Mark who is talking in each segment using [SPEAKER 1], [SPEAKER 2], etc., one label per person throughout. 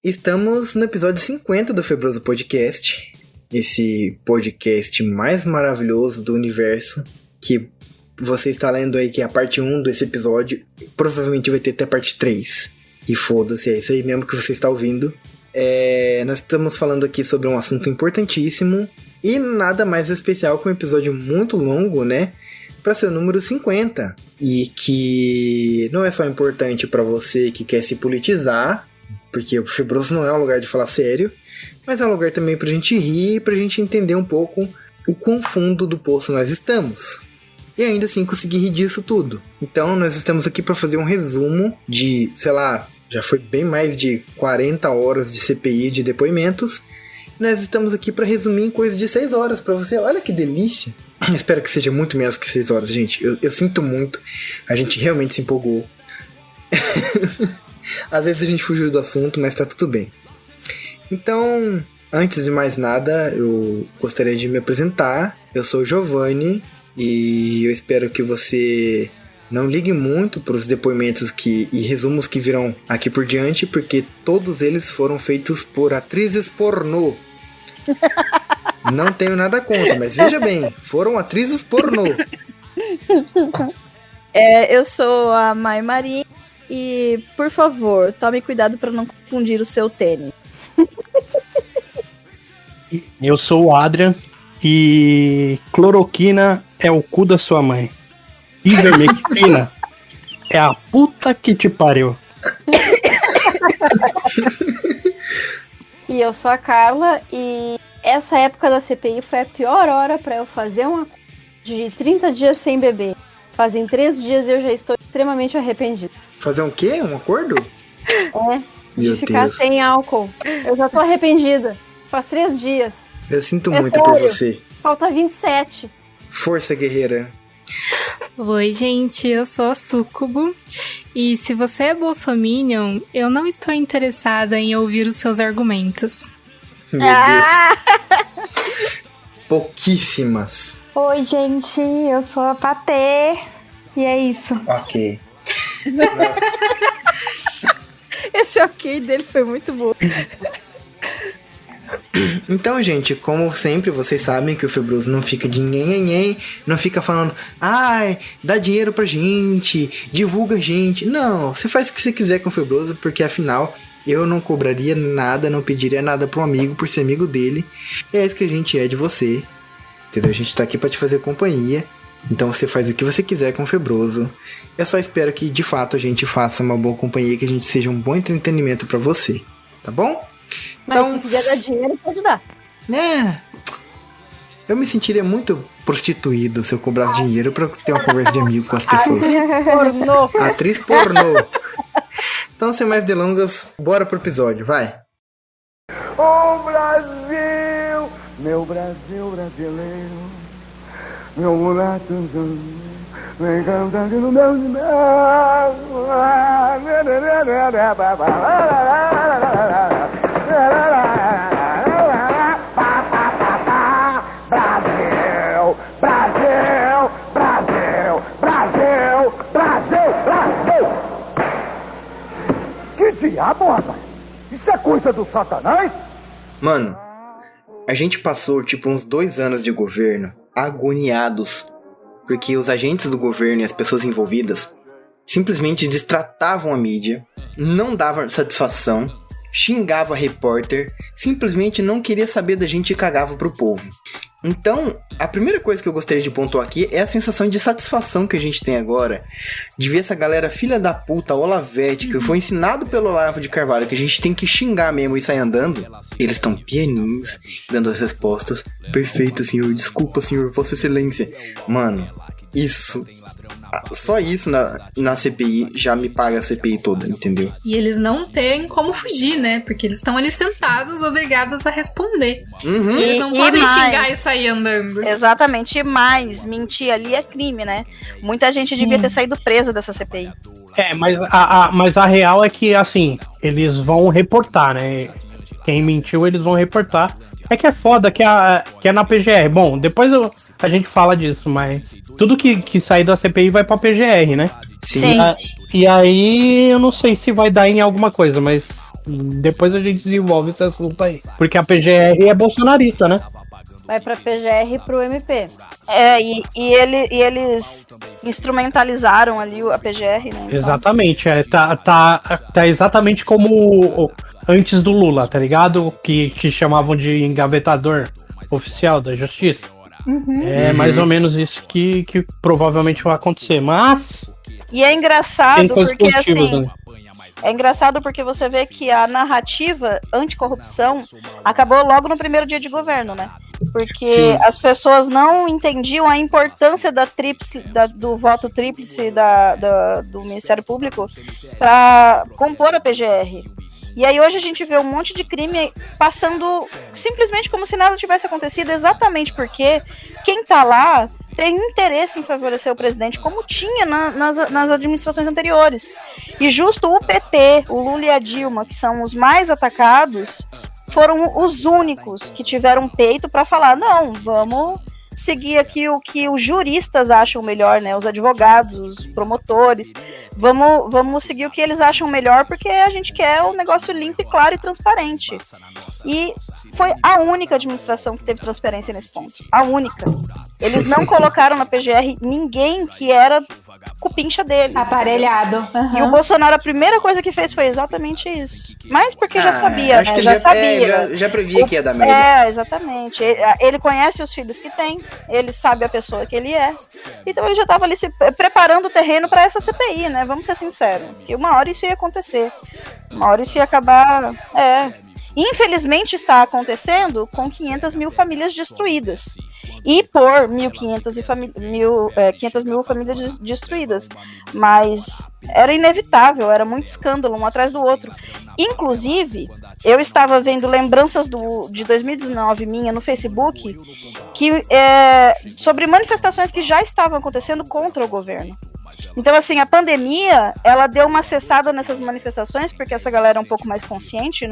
[SPEAKER 1] Estamos no episódio 50 do Febroso Podcast, esse podcast mais maravilhoso do universo, que você está lendo aí que é a parte 1 desse episódio, provavelmente vai ter até a parte 3. E foda-se, é isso aí mesmo que você está ouvindo. Nós estamos falando aqui sobre um assunto importantíssimo e nada mais especial que um episódio muito longo, né? Para ser o número 50. E que não é só importante para você que quer se politizar, porque o Febroso não é um lugar de falar sério, mas é um lugar também pra gente rir, pra gente entender um pouco o quão fundo do poço nós estamos. E ainda assim conseguir rir disso tudo. Então nós estamos aqui para fazer um resumo de, sei lá, já foi bem mais de 40 horas de CPI de depoimentos. Nós estamos aqui para resumir em coisa de 6 horas para você. Olha que delícia. Espero que seja muito menos que 6 horas, gente. Eu sinto muito. A gente realmente se empolgou. Às vezes a gente fugiu do assunto, mas tá tudo bem. Então, antes de mais nada, eu gostaria de me apresentar. Eu sou o Giovanni e eu espero que você não ligue muito para os depoimentos e resumos que virão aqui por diante, porque todos eles foram feitos por atrizes pornô. Não tenho nada contra, mas veja bem, foram atrizes pornô.
[SPEAKER 2] Eu sou a Mai Marinho e, por favor, tome cuidado para não confundir o seu tênis.
[SPEAKER 3] Eu sou o Adrian e cloroquina é o cu da sua mãe. Ivermectina é a puta que te pariu.
[SPEAKER 4] E eu sou a Carla e essa época da CPI foi a pior hora pra eu fazer uma de 30 dias sem beber. Fazem 3 dias e eu já estou extremamente arrependido.
[SPEAKER 1] Fazer um quê? Um acordo?
[SPEAKER 4] De ficar sem álcool. Eu já tô arrependida. Faz 3 dias.
[SPEAKER 1] Eu sinto
[SPEAKER 4] É
[SPEAKER 1] muito
[SPEAKER 4] sério.
[SPEAKER 1] por você.
[SPEAKER 4] Falta 27.
[SPEAKER 1] Força, guerreira.
[SPEAKER 5] Oi, gente, eu sou a Sucubo. E se você é bolsominion, eu não estou interessada em ouvir os seus argumentos.
[SPEAKER 1] Meu Deus. Pouquíssimas.
[SPEAKER 6] Oi, gente, eu sou a Patê. E é isso.
[SPEAKER 1] Ok.
[SPEAKER 2] Esse ok dele foi muito bom.
[SPEAKER 1] Então, gente, como sempre, vocês sabem que o Febroso não fica de nhenhenhen, não fica falando, ai, dá dinheiro pra gente, divulga a gente. Não, você faz o que você quiser com o Febroso, porque afinal, eu não cobraria nada, não pediria nada pro amigo por ser amigo dele. E é isso que a gente é de você, entendeu? A gente tá aqui pra te fazer companhia. Então você faz o que você quiser com o Febroso. Eu só espero que, de fato, a gente faça uma boa companhia, que a gente seja um bom entretenimento pra você, tá bom?
[SPEAKER 4] Mas
[SPEAKER 1] Então,
[SPEAKER 4] se quiser dar dinheiro, pode dar.
[SPEAKER 1] Eu me sentiria muito prostituído se eu cobrasse dinheiro pra ter uma conversa de amigo com as pessoas.
[SPEAKER 4] Pornô.
[SPEAKER 1] Atriz pornô. Então, sem mais delongas, bora pro episódio, vai.
[SPEAKER 7] Ô Brasil, meu Brasil brasileiro, meu mulato, vem cantando no meu Brasil, Brasil, Brasil, Brasil, Brasil, Brasil. Que diabo, rapaz? Isso é coisa do Satanás?
[SPEAKER 1] Mano, a gente passou tipo uns 2 anos de governo agoniados, porque os agentes do governo e as pessoas envolvidas simplesmente destratavam a mídia, não davam satisfação, xingava repórter, simplesmente não queria saber da gente e cagava pro povo. Então, a primeira coisa que eu gostaria de pontuar aqui é a sensação de satisfação que a gente tem agora de ver essa galera filha da puta, Olavete, que foi ensinado pelo Olavo de Carvalho que a gente tem que xingar mesmo e sair andando. Eles estão pianinhos, dando as respostas. Perfeito, senhor. Desculpa, senhor. Vossa Excelência. Mano, isso... Só isso na CPI já me paga a CPI toda, entendeu?
[SPEAKER 5] E eles não têm como fugir, né? Porque eles estão ali sentados, obrigados a responder.
[SPEAKER 1] Uhum.
[SPEAKER 5] Eles não podem xingar e sair andando.
[SPEAKER 2] Exatamente, e mais, mentir ali é crime, né? Muita gente devia ter saído presa dessa CPI.
[SPEAKER 3] Mas a real é que, assim, eles vão reportar, né? Quem mentiu, eles vão reportar. É que é foda que é na PGR. Bom, depois a gente fala disso, mas tudo que sair da CPI vai pra PGR, né?
[SPEAKER 1] Sim.
[SPEAKER 3] E aí, eu não sei se vai dar em alguma coisa, mas depois a gente desenvolve esse assunto aí. Porque a PGR é bolsonarista, né?
[SPEAKER 4] Vai pra PGR e pro MP.
[SPEAKER 2] E eles instrumentalizaram ali a PGR, né? Então.
[SPEAKER 3] Exatamente, tá exatamente como antes do Lula, tá ligado? Que chamavam de engavetador oficial da justiça. É mais ou menos isso que provavelmente vai acontecer, mas...
[SPEAKER 2] E é engraçado
[SPEAKER 3] tem coisas
[SPEAKER 2] porque,
[SPEAKER 3] positivas,
[SPEAKER 2] assim...
[SPEAKER 3] né?
[SPEAKER 2] É engraçado porque você vê que a narrativa anticorrupção acabou logo no primeiro dia de governo, né? Porque
[SPEAKER 1] Sim.
[SPEAKER 2] as pessoas não entendiam a importância do voto tríplice do Ministério Público para compor a PGR. E aí hoje a gente vê um monte de crime passando simplesmente como se nada tivesse acontecido, exatamente porque quem tá lá tem interesse em favorecer o presidente, como tinha nas administrações anteriores. E justo o PT, o Lula e a Dilma, que são os mais atacados, foram os únicos que tiveram peito para falar, não, vamos seguir aqui o que os juristas acham melhor, né? Os advogados, os promotores. Vamos seguir o que eles acham melhor, porque a gente quer um negócio limpo e claro e transparente. E foi a única administração que teve transparência nesse ponto. A única. Eles não colocaram na PGR ninguém que era cupincha deles.
[SPEAKER 6] Aparelhado.
[SPEAKER 2] Uhum. E o Bolsonaro, a primeira coisa que fez foi exatamente isso. Mas porque já sabia,
[SPEAKER 1] acho
[SPEAKER 2] né?
[SPEAKER 1] que ele
[SPEAKER 2] já sabia.
[SPEAKER 1] já previa que ia dar merda.
[SPEAKER 2] Exatamente. Ele conhece os filhos que tem, ele sabe a pessoa que ele é. Então ele já estava ali se preparando o terreno para essa CPI, né? Vamos ser sinceros. Que uma hora isso ia acontecer. Uma hora isso ia acabar... Infelizmente está acontecendo com 500 mil famílias destruídas. E por 500 mil famílias destruídas. Mas era inevitável, era muito escândalo, um atrás do outro. Inclusive, eu estava vendo lembranças de 2019 minha no Facebook sobre manifestações que já estavam acontecendo contra o governo. Então, assim, a pandemia, ela deu uma cessada nessas manifestações, porque essa galera é um pouco mais consciente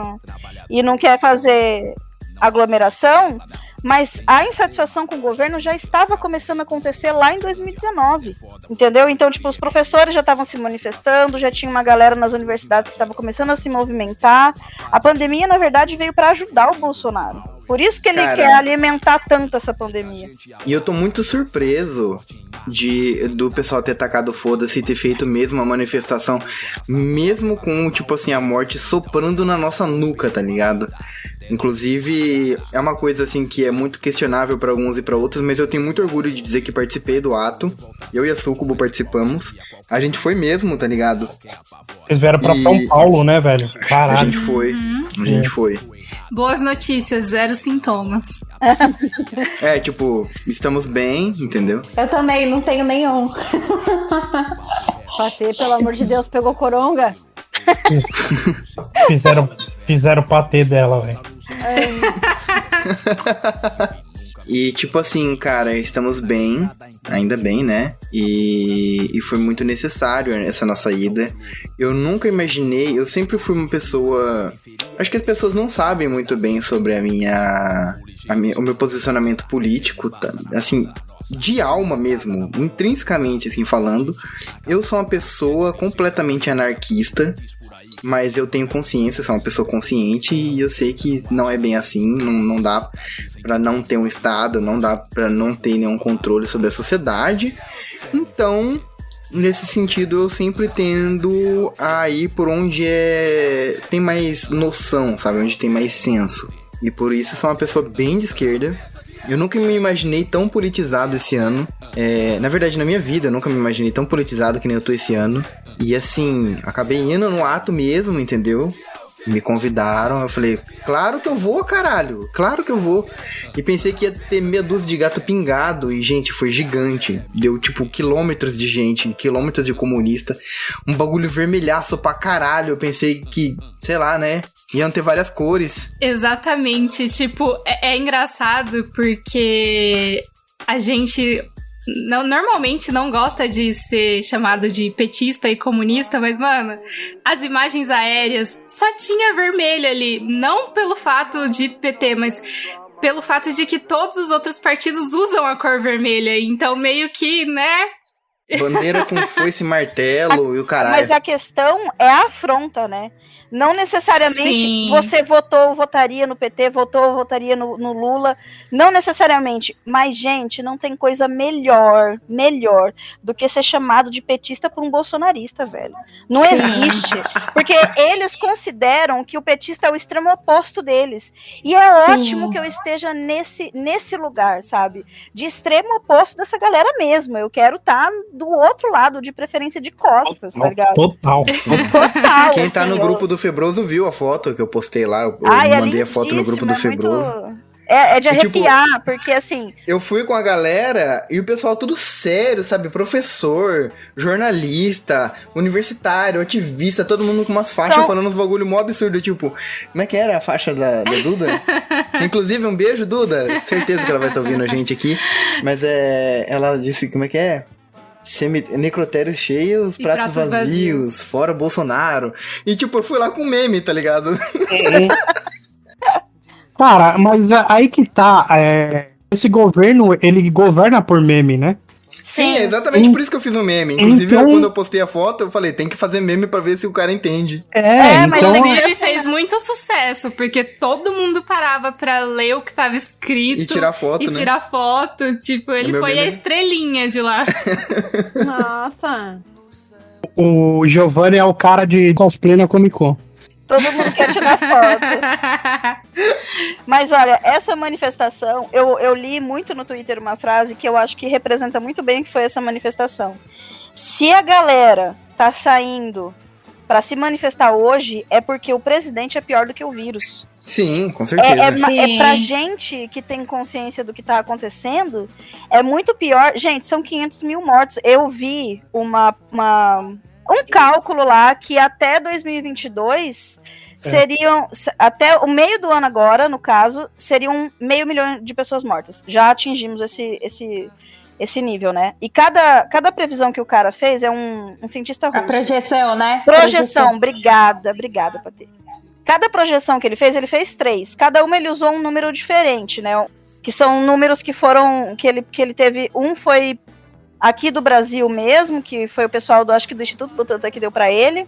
[SPEAKER 2] e não quer fazer aglomeração, mas a insatisfação com o governo já estava começando a acontecer lá em 2019, entendeu? Então, tipo, os professores já estavam se manifestando, já tinha uma galera nas universidades que estava começando a se movimentar. A pandemia, na verdade, veio para ajudar o Bolsonaro. Por isso que ele quer alimentar tanto essa pandemia.
[SPEAKER 1] E eu tô muito surpreso do pessoal ter tacado foda-se e ter feito mesmo a manifestação, mesmo com, tipo assim, a morte soprando na nossa nuca, tá ligado? Inclusive, é uma coisa assim que é muito questionável pra alguns e pra outros, mas eu tenho muito orgulho de dizer que participei do ato. Eu e a Sucubo participamos. A gente foi mesmo, tá ligado?
[SPEAKER 3] Eles vieram pra São Paulo, né, velho? Caralho.
[SPEAKER 1] A gente foi. A gente foi.
[SPEAKER 5] Boas notícias, 0 sintomas.
[SPEAKER 1] Tipo, estamos bem, entendeu?
[SPEAKER 6] Eu também não tenho nenhum.
[SPEAKER 4] Patê, pelo amor de Deus, pegou coronga?
[SPEAKER 3] Fizeram o patê dela, velho.
[SPEAKER 1] E tipo assim, cara, estamos bem, ainda bem, né? E foi muito necessário essa nossa ida. Eu nunca imaginei, eu sempre fui uma pessoa... Acho que as pessoas não sabem muito bem sobre o meu posicionamento político, assim... de alma mesmo, intrinsecamente assim falando, eu sou uma pessoa completamente anarquista, mas eu tenho consciência, sou uma pessoa consciente e eu sei que não é bem assim, não dá pra não ter um Estado, não dá pra não ter nenhum controle sobre a sociedade. Então, nesse sentido, eu sempre tendo a ir por onde tem mais noção, sabe, onde tem mais senso. E por isso eu sou uma pessoa bem de esquerda. Eu nunca me imaginei tão politizado esse ano. Na verdade, na minha vida, eu nunca me imaginei tão politizado que nem eu tô esse ano. E assim, acabei indo no ato mesmo, entendeu? Me convidaram, eu falei, claro que eu vou, caralho, claro que eu vou. E pensei que ia ter meia dúzia de gato pingado, e gente, foi gigante. Deu tipo quilômetros de gente, quilômetros de comunista, um bagulho vermelhaço pra caralho. Eu pensei que, sei lá, né, iam ter várias cores.
[SPEAKER 5] Exatamente, tipo, é engraçado porque a gente... normalmente não gosta de ser chamado de petista e comunista, mas, mano, as imagens aéreas só tinha vermelho ali. Não pelo fato de PT, mas pelo fato de que todos os outros partidos usam a cor vermelha. Então, meio que, né,
[SPEAKER 1] Bandeira com foice e martelo e o caralho.
[SPEAKER 2] Mas a questão é a afronta, né? Não necessariamente você votaria no PT, votaria no Lula. Não necessariamente. Mas, gente, não tem coisa melhor do que ser chamado de petista por um bolsonarista, velho. Não existe. Porque eles consideram que o petista é o extremo oposto deles. E é ótimo que eu esteja nesse lugar, sabe? De extremo oposto dessa galera mesmo. Eu quero estar do outro lado, de preferência de costas, tá ligado?
[SPEAKER 3] Total.
[SPEAKER 1] Quem tá no grupo do Febroso viu a foto que eu postei lá. Eu mandei a foto no grupo do Febroso.
[SPEAKER 2] É de arrepiar, porque assim...
[SPEAKER 1] Eu fui com a galera e o pessoal tudo sério, sabe? Professor, jornalista, universitário, ativista, todo mundo com umas faixas falando uns bagulho mó absurdo, tipo... Como é que era a faixa da Duda? Inclusive, um beijo, Duda. Certeza que ela vai estar ouvindo a gente aqui. Mas ela disse, como é que é? Necrotérios cheios, pratos vazios, fora Bolsonaro. E tipo, eu fui lá com meme, tá ligado?
[SPEAKER 3] Cara, mas aí que tá. Esse governo, ele governa por meme, né?
[SPEAKER 1] Sim, é exatamente por isso que eu fiz um meme. Inclusive, quando eu postei a foto, eu falei, tem que fazer meme pra ver se o cara entende.
[SPEAKER 5] Mas inclusive fez muito sucesso, porque todo mundo parava pra ler o que tava escrito.
[SPEAKER 1] E tirar foto, né?
[SPEAKER 5] tirar foto. Tipo, ele foi a estrelinha de lá.
[SPEAKER 4] Nossa.
[SPEAKER 3] O Giovanni é o cara de cosplay na Comic Con.
[SPEAKER 2] Todo mundo quer tirar foto. Mas olha, essa manifestação, eu li muito no Twitter uma frase que eu acho que representa muito bem o que foi essa manifestação. Se a galera tá saindo pra se manifestar hoje, é porque o presidente é pior do que o vírus.
[SPEAKER 1] Sim, com certeza.
[SPEAKER 2] É pra gente que tem consciência do que tá acontecendo, é muito pior. Gente, são 500 mil mortos. Eu vi um cálculo lá que até 2022 seriam, até o meio do ano agora, no caso, seriam 500 mil de pessoas mortas. Já atingimos esse nível, né? E cada previsão que o cara fez é um cientista russo.
[SPEAKER 6] A projeção, né?
[SPEAKER 2] Projeção. Obrigada, Patê. Cada projeção que ele fez 3. Cada uma ele usou um número diferente, né? Que são números que foram, que ele teve, um foi aqui do Brasil mesmo, que foi o pessoal do Instituto Butantan que deu para ele.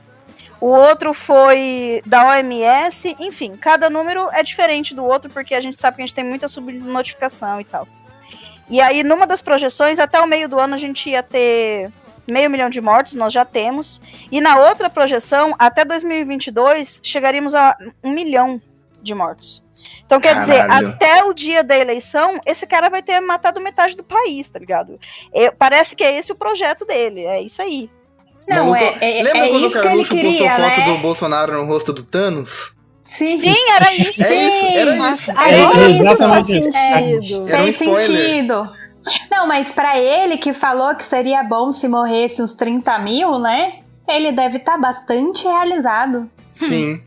[SPEAKER 2] O outro foi da OMS. Enfim, cada número é diferente do outro, porque a gente sabe que a gente tem muita subnotificação e tal. E aí, numa das projeções, até o meio do ano a gente ia ter 500 mil de mortos, nós já temos. E na outra projeção, até 2022, chegaríamos a 1 milhão de mortos. Então, quer dizer, até o dia da eleição, esse cara vai ter matado metade do país, tá ligado? Parece que é esse o projeto dele, é isso aí.
[SPEAKER 6] Não,
[SPEAKER 1] lembra quando o Carluxo postou foto,
[SPEAKER 6] né?
[SPEAKER 1] do Bolsonaro no rosto do Thanos?
[SPEAKER 2] Sim, era isso.
[SPEAKER 1] Era isso.
[SPEAKER 3] Exatamente.
[SPEAKER 6] Faz sentido. Não, mas pra ele que falou que seria bom se morresse uns 30 mil, né? Ele deve estar bastante realizado.
[SPEAKER 1] Sim.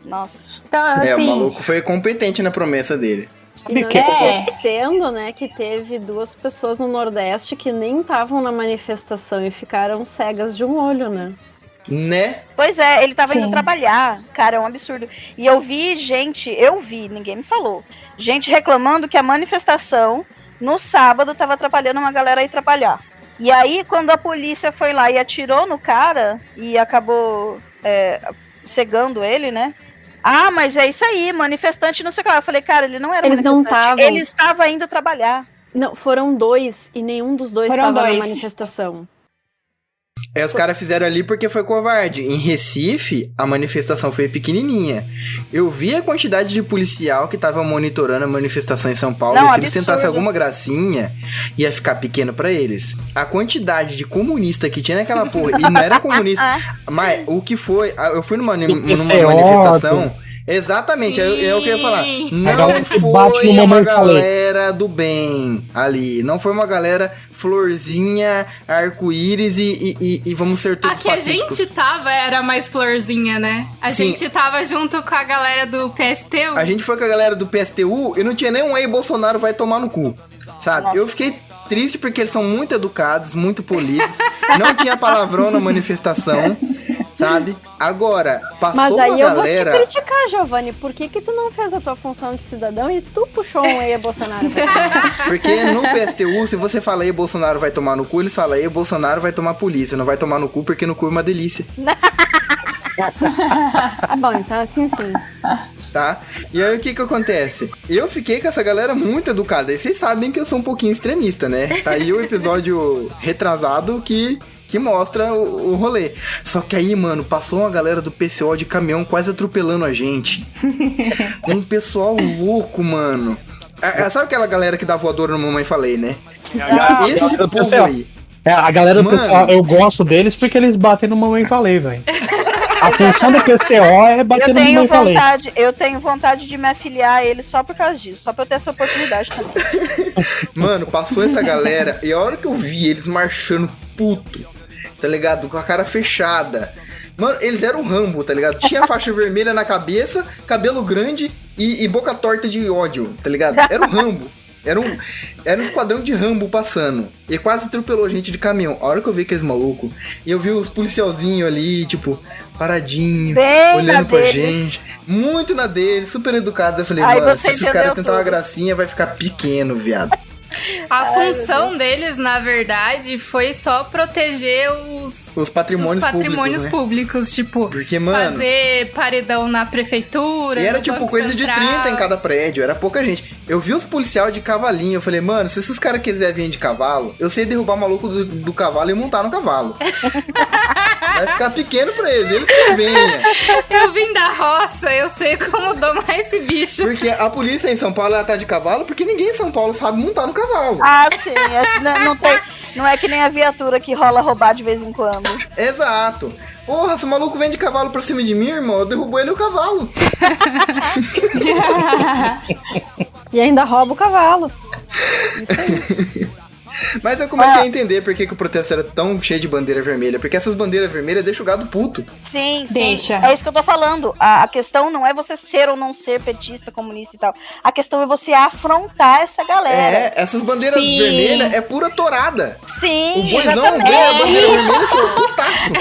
[SPEAKER 2] Nossa.
[SPEAKER 6] Então, assim,
[SPEAKER 1] o maluco foi competente na promessa dele.
[SPEAKER 4] E não esquecendo, né, que teve 2 pessoas no Nordeste que nem estavam na manifestação e ficaram cegas de um olho, né?
[SPEAKER 1] Né?
[SPEAKER 2] Pois é, ele tava indo trabalhar. Cara, é um absurdo. E eu vi, ninguém me falou. Gente reclamando que a manifestação no sábado tava atrapalhando uma galera a ir trabalhar. E aí, quando a polícia foi lá e atirou no cara e acabou cegando ele, né? Ah, mas é isso aí, manifestante não sei o que lá. Eu falei, cara, ele não era manifestante. Ele estava indo trabalhar.
[SPEAKER 4] Não, foram 2 e nenhum dos 2 estava na manifestação.
[SPEAKER 1] Os caras fizeram ali porque foi covarde. Em Recife, a manifestação foi pequenininha. Eu vi a quantidade de policial que tava monitorando a manifestação em São Paulo. E se eles tentassem alguma gracinha, ia ficar pequeno pra eles. A quantidade de comunista que tinha naquela porra, e não era comunista, mas o que foi... Eu fui numa manifestação... Exatamente, é o que eu ia falar. Não foi uma galera do bem ali. Não foi uma galera florzinha, arco-íris e vamos ser todos pacíficos.
[SPEAKER 5] A que a gente tava era mais florzinha, né? A gente tava junto com a galera do PSTU.
[SPEAKER 1] A gente foi com a galera do PSTU e não tinha nem aí Bolsonaro vai tomar no cu, sabe? Nossa. Eu fiquei triste porque eles são muito educados, muito polidos. Não tinha palavrão na manifestação, sabe? Agora, passou
[SPEAKER 4] Mas aí
[SPEAKER 1] uma galera...
[SPEAKER 4] eu vou te criticar, Giovanni. Por que tu não fez a tua função de cidadão e tu puxou um Eia Bolsonaro?
[SPEAKER 1] Porque no PSTU, se você fala aí Bolsonaro vai tomar no cu, eles falam aí Bolsonaro vai tomar polícia. Não vai tomar no cu porque no cu é uma delícia.
[SPEAKER 4] Ah, bom, então assim sim.
[SPEAKER 1] Tá? E aí o que acontece? Eu fiquei com essa galera muito educada. E vocês sabem que eu sou um pouquinho extremista, né? Tá aí o episódio retrasado que mostra o rolê. Só que aí, mano, passou uma galera do PCO de caminhão quase atropelando a gente. Um pessoal louco, mano. Sabe aquela galera que dá voadora no Mamãe Falei, né? Esse povo aí.
[SPEAKER 3] A galera do
[SPEAKER 1] Mano.
[SPEAKER 3] PCO, eu gosto deles porque eles batem no Mamãe Falei, velho. A função do PCO é bater no Mamãe Falei.
[SPEAKER 2] Eu tenho vontade de me afiliar a ele só por causa disso, só pra eu ter essa oportunidade também.
[SPEAKER 1] Mano, passou essa galera e a hora que eu vi eles marchando puto, tá ligado? Com a cara fechada. Mano, eles eram Rambo, tá ligado? Tinha faixa vermelha na cabeça, cabelo grande e boca torta de ódio, tá ligado? Era o Rambo. Era um esquadrão de Rambo passando. E quase atropelou gente de caminhão. A hora que eu vi aqueles malucos, e eu vi os policialzinhos ali, tipo, paradinho,
[SPEAKER 2] bem
[SPEAKER 1] olhando pra
[SPEAKER 2] deles.
[SPEAKER 1] gente. Muito na deles, super educados. Eu falei,
[SPEAKER 2] Aí
[SPEAKER 1] mano,
[SPEAKER 2] você
[SPEAKER 1] se esses
[SPEAKER 2] entendeu
[SPEAKER 1] caras tentar uma
[SPEAKER 2] tudo.
[SPEAKER 1] gracinha, vai ficar pequeno, viado.
[SPEAKER 5] A função deles, na verdade, foi só proteger
[SPEAKER 1] Os patrimônios,
[SPEAKER 5] públicos, tipo,
[SPEAKER 1] Porque, mano,
[SPEAKER 5] fazer paredão na prefeitura.
[SPEAKER 1] e era
[SPEAKER 5] no
[SPEAKER 1] tipo
[SPEAKER 5] Banco
[SPEAKER 1] coisa
[SPEAKER 5] Central.
[SPEAKER 1] de 30 em cada prédio, era pouca gente. Eu vi os policiais de cavalinho, eu falei, mano, se esses caras quiserem vir de cavalo, eu sei derrubar o maluco do cavalo e montar no cavalo. Vai ficar pequeno pra eles que venham.
[SPEAKER 5] Eu vim da roça, eu sei como domar esse bicho.
[SPEAKER 1] Porque a polícia em São Paulo, ela tá de cavalo, porque ninguém em São Paulo sabe montar no cavalo.
[SPEAKER 2] Ah, sim. Não é que nem a viatura que rola roubar de vez em quando.
[SPEAKER 1] Exato. Porra, se o maluco vem de cavalo pra cima de mim, irmão, eu derrubo ele e o cavalo.
[SPEAKER 4] E ainda rouba o cavalo. Isso aí.
[SPEAKER 1] Mas eu comecei a entender por que o protesto era tão cheio de bandeira vermelha. Porque essas bandeiras vermelhas deixam o gado puto.
[SPEAKER 2] Sim, sim.
[SPEAKER 6] Deixa.
[SPEAKER 2] É isso que eu tô falando. A questão não é você ser ou não ser petista, comunista e tal. A questão é você afrontar essa galera.
[SPEAKER 1] É, essas bandeiras
[SPEAKER 6] Sim.
[SPEAKER 1] vermelhas é pura torada.
[SPEAKER 2] Sim,
[SPEAKER 1] O boizão
[SPEAKER 2] exatamente.
[SPEAKER 1] vê a bandeira vermelha e falou, putaço.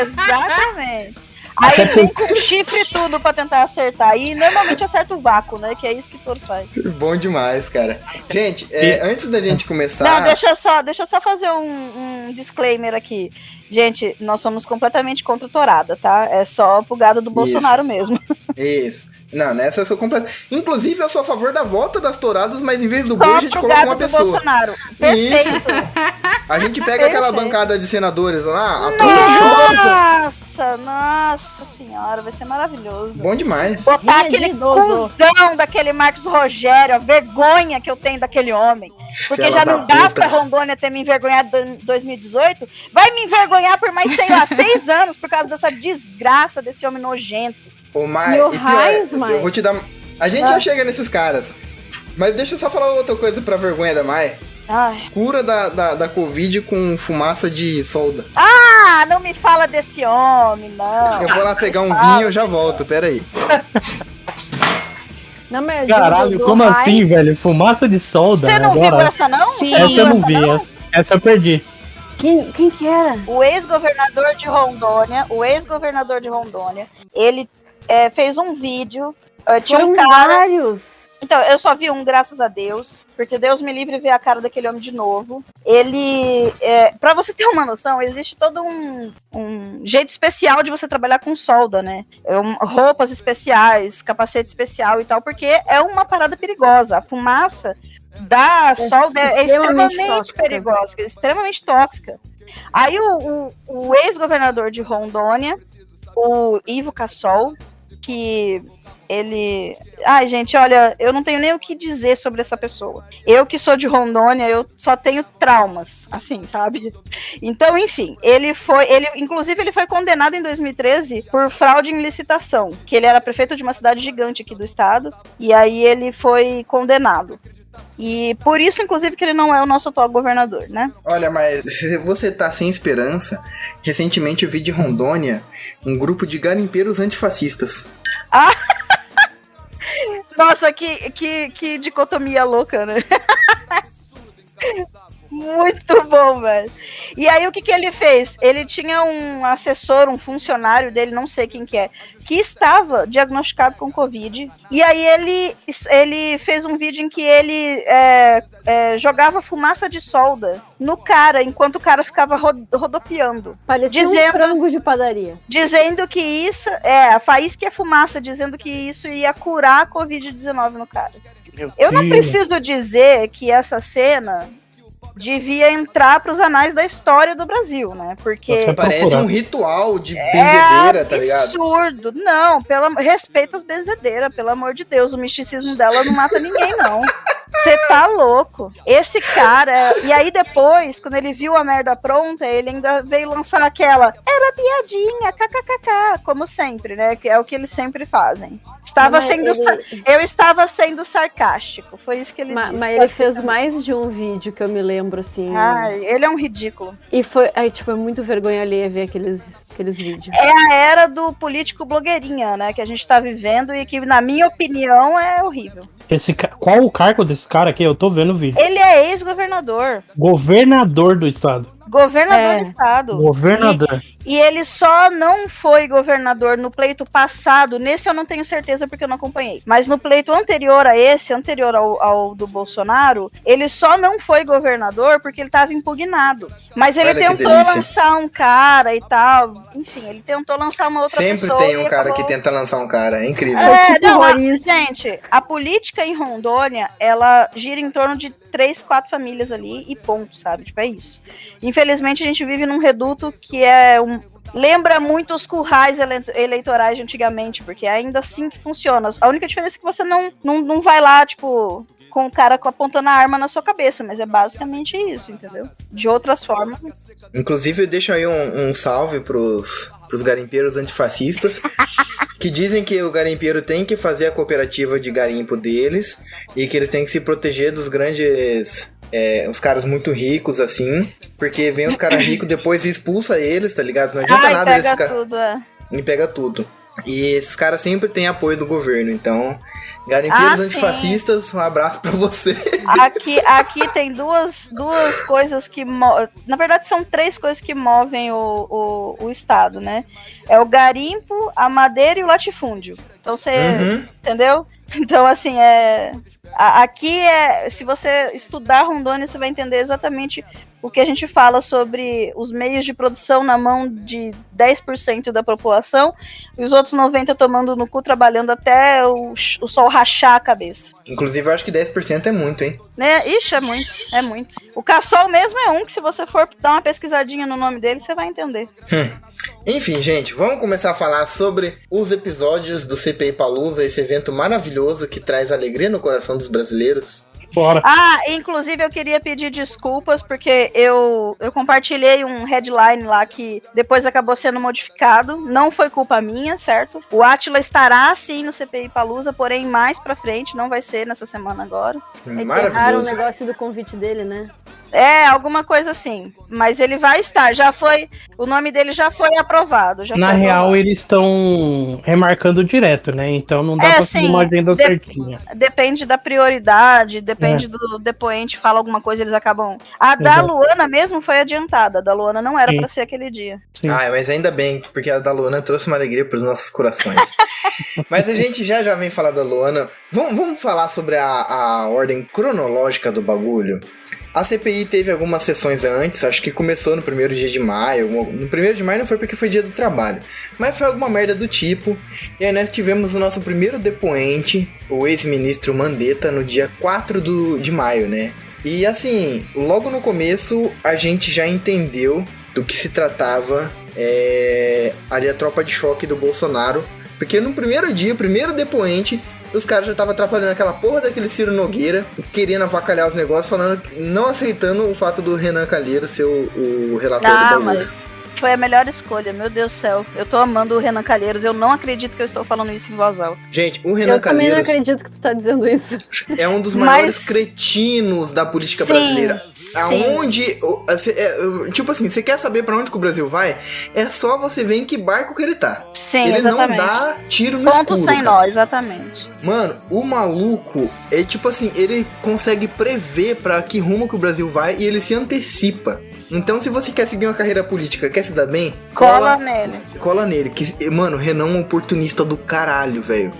[SPEAKER 2] Exatamente. Aí vem com chifre e tudo pra tentar acertar. E normalmente acerta o vácuo, né? Que é isso que todo faz.
[SPEAKER 1] Bom demais, cara. Gente, antes da gente começar...
[SPEAKER 2] Não, deixa eu só fazer um disclaimer aqui. Gente, nós somos completamente contra a torada, tá? É só pro gado do Bolsonaro mesmo.
[SPEAKER 1] Isso. Não, nessa eu sou completo. Inclusive, eu sou a favor da volta das touradas, mas em vez do
[SPEAKER 2] Só
[SPEAKER 1] boi, a gente
[SPEAKER 2] pro
[SPEAKER 1] coloca
[SPEAKER 2] gado
[SPEAKER 1] uma
[SPEAKER 2] do
[SPEAKER 1] pessoa.
[SPEAKER 2] Bolsonaro. Perfeito.
[SPEAKER 1] A gente pega aquela bancada de senadores lá, a
[SPEAKER 2] Nossa senhora, vai ser maravilhoso.
[SPEAKER 1] Bom demais.
[SPEAKER 2] Botar
[SPEAKER 4] Ria de
[SPEAKER 2] aquele
[SPEAKER 4] idoso.
[SPEAKER 2] cuzão daquele Marcos Rogério, a vergonha que eu tenho daquele homem. Porque
[SPEAKER 1] Fela
[SPEAKER 2] já
[SPEAKER 1] da
[SPEAKER 2] não basta
[SPEAKER 1] puta.
[SPEAKER 2] Rondônia ter me envergonhado em 2018, vai me envergonhar por mais, sei lá, 6 anos por causa dessa desgraça desse homem nojento.
[SPEAKER 1] Ô, Mai,
[SPEAKER 4] E o
[SPEAKER 1] pior,
[SPEAKER 4] Raiz, Mai?
[SPEAKER 1] eu vou te dar... A gente já chega nesses caras. Mas deixa eu só falar outra coisa pra vergonha da Mai.
[SPEAKER 2] Ai.
[SPEAKER 1] Cura da Covid com fumaça de solda.
[SPEAKER 2] Ah, não me fala desse homem, não.
[SPEAKER 1] Eu vou lá pegar um vinho e eu já volto, pera aí.
[SPEAKER 4] Não, mas eu digo
[SPEAKER 3] Caralho,
[SPEAKER 4] do
[SPEAKER 3] como
[SPEAKER 4] Rai-
[SPEAKER 3] assim, velho? Fumaça de solda?
[SPEAKER 2] Você não viu
[SPEAKER 3] agora.
[SPEAKER 2] essa, não?
[SPEAKER 6] Sim.
[SPEAKER 2] Você não
[SPEAKER 3] Essa eu não
[SPEAKER 2] viu
[SPEAKER 3] vi,
[SPEAKER 2] essa,
[SPEAKER 3] essa eu perdi.
[SPEAKER 4] Quem que era?
[SPEAKER 2] O ex-governador de Rondônia, ele fez um vídeo. Tinha um
[SPEAKER 4] Foram
[SPEAKER 2] cara.
[SPEAKER 4] vários.
[SPEAKER 2] Então, eu só vi um, graças a Deus, porque Deus me livre ver a cara daquele homem de novo. Ele, pra você ter uma noção, existe todo um jeito especial de você trabalhar com solda, né? Roupas especiais, capacete especial e tal, porque é uma parada perigosa. A fumaça da solda é
[SPEAKER 4] extremamente
[SPEAKER 2] extremamente
[SPEAKER 4] tóxica.
[SPEAKER 2] perigosa, é extremamente tóxica. Aí o ex-governador de Rondônia, o Ivo Cassol, que ele... Ai, gente, olha, eu não tenho nem o que dizer sobre essa pessoa. Eu que sou de Rondônia, eu só tenho traumas, assim, sabe? Então, enfim, inclusive ele foi condenado em 2013 por fraude em licitação, que ele era prefeito de uma cidade gigante aqui do estado, e aí ele foi condenado. E por isso, inclusive, que ele não é o nosso atual governador, né?
[SPEAKER 1] Olha, mas se você tá sem esperança, recentemente eu vi de Rondônia um grupo de garimpeiros antifascistas.
[SPEAKER 2] Nossa, que dicotomia louca, né? Muito bom, velho. E aí, o que ele fez? Ele tinha um assessor, um funcionário dele, não sei quem que é, que estava diagnosticado com Covid. E aí, ele fez um vídeo em que ele jogava fumaça de solda no cara, enquanto o cara ficava rodopiando.
[SPEAKER 4] Parecia um frango de padaria.
[SPEAKER 2] Dizendo que isso... a faísca e a fumaça, dizendo que isso ia curar a Covid-19 no cara. Eu não preciso dizer que essa cena devia entrar para os anais da história do Brasil, né? Porque
[SPEAKER 1] parece um ritual de benzedeira, tá ligado?
[SPEAKER 2] Absurdo. Não, respeita as benzedeiras, pelo amor de Deus. O misticismo dela não mata ninguém, não. Você tá louco. Esse cara... E aí depois, quando ele viu a merda pronta, ele ainda veio lançar aquela... Era piadinha, kkkk, como sempre, né? Que é o que eles sempre fazem. Eu estava sendo sarcástico. Foi isso que ele disse.
[SPEAKER 4] Mas ele fez mais de um vídeo que eu me lembro, assim.
[SPEAKER 2] Ai, ele é um ridículo.
[SPEAKER 4] E foi... Aí, tipo, é muito vergonha alheia ver aqueles vídeos.
[SPEAKER 2] É a era do político blogueirinha, né? Que a gente tá vivendo e que, na minha opinião, é horrível.
[SPEAKER 3] Qual o cargo desse cara aqui? Eu tô vendo o vídeo.
[SPEAKER 2] Ele é ex-governador.
[SPEAKER 3] Governador do estado.
[SPEAKER 2] Governador do estado.
[SPEAKER 3] Governador.
[SPEAKER 2] E ele só não foi governador no pleito passado. Nesse eu não tenho certeza porque eu não acompanhei. Mas no pleito anterior a esse, anterior ao do Bolsonaro, ele só não foi governador porque ele estava impugnado. Mas ele tentou lançar um cara e tal. Enfim, ele tentou lançar uma outra
[SPEAKER 1] pessoa. Sempre tem um cara que tenta lançar um cara. É incrível.
[SPEAKER 2] Gente, a política em Rondônia, ela gira em torno de 3, 4 famílias ali e ponto, sabe? Tipo, é isso. Infelizmente, a gente vive num reduto que lembra muito os currais eleitorais de antigamente, porque é ainda assim que funciona. A única diferença é que você não vai lá, tipo, com o cara apontando a arma na sua cabeça, mas é basicamente isso, entendeu? De outras formas.
[SPEAKER 1] Inclusive, eu deixo aí um salve pros garimpeiros antifascistas, que dizem que o garimpeiro tem que fazer a cooperativa de garimpo deles e que eles têm que se proteger dos grandes... os caras muito ricos, assim, porque vem os caras ricos, depois expulsa eles, tá ligado? Não adianta nada eles ficar... E pega tudo. E esses caras sempre têm apoio do governo, então... Garimpeiros antifascistas, um abraço pra você.
[SPEAKER 2] Aqui tem duas coisas que... Na verdade, são 3 coisas que movem o estado, né? É o garimpo, a madeira e o latifúndio. Então, você... Entendeu? Então, assim, aqui se você estudar Rondônia, você vai entender exatamente o que a gente fala sobre os meios de produção na mão de 10% da população e os outros 90% tomando no cu, trabalhando até o sol rachar a cabeça.
[SPEAKER 1] Inclusive, eu acho que 10% é muito, hein?
[SPEAKER 2] Ixi, é muito. O Cassol mesmo é um que, se você for dar uma pesquisadinha no nome dele, você vai entender.
[SPEAKER 1] Enfim, gente, vamos começar a falar sobre os episódios do CPI Palooza, esse evento maravilhoso que traz alegria no coração dos brasileiros.
[SPEAKER 3] Bora.
[SPEAKER 2] Inclusive eu queria pedir desculpas porque eu compartilhei um headline lá que depois acabou sendo modificado, não foi culpa minha, certo? O Átila estará sim no CPI Palooza, porém mais pra frente, não vai ser nessa semana agora.
[SPEAKER 4] Enterraram o negócio do convite dele, né?
[SPEAKER 2] Alguma coisa assim. Mas ele vai estar, o nome dele já foi aprovado.
[SPEAKER 3] Na real, eles estão remarcando direto, né? Então não dá pra seguir uma agenda certinha.
[SPEAKER 2] Depende da prioridade, depende do depoente, fala alguma coisa, eles acabam... Da Luana mesmo foi adiantada. A da Luana não era pra ser aquele dia.
[SPEAKER 3] Sim.
[SPEAKER 1] Mas ainda bem, porque a da Luana trouxe uma alegria pros nossos corações. Mas a gente já vem falar da Luana. Vamos falar sobre a ordem cronológica do bagulho. A CPI teve algumas sessões antes, acho que começou no 1º dia de maio. No 1º de maio não foi porque foi dia do trabalho, mas foi alguma merda do tipo. E aí nós tivemos o nosso primeiro depoente, o ex-ministro Mandetta, no dia 4 de maio, né? E assim, logo no começo a gente já entendeu do que se tratava ali a tropa de choque do Bolsonaro. Porque no primeiro dia, o primeiro depoente... Os caras já estavam atrapalhando aquela porra daquele Ciro Nogueira, querendo avacalhar os negócios, não aceitando o fato do Renan Calheiros ser o relator do bagulho.
[SPEAKER 2] Mas foi a melhor escolha, meu Deus do céu. Eu tô amando o Renan Calheiros, eu não acredito que eu estou falando isso em voz alta.
[SPEAKER 1] Gente, o Renan Calheiros...
[SPEAKER 4] Eu também não acredito que tu tá dizendo isso.
[SPEAKER 1] É um dos maiores cretinos da política brasileira. Aonde... tipo assim, você quer saber pra onde que o Brasil vai? É só você ver em que barco que ele tá.
[SPEAKER 2] Sim,
[SPEAKER 1] ele
[SPEAKER 2] exatamente.
[SPEAKER 1] não dá tiro no
[SPEAKER 2] Ponto
[SPEAKER 1] escuro,
[SPEAKER 2] sem
[SPEAKER 1] cara.
[SPEAKER 2] nó, exatamente.
[SPEAKER 1] Mano, o maluco é tipo assim, ele consegue prever pra que rumo que o Brasil vai e ele se antecipa. Então, se você quer seguir uma carreira política, quer se dar bem,
[SPEAKER 2] Cola nele.
[SPEAKER 1] Cola nele. Mano, Renan é um oportunista do caralho, velho.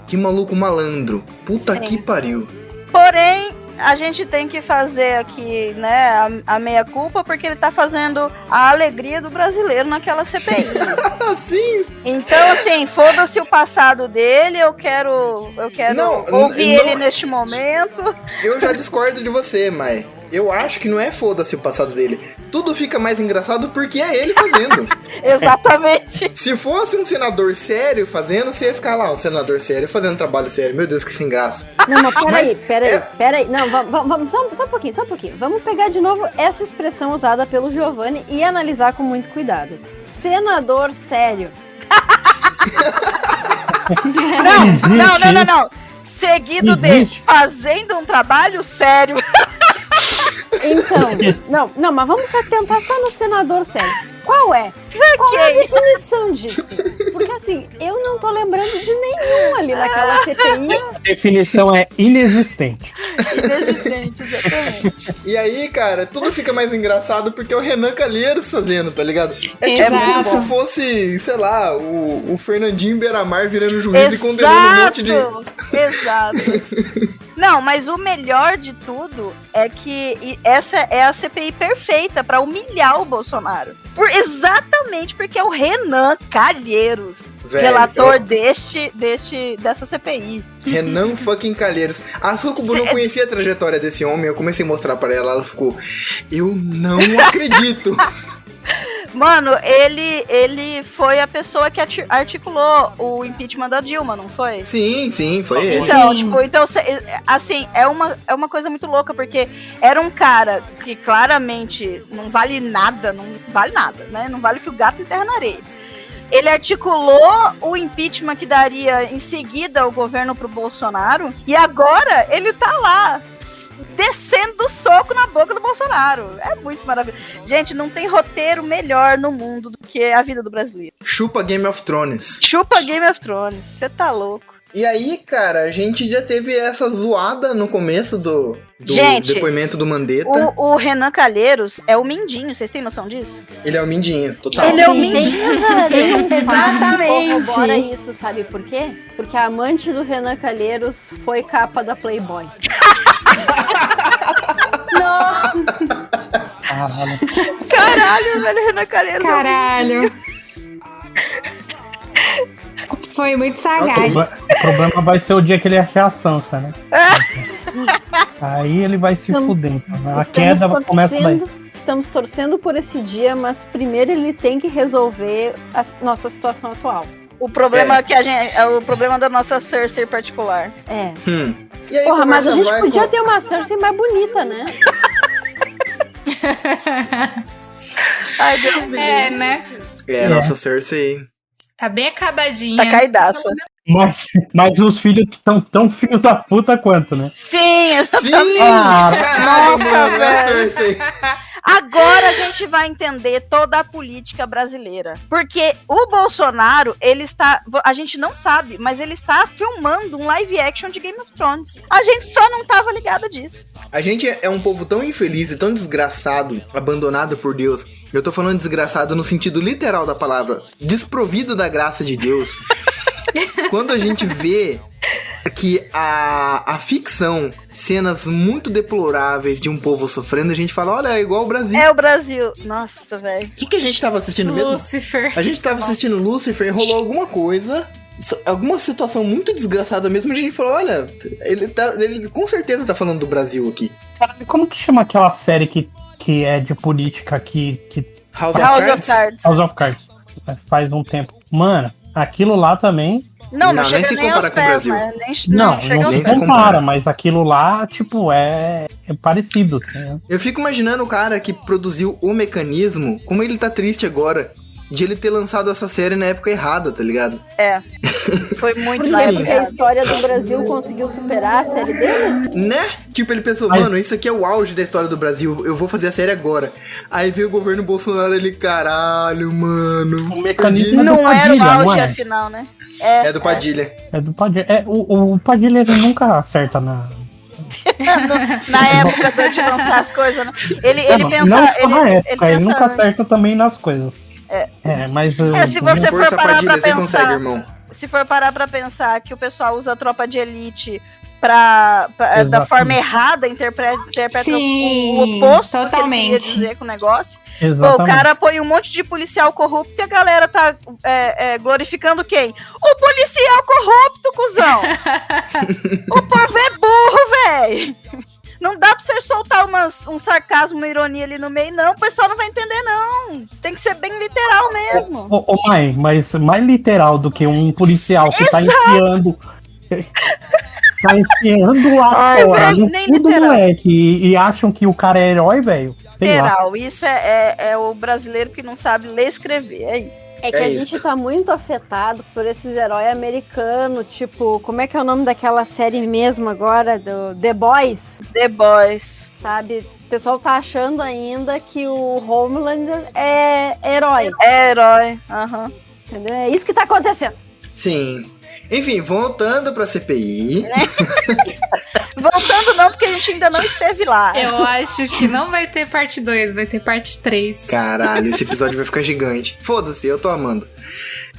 [SPEAKER 1] Que maluco malandro. Puta que pariu.
[SPEAKER 2] Porém, a gente tem que fazer aqui, né, a meia-culpa, porque ele tá fazendo a alegria do brasileiro naquela CPI.
[SPEAKER 1] Sim.
[SPEAKER 2] Então, assim, foda-se o passado dele, eu quero ouvir ele neste momento.
[SPEAKER 1] Eu já discordo de você, Mai. Eu acho que não é foda-se o passado dele. Tudo fica mais engraçado porque é ele fazendo.
[SPEAKER 2] Exatamente.
[SPEAKER 1] Se fosse um senador sério fazendo, você ia ficar lá, um senador sério fazendo trabalho sério. Meu Deus, que sem graça.
[SPEAKER 4] Não, mas peraí. Não, vamos só um pouquinho. Vamos pegar de novo essa expressão usada pelo Giovanni e analisar com muito cuidado. Senador sério.
[SPEAKER 2] Não. Seguido de fazendo um trabalho sério.
[SPEAKER 4] Então, não, mas vamos se atentar só no senador sério. Qual é? Qual é a definição disso? Porque assim, eu não tô lembrando de nenhum ali naquela CPI.
[SPEAKER 3] A definição é inexistente.
[SPEAKER 2] Inexistente, exatamente.
[SPEAKER 1] E aí, cara, tudo fica mais engraçado porque é o Renan Calheiros fazendo, tá ligado? É tipo como se fosse, sei lá, o Fernandinho Beiramar virando juiz e condenando um monte de...
[SPEAKER 2] Exato. Não, mas o melhor de tudo é que essa é a CPI perfeita pra humilhar o Bolsonaro. Exatamente porque é o Renan Calheiros, relator dessa CPI.
[SPEAKER 1] Renan fucking Calheiros. A Sucubu não conhecia a trajetória desse homem, eu comecei a mostrar pra ela ficou, eu não acredito.
[SPEAKER 2] Mano, ele foi a pessoa que articulou o impeachment da Dilma, não foi?
[SPEAKER 1] Sim, foi ele.
[SPEAKER 2] Então, assim, é uma coisa muito louca, porque era um cara que claramente não vale nada, né? Não vale que o gato enterra na areia. Ele articulou o impeachment que daria em seguida o governo pro Bolsonaro, e agora ele tá lá, descendo o soco na boca do Bolsonaro. É muito maravilhoso. Gente, não tem roteiro melhor no mundo do que a vida do brasileiro.
[SPEAKER 1] Chupa Game of Thrones.
[SPEAKER 2] Chupa Game of Thrones. Você tá louco.
[SPEAKER 1] E aí, cara, a gente já teve essa zoada no começo do depoimento do Mandetta.
[SPEAKER 2] O Renan Calheiros é o Mindinho, vocês têm noção disso?
[SPEAKER 1] Ele é o Mindinho, total.
[SPEAKER 2] Ele é o Mindinho, velho.
[SPEAKER 4] Exatamente. Corrobora isso, sabe por quê? Porque a amante do Renan Calheiros foi capa da Playboy.
[SPEAKER 6] Não.
[SPEAKER 2] Caralho, velho, Renan Calheiros.
[SPEAKER 6] Caralho. Foi muito sagaz.
[SPEAKER 3] O problema vai ser o dia que ele achar a Sansa, né? Aí ele vai se fuder. Então. A queda começa daí.
[SPEAKER 4] Estamos torcendo por esse dia, mas primeiro ele tem que resolver a nossa situação atual.
[SPEAKER 2] O problema que é o problema da nossa Cersei particular.
[SPEAKER 4] É.
[SPEAKER 1] E aí,
[SPEAKER 4] porra, mas a gente podia ter uma Cersei mais bonita, né?
[SPEAKER 2] Ai, Deus me livre.
[SPEAKER 5] Né?
[SPEAKER 1] Nossa Cersei.
[SPEAKER 5] Tá bem acabadinha.
[SPEAKER 2] Tá caidaça.
[SPEAKER 3] Mas os filhos estão tão filho da puta quanto, né?
[SPEAKER 2] Sim, exatamente.
[SPEAKER 1] Nossa, velho.
[SPEAKER 2] Agora a gente vai entender toda a política brasileira. Porque o Bolsonaro, ele está... A gente não sabe, mas ele está filmando um live action de Game of Thrones. A gente só não tava ligado disso.
[SPEAKER 1] A gente é um povo tão infeliz e tão desgraçado, abandonado por Deus. Eu tô falando desgraçado no sentido literal da palavra. Desprovido da graça de Deus. Quando a gente vê que a ficção, cenas muito deploráveis de um povo sofrendo, a gente fala, olha, é igual o Brasil.
[SPEAKER 2] É o Brasil. Nossa, velho.
[SPEAKER 1] O que a gente tava assistindo mesmo?
[SPEAKER 5] Lucifer.
[SPEAKER 1] A gente tava assistindo Lucifer e rolou alguma coisa, alguma situação muito desgraçada mesmo, a gente falou, olha, ele com certeza tá falando do Brasil aqui.
[SPEAKER 3] Cara, como que chama aquela série que é de política que
[SPEAKER 1] House of Cards?
[SPEAKER 3] House of Cards. Faz um tempo. Mano, aquilo lá também...
[SPEAKER 2] Não chega
[SPEAKER 1] nem se compara com o Brasil.
[SPEAKER 3] Não se compara, mas aquilo lá, tipo, é parecido. Né?
[SPEAKER 1] Eu fico imaginando o cara que produziu o Mecanismo, como ele tá triste agora. de ele ter lançado essa série na época errada, tá ligado?
[SPEAKER 2] Foi muito
[SPEAKER 4] na época que a história do Brasil conseguiu superar a série dele?
[SPEAKER 1] Né? Tipo, ele pensou, mano, isso aqui é o auge da história do Brasil, eu vou fazer a série agora. Aí veio o governo Bolsonaro, ele, caralho, mano.
[SPEAKER 3] O mecanismo
[SPEAKER 2] não
[SPEAKER 3] Padilha,
[SPEAKER 2] era o auge,
[SPEAKER 3] não é?
[SPEAKER 2] afinal, né?
[SPEAKER 1] É do Padilha.
[SPEAKER 3] É do Padilha. O Padilha ele nunca acerta na
[SPEAKER 2] época de lançar as coisas, né? Ele pensa...
[SPEAKER 3] Não só na época, ele nunca
[SPEAKER 2] antes.
[SPEAKER 3] acerta também nas coisas. Mas...
[SPEAKER 2] se você for
[SPEAKER 1] Força
[SPEAKER 2] parar
[SPEAKER 1] Padilha,
[SPEAKER 2] pra
[SPEAKER 1] você
[SPEAKER 2] pensar...
[SPEAKER 1] consegue, irmão.
[SPEAKER 2] Se for parar pra pensar que o pessoal usa a tropa de elite da forma errada, interpreta
[SPEAKER 6] Sim,
[SPEAKER 2] o oposto
[SPEAKER 6] totalmente.
[SPEAKER 2] do que ele queria dizer com o negócio.
[SPEAKER 3] Exatamente.
[SPEAKER 2] Pô, o cara põe um monte de policial corrupto e a galera tá glorificando quem? O policial corrupto, cuzão! O povo é burro, velho! Não dá pra você soltar um sarcasmo, uma ironia ali no meio, não. O pessoal não vai entender, não. Tem que ser bem literal mesmo.
[SPEAKER 3] Mãe, mas mais literal do que um policial que tá enfiando... Tá enfiando lá fora no cu do moleque e acham que o cara é herói, velho.
[SPEAKER 2] Literal, isso é o brasileiro que não sabe ler e escrever, é isso.
[SPEAKER 4] É que a gente tá muito afetado por esses heróis americanos, tipo, como é que é o nome daquela série mesmo agora, do The Boys?
[SPEAKER 2] The Boys.
[SPEAKER 4] Sabe, o pessoal tá achando ainda que o Homelander é herói.
[SPEAKER 2] É herói, aham.
[SPEAKER 4] Entendeu? É isso que tá acontecendo.
[SPEAKER 1] Sim. Enfim, voltando pra CPI.
[SPEAKER 2] Voltando não, porque a gente ainda não esteve lá.
[SPEAKER 5] Eu acho que não vai ter parte 2, vai ter parte 3.
[SPEAKER 1] Caralho, esse episódio vai ficar gigante. Foda-se, eu tô amando.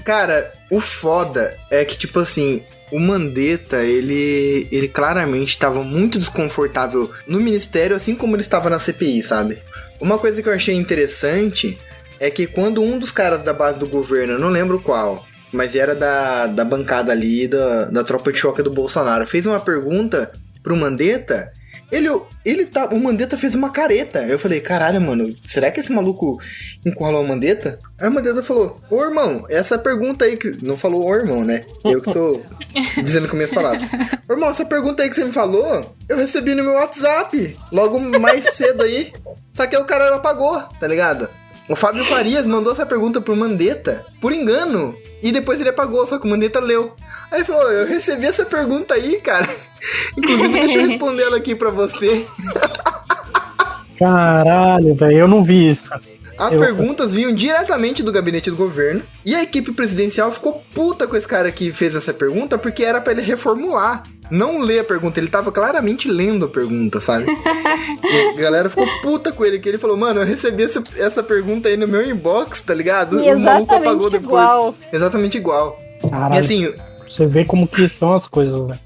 [SPEAKER 1] Cara, o foda é que, tipo assim, o Mandetta, ele claramente tava muito desconfortável no ministério, assim como ele estava na CPI, sabe? Uma coisa que eu achei interessante é que quando um dos caras da base do governo, eu não lembro qual, mas era da bancada ali, da tropa de choque do Bolsonaro, fez uma pergunta pro Mandetta, o Mandetta fez uma careta. Eu falei, caralho, mano, será que esse maluco encurralou o Mandetta? Aí o Mandetta falou, ô irmão, essa pergunta aí que... Não falou ô irmão, né? Eu que tô dizendo com minhas palavras. Ô irmão, essa pergunta aí que você me falou, eu recebi no meu WhatsApp, logo mais cedo aí. Só que aí o cara apagou, tá ligado? O Fábio Farias mandou essa pergunta pro Mandetta, por engano, e depois ele apagou, só que o Mandetta leu. Aí ele falou, eu recebi essa pergunta aí, cara. Inclusive, deixa eu responder ela aqui pra você.
[SPEAKER 3] Caralho, velho, eu não vi isso.
[SPEAKER 1] As perguntas vinham diretamente do gabinete do governo, e a equipe presidencial ficou puta com esse cara que fez essa pergunta, porque era pra ele reformular, não ler a pergunta. Ele tava claramente lendo a pergunta, sabe? E a galera ficou puta com ele, que ele falou, mano, eu recebi essa pergunta aí no meu inbox, tá ligado?
[SPEAKER 4] E exatamente igual.
[SPEAKER 1] Exatamente igual.
[SPEAKER 3] Caralho,
[SPEAKER 1] e assim...
[SPEAKER 3] Você vê como que são as coisas, né?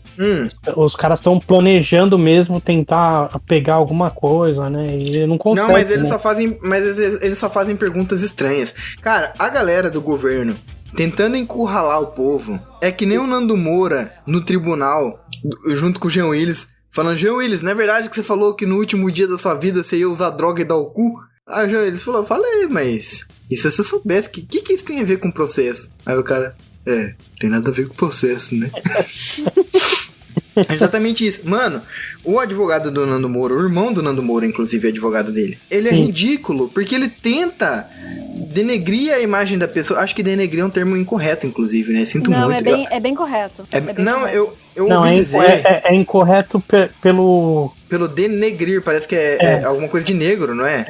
[SPEAKER 3] Os caras estão planejando mesmo tentar pegar alguma coisa, né? E ele não consegue.
[SPEAKER 1] Não, mas eles só fazem perguntas estranhas. Cara, a galera do governo tentando encurralar o povo é que nem o Nando Moura no tribunal, junto com o Jean Willis, falando, Jean Willis, não é verdade que você falou que no último dia da sua vida você ia usar droga e dar o cu? Aí o Jean Willis falou, falei, mas isso se você soubesse, que isso tem a ver com o processo? Aí o cara, tem nada a ver com o processo, né? É exatamente isso. Mano, o advogado do Nando Moura, o irmão do Nando Moura, inclusive, é advogado dele. Ele é ridículo, porque ele tenta denegrir a imagem da pessoa. Acho que denegrir é um termo incorreto, inclusive, né? Sinto muito.
[SPEAKER 4] É bem correto.
[SPEAKER 1] Eu ouvi dizer...
[SPEAKER 3] É incorreto pelo...
[SPEAKER 1] Pelo denegrir, parece que é alguma coisa de negro, não é?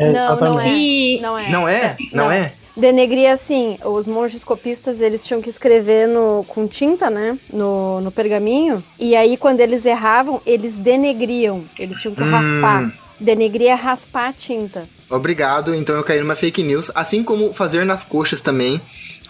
[SPEAKER 4] Não é.
[SPEAKER 1] Não é?
[SPEAKER 4] Denegrir, assim, os monges copistas, eles tinham que escrever com tinta, né, no pergaminho, e aí quando eles erravam, eles denegriam, eles tinham que raspar. Denegrir é raspar a tinta.
[SPEAKER 1] Obrigado, então eu caí numa fake news, assim como fazer nas coxas também.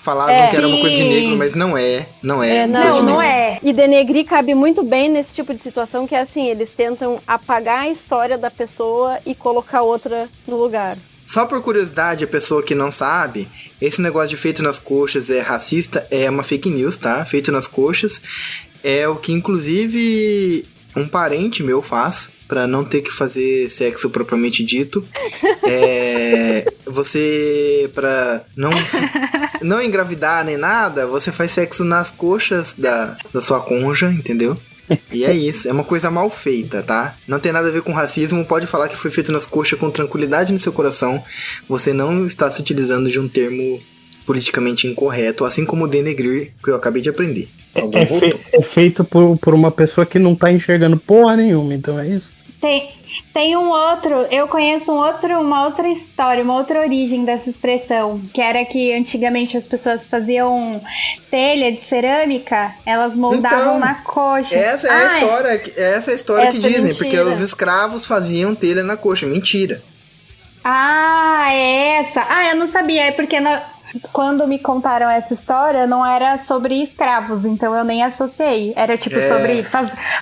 [SPEAKER 1] Falavam que era uma coisa de negro, mas não é. Não é.
[SPEAKER 4] E denegrir cabe muito bem nesse tipo de situação, que é assim, eles tentam apagar a história da pessoa e colocar outra no lugar.
[SPEAKER 1] Só por curiosidade, a pessoa que não sabe, esse negócio de feito nas coxas é racista, é uma fake news, tá? Feito nas coxas é o que, inclusive, um parente meu faz, pra não ter que fazer sexo propriamente dito. Você, pra não engravidar nem nada, você faz sexo nas coxas da sua cônjuge, entendeu? E é isso, é uma coisa mal feita, tá? Não tem nada a ver com racismo, pode falar que foi feito nas coxas com tranquilidade no seu coração. Você não está se utilizando de um termo politicamente incorreto, assim como denegrir, que eu acabei de aprender.
[SPEAKER 3] É feito por uma pessoa que não tá enxergando porra nenhuma, então é isso?
[SPEAKER 6] Tem um outro, eu conheço uma outra história, uma outra origem dessa expressão, que era que antigamente as pessoas faziam telha de cerâmica, elas moldavam
[SPEAKER 1] então,
[SPEAKER 6] na coxa.
[SPEAKER 1] Essa é a história que dizem,
[SPEAKER 2] mentira.
[SPEAKER 1] porque os escravos faziam telha na coxa. Mentira.
[SPEAKER 6] É essa. Eu não sabia, é porque quando me contaram essa história, não era sobre escravos, então eu nem associei. Era tipo sobre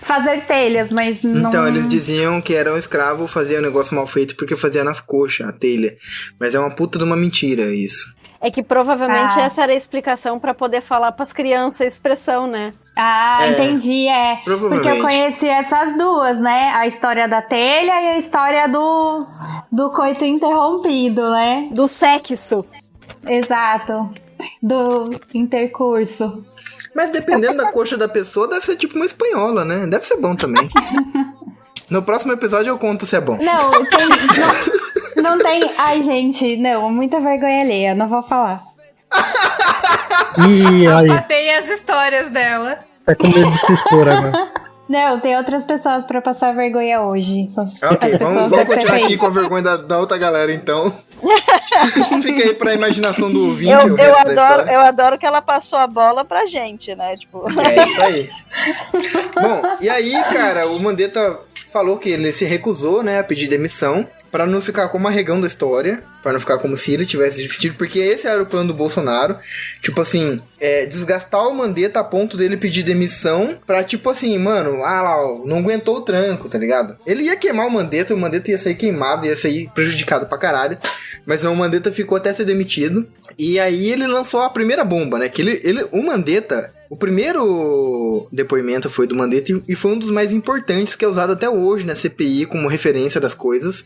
[SPEAKER 6] fazer telhas, mas não...
[SPEAKER 1] Então, eles diziam que era um escravo, fazia um negócio mal feito porque fazia nas coxas a telha. Mas é uma puta de uma mentira isso.
[SPEAKER 4] É que provavelmente essa era a explicação pra poder falar pras crianças a expressão, né?
[SPEAKER 6] Entendi,
[SPEAKER 1] Provavelmente.
[SPEAKER 6] Porque eu conheci essas duas, né? A história da telha e a história do coito interrompido, né?
[SPEAKER 4] Do sexo.
[SPEAKER 6] Exato. Do intercurso.
[SPEAKER 1] Mas dependendo da coxa da pessoa, deve ser tipo uma espanhola, né? Deve ser bom também. No próximo episódio eu conto se é bom.
[SPEAKER 6] Não tem... Ai, gente, não, muita vergonha alheia, não vou falar.
[SPEAKER 3] Ih, aí.
[SPEAKER 5] Batei as histórias dela.
[SPEAKER 3] Tá com medo de se expor agora.
[SPEAKER 6] Não, tem outras pessoas pra passar vergonha hoje.
[SPEAKER 1] Ok, vamos continuar aqui com a vergonha da outra galera, então. Fica aí pra imaginação do ouvinte.
[SPEAKER 2] Eu adoro que ela passou a bola pra gente, né? Tipo...
[SPEAKER 1] É isso aí. Bom, e aí, cara, o Mandetta falou que ele se recusou, né, a pedir demissão, pra não ficar como arregão da história, pra não ficar como se ele tivesse desistido, porque esse era o plano do Bolsonaro, tipo assim, desgastar o Mandetta a ponto dele pedir demissão pra, tipo assim, mano, não aguentou o tranco, tá ligado? Ele ia queimar o Mandetta ia sair queimado, ia sair prejudicado pra caralho, mas não, o Mandetta ficou até ser demitido, e aí ele lançou a primeira bomba, né, que o Mandetta... O primeiro depoimento foi do Mandetta e foi um dos mais importantes, que é usado até hoje na CPI como referência das coisas,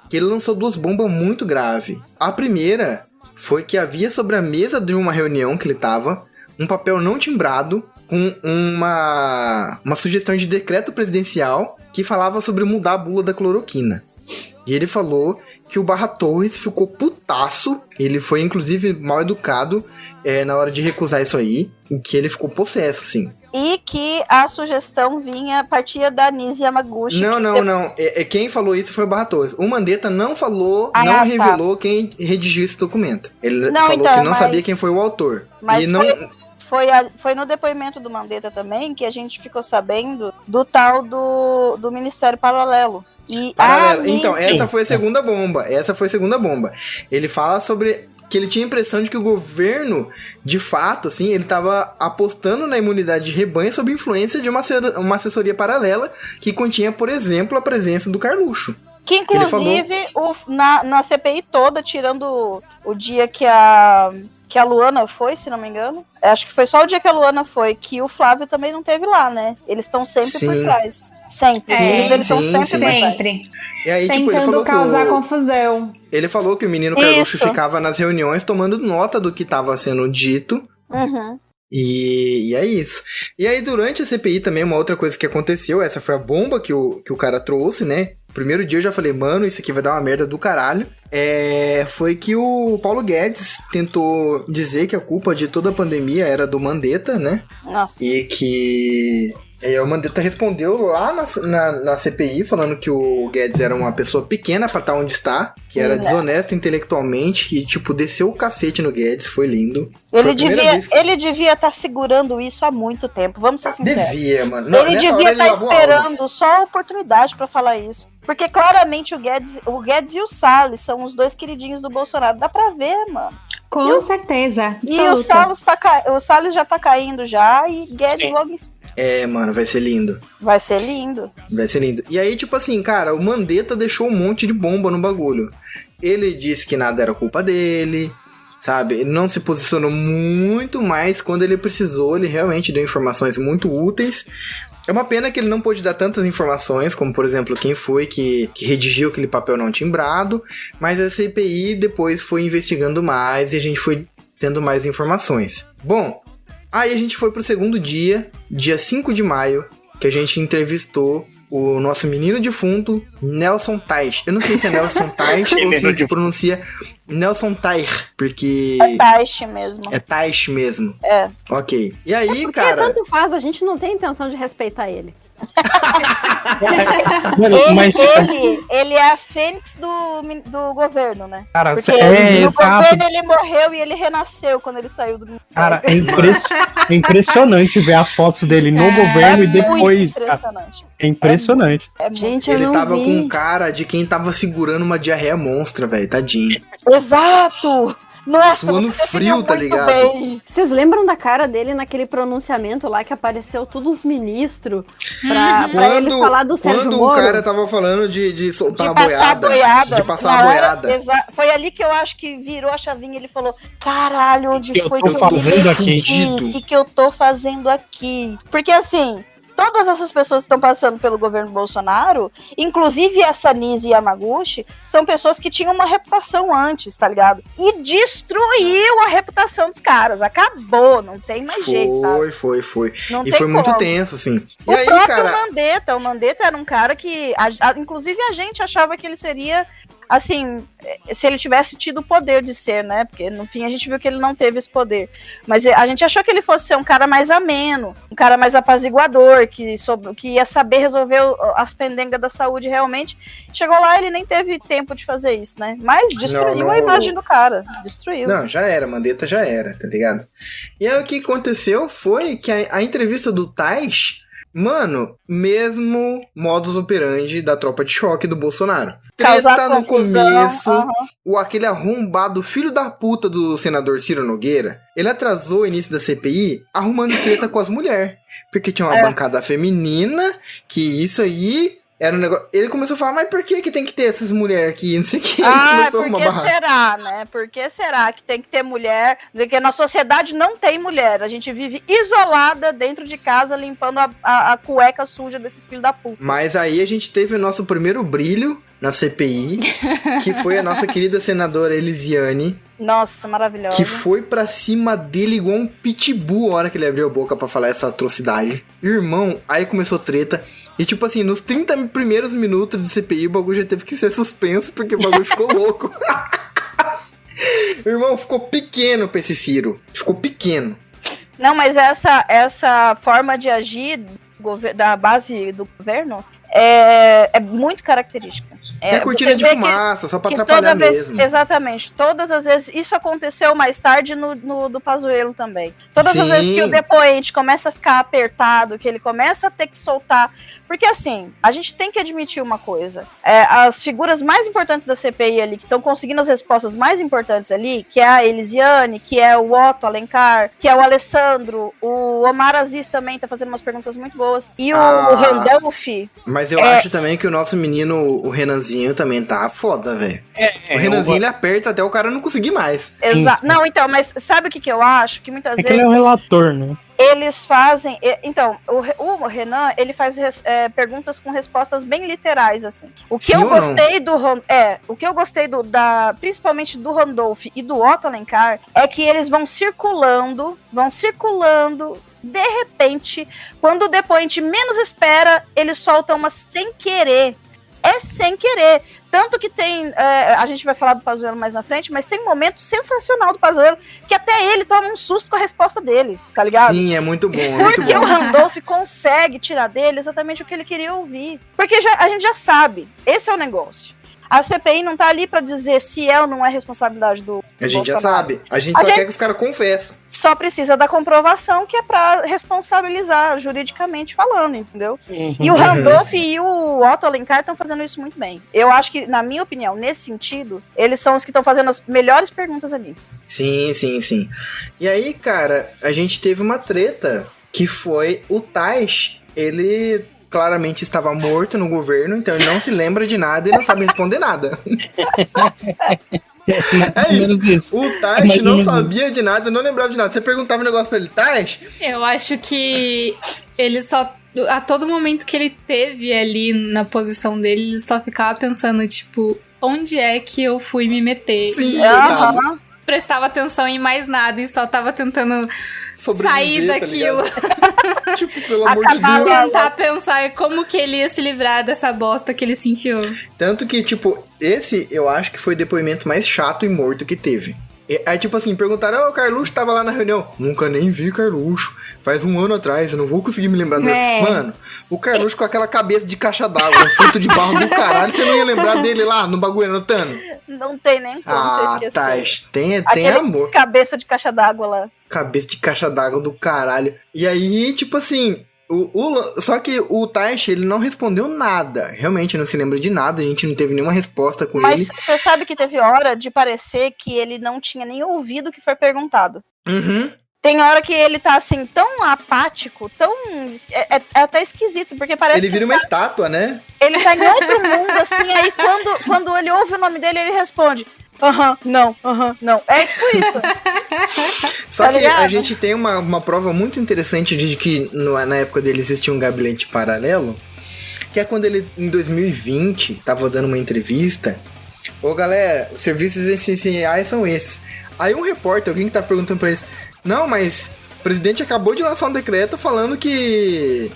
[SPEAKER 1] que ele lançou 2 bombas muito graves. A primeira foi que havia sobre a mesa de uma reunião que ele tava um papel não timbrado com uma sugestão de decreto presidencial que falava sobre mudar a bula da cloroquina. E ele falou que o Barra Torres ficou putaço, ele foi inclusive mal educado na hora de recusar isso aí, em que ele ficou possesso, assim.
[SPEAKER 2] E que a sugestão partia da Nise Yamaguchi.
[SPEAKER 1] Não. Quem falou isso foi o Barra Torres. O Mandetta não falou, não revelou quem redigiu esse documento. Ele falou que não sabia quem foi o autor.
[SPEAKER 2] Mas foi no depoimento do Mandetta também que a gente ficou sabendo do tal do Ministério Paralelo.
[SPEAKER 1] Então, essa foi a segunda bomba. Ele fala sobre que ele tinha a impressão de que o governo, de fato, assim, ele estava apostando na imunidade de rebanho sob influência de uma assessoria paralela que continha, por exemplo, a presença do Carluxo.
[SPEAKER 2] Que inclusive, na CPI toda, tirando o dia que a Luana foi, se não me engano. Acho que foi só o dia que a Luana foi, que o Flávio também não teve lá, né? Eles estão sempre por trás. Sempre. Eles estão sempre por trás.
[SPEAKER 1] E aí,
[SPEAKER 6] tentando
[SPEAKER 1] ele falou
[SPEAKER 6] causar confusão.
[SPEAKER 1] Ele falou que o menino Carluxo ficava nas reuniões tomando nota do que estava sendo dito.
[SPEAKER 2] Uhum.
[SPEAKER 1] E é isso. E aí, durante a CPI também, uma outra coisa que aconteceu, essa foi a bomba que o cara trouxe, né? Primeiro dia eu já falei, mano, isso aqui vai dar uma merda do caralho. Foi que o Paulo Guedes tentou dizer que a culpa de toda a pandemia era do Mandetta, né?
[SPEAKER 2] Nossa.
[SPEAKER 1] E que... o Mandetta respondeu lá na CPI, falando que o Guedes era uma pessoa pequena pra estar onde está, que era desonesto intelectualmente, e, tipo, desceu o cacete no Guedes, foi lindo.
[SPEAKER 2] Ele devia estar segurando isso há muito tempo, vamos ser sinceros.
[SPEAKER 1] Devia, mano.
[SPEAKER 2] Ele devia estar esperando só a oportunidade pra falar isso. Porque claramente o Guedes e o Salles são os 2 queridinhos do Bolsonaro, dá pra ver, mano.
[SPEAKER 6] Com certeza.
[SPEAKER 2] E o Salles já tá caindo já, e Guedes logo em cima.
[SPEAKER 1] Mano, vai ser lindo.
[SPEAKER 2] Vai ser lindo.
[SPEAKER 1] E aí, tipo assim, cara, o Mandetta deixou um monte de bomba no bagulho. Ele disse que nada era culpa dele, sabe? Ele não se posicionou muito, mas quando ele precisou, ele realmente deu informações muito úteis. É uma pena que ele não pôde dar tantas informações, como, por exemplo, quem foi que redigiu aquele papel não timbrado, mas a CPI depois foi investigando mais e a gente foi tendo mais informações. Bom, aí a gente foi pro segundo dia 5 de maio, que a gente entrevistou o nosso menino defunto, Nelson Teich. Eu não sei se é Nelson Teich ou se pronuncia Nelson Tair, porque...
[SPEAKER 2] É Taish mesmo.
[SPEAKER 1] É Taish mesmo.
[SPEAKER 2] É.
[SPEAKER 1] Ok. E aí,
[SPEAKER 4] Porque
[SPEAKER 1] cara...
[SPEAKER 4] tanto faz, a gente não tem intenção de respeitar ele.
[SPEAKER 3] Mano, mas
[SPEAKER 2] Ele é a fênix do governo, né?
[SPEAKER 3] cara,
[SPEAKER 2] Porque
[SPEAKER 3] é
[SPEAKER 2] no
[SPEAKER 3] exato.
[SPEAKER 2] governo ele morreu e ele renasceu quando ele saiu do ministério.
[SPEAKER 3] Cara, é impressionante ver as fotos dele no governo e depois.
[SPEAKER 2] Muito
[SPEAKER 3] Cara,
[SPEAKER 2] impressionante.
[SPEAKER 3] é impressionante.
[SPEAKER 4] Gente, eu
[SPEAKER 1] Ele
[SPEAKER 4] não
[SPEAKER 1] tava
[SPEAKER 4] vi.
[SPEAKER 1] com cara de quem tava segurando uma diarreia monstra, velho. Tadinho.
[SPEAKER 2] Exato! Nossa,
[SPEAKER 1] Suando
[SPEAKER 2] você
[SPEAKER 1] frio,
[SPEAKER 2] definiu
[SPEAKER 1] tá
[SPEAKER 2] muito
[SPEAKER 1] ligado?
[SPEAKER 2] bem.
[SPEAKER 4] Vocês lembram da cara dele naquele pronunciamento lá que apareceu todos os ministros pra ele falar do Sérgio
[SPEAKER 1] Quando
[SPEAKER 4] Moro?
[SPEAKER 1] o cara tava falando de soltar
[SPEAKER 2] De
[SPEAKER 1] a
[SPEAKER 2] passar a
[SPEAKER 1] boiada.
[SPEAKER 2] boiada.
[SPEAKER 1] De passar a
[SPEAKER 2] Na hora,
[SPEAKER 1] boiada.
[SPEAKER 2] Foi ali que eu acho que virou a chavinha. Ele falou: caralho, onde
[SPEAKER 3] Que eu
[SPEAKER 2] foi
[SPEAKER 3] tô
[SPEAKER 2] que eu
[SPEAKER 3] fazendo
[SPEAKER 2] me
[SPEAKER 3] aqui?
[SPEAKER 2] meti? O que eu tô fazendo aqui? Porque assim, todas essas pessoas que estão passando pelo governo Bolsonaro, inclusive essa Nise Yamaguchi, são pessoas que tinham uma reputação antes, tá ligado? E destruiu a reputação dos caras. Acabou, não tem mais jeito, sabe?
[SPEAKER 1] Foi.
[SPEAKER 2] Não
[SPEAKER 1] E
[SPEAKER 2] tem
[SPEAKER 1] foi muito
[SPEAKER 2] como.
[SPEAKER 1] tenso, assim. E
[SPEAKER 2] O
[SPEAKER 1] aí,
[SPEAKER 2] próprio
[SPEAKER 1] cara...
[SPEAKER 2] o Mandetta era um cara que, inclusive a gente achava que ele seria, assim, se ele tivesse tido o poder de ser, né, porque no fim a gente viu que ele não teve esse poder, mas a gente achou que ele fosse ser um cara mais ameno, um cara mais apaziguador, que ia saber resolver as pendengas da saúde realmente. Chegou lá, ele nem teve tempo de fazer isso, né, mas destruiu a imagem do cara, destruiu.
[SPEAKER 1] Não, já era, Mandetta já era, tá ligado? E aí o que aconteceu foi que a entrevista do Tais, mano, mesmo modus operandi da tropa de choque do Bolsonaro.
[SPEAKER 2] Causar
[SPEAKER 1] Treta no
[SPEAKER 2] confusão,
[SPEAKER 1] começo, aquele arrombado filho da puta do senador Ciro Nogueira, ele atrasou o início da CPI arrumando treta com as mulheres. Porque tinha uma bancada feminina, que isso aí... Era um negócio... Ele começou a falar, mas por que tem que ter essas mulheres aqui? Não sei o que.
[SPEAKER 2] Por que será, né? Por que será que tem que ter mulher? Porque na sociedade não tem mulher. A gente vive isolada dentro de casa, limpando a cueca suja desses filhos da puta.
[SPEAKER 1] Mas aí a gente teve o nosso primeiro brilho na CPI, que foi a nossa querida senadora Elisiane.
[SPEAKER 2] Nossa, maravilhosa.
[SPEAKER 1] Que foi pra cima dele igual um pitbull a hora que ele abriu a boca pra falar essa atrocidade. Irmão, aí começou treta. E tipo assim, nos 30 primeiros minutos de CPI, o bagulho já teve que ser suspenso, porque o bagulho ficou louco. Irmão, ficou pequeno pra esse Ciro. Ficou pequeno.
[SPEAKER 2] Não, mas essa forma de agir da base do governo é muito característica.
[SPEAKER 1] É cortina de fumaça, só pra atrapalhar mesmo.
[SPEAKER 2] Exatamente. Todas as vezes, isso aconteceu mais tarde no do Pazuello também. Todas as vezes que o depoente começa a ficar apertado, que ele começa a ter que soltar. Porque assim, a gente tem que admitir uma coisa. As figuras mais importantes da CPI ali, que estão conseguindo as respostas mais importantes ali, que é a Elisiane, que é o Otto Alencar, que é o Alessandro, o Omar Aziz também tá fazendo umas perguntas muito boas. E o Randolph.
[SPEAKER 1] Mas eu acho também que o nosso menino, o Renanzinho, também tá foda, velho. O Renanzinho, ele aperta até o cara não conseguir mais.
[SPEAKER 2] Exato. Não, então, mas sabe o que eu acho? Que muitas vezes...
[SPEAKER 3] que ele é o relator, né?
[SPEAKER 2] Eles fazem... Então, o Renan, ele faz perguntas com respostas bem literais, assim. O que eu gostei principalmente do Randolph e do Otto Alencar, é que eles vão circulando, de repente, quando o depoente menos espera, eles soltam uma sem querer. É sem querer. Tanto que tem... a gente vai falar do Pazuello mais na frente, mas tem um momento sensacional do Pazuello que até ele toma um susto com a resposta dele, tá ligado?
[SPEAKER 1] Sim, é muito bom.
[SPEAKER 2] Porque o Randolph consegue tirar dele exatamente o que ele queria ouvir. Porque a gente já sabe. Esse é o negócio. A CPI não tá ali pra dizer se é ou não é responsabilidade do
[SPEAKER 1] A gente
[SPEAKER 2] Bolsonaro.
[SPEAKER 1] já sabe. A gente só quer que os caras confessem.
[SPEAKER 2] Só precisa da comprovação, que é pra responsabilizar juridicamente falando, entendeu? E o Randolph e o Otto Alencar estão fazendo isso muito bem. Eu acho que, na minha opinião, nesse sentido, eles são os que estão fazendo as melhores perguntas ali.
[SPEAKER 1] Sim. E aí, cara, a gente teve uma treta que foi o Tais, ele claramente estava morto no governo, então ele não se lembra de nada e não sabe responder nada. Isso. O Tais não sabia de nada, não lembrava de nada. Você perguntava um negócio pra ele, Tais?
[SPEAKER 5] Eu acho que ele só... A todo momento que ele teve ali na posição dele, ele só ficava pensando, tipo, onde é que eu fui me meter?
[SPEAKER 1] Sim,
[SPEAKER 5] prestava atenção em mais nada e só tava tentando sair daquilo.
[SPEAKER 1] Tá tipo, pelo amor de Deus.
[SPEAKER 5] Pensar como que ele ia se livrar dessa bosta que ele se enfiou.
[SPEAKER 1] Tanto que, tipo, esse eu acho que foi o depoimento mais chato e morto que teve. Aí, tipo assim, perguntaram, o Carluxo tava lá na reunião. Nunca nem vi Carluxo. Faz 1 ano atrás, eu não vou conseguir me lembrar dele. Mano, o Carluxo com aquela cabeça de caixa d'água, fruto de barro do caralho, você não ia lembrar dele lá no bagulho anotando?
[SPEAKER 2] Não tem nem como você esquecer.
[SPEAKER 1] Tem amor.
[SPEAKER 2] Cabeça de caixa d'água lá.
[SPEAKER 1] Cabeça de caixa d'água do caralho. E aí, tipo assim... Só que o Taishi, ele não respondeu nada. Realmente não se lembra de nada. A gente não teve nenhuma resposta com ele.
[SPEAKER 2] Mas você sabe que teve hora de parecer que ele não tinha nem ouvido o que foi perguntado.
[SPEAKER 1] Uhum.
[SPEAKER 2] Tem hora que ele tá assim, tão apático, tão... É até esquisito, porque parece
[SPEAKER 1] ele vira uma estátua, né?
[SPEAKER 2] Ele tá em outro mundo, assim, aí quando ele ouve o nome dele, ele responde... não. É tipo isso.
[SPEAKER 1] Só que a gente tem uma prova muito interessante de que na época dele existia um gabinete paralelo, que é quando ele, em 2020, tava dando uma entrevista. Galera, os serviços essenciais são esses. Aí um repórter, alguém que tava perguntando pra eles, não, mas o presidente acabou de lançar um decreto falando que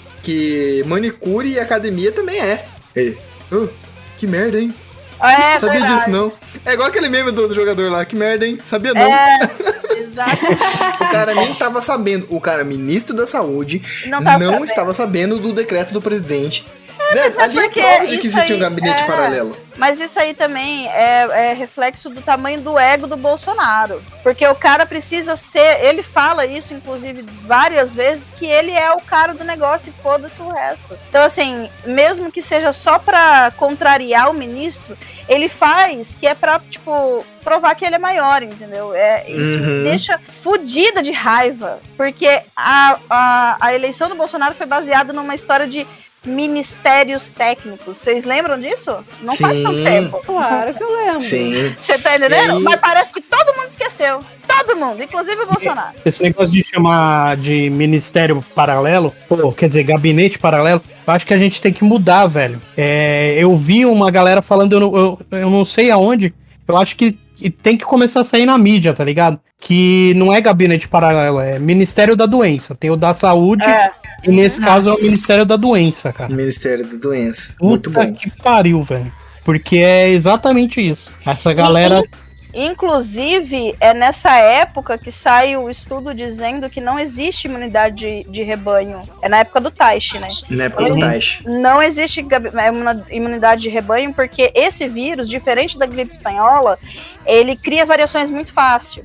[SPEAKER 1] manicure e academia também é. Ele, que merda, hein? Sabia
[SPEAKER 2] verdade.
[SPEAKER 1] disso, não. É igual aquele meme do jogador lá. Que merda, hein? Sabia não.
[SPEAKER 2] Exato.
[SPEAKER 1] O cara nem tava sabendo. O cara, ministro da saúde, não estava sabendo do decreto do presidente. Ali é prova de que existe um gabinete paralelo.
[SPEAKER 2] Mas isso aí também é reflexo do tamanho do ego do Bolsonaro. Porque o cara precisa ser... Ele fala isso, inclusive, várias vezes, que ele é o cara do negócio e foda-se o resto. Então, assim, mesmo que seja só pra contrariar o ministro, ele faz que é pra, tipo, provar que ele é maior, entendeu? Isso me deixa fodida de raiva. Porque a eleição do Bolsonaro foi baseada numa história de ministérios técnicos. Vocês lembram disso? Não faz tanto tempo.
[SPEAKER 4] Claro que eu lembro.
[SPEAKER 1] Sim.
[SPEAKER 2] Você tá entendendo? Mas parece que todo mundo esqueceu. Todo mundo, inclusive o Bolsonaro.
[SPEAKER 3] Esse negócio de chamar de ministério paralelo, quer dizer, gabinete paralelo, eu acho que a gente tem que mudar, velho. Eu vi uma galera falando, eu não sei aonde, eu acho que tem que começar a sair na mídia, tá ligado? Que não é gabinete paralelo, é Ministério da Doença. Tem o da Saúde... E nesse caso é o Ministério da Doença, cara.
[SPEAKER 1] Ministério da Doença. Muito bom.
[SPEAKER 3] Que pariu, velho. Porque é exatamente isso. Essa galera...
[SPEAKER 2] Inclusive, é nessa época que sai o estudo dizendo que não existe imunidade de rebanho. É na época do Taishi, né?
[SPEAKER 1] Na época do Taishi.
[SPEAKER 2] Não existe imunidade de rebanho porque esse vírus, diferente da gripe espanhola, ele cria variações muito fácil.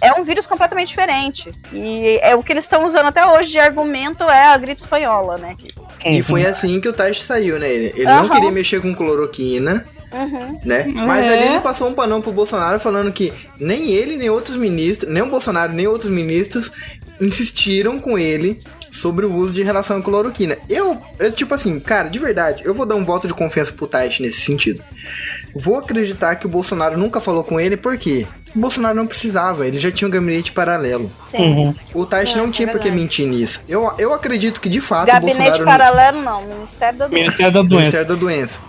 [SPEAKER 2] É um vírus completamente diferente. E o que eles estão usando até hoje de argumento é a gripe espanhola, né?
[SPEAKER 1] E foi assim que o Taishi saiu, né? Ele não queria mexer com cloroquina. Né? Mas ali ele passou um panão pro Bolsonaro falando que nem ele, nem outros ministros, nem o Bolsonaro, nem outros ministros insistiram com ele sobre o uso de relação à cloroquina. Eu, tipo assim, cara, de verdade, eu vou dar um voto de confiança pro Taishi nesse sentido. Vou acreditar que o Bolsonaro nunca falou com ele, porque o Bolsonaro não precisava, ele já tinha um gabinete paralelo.
[SPEAKER 2] Sim.
[SPEAKER 1] O Taishi não tinha por que mentir nisso. Eu acredito que de fato
[SPEAKER 2] gabinete
[SPEAKER 1] o Bolsonaro...
[SPEAKER 2] paralelo não, Ministério da Doença.
[SPEAKER 1] Ministério da Doença.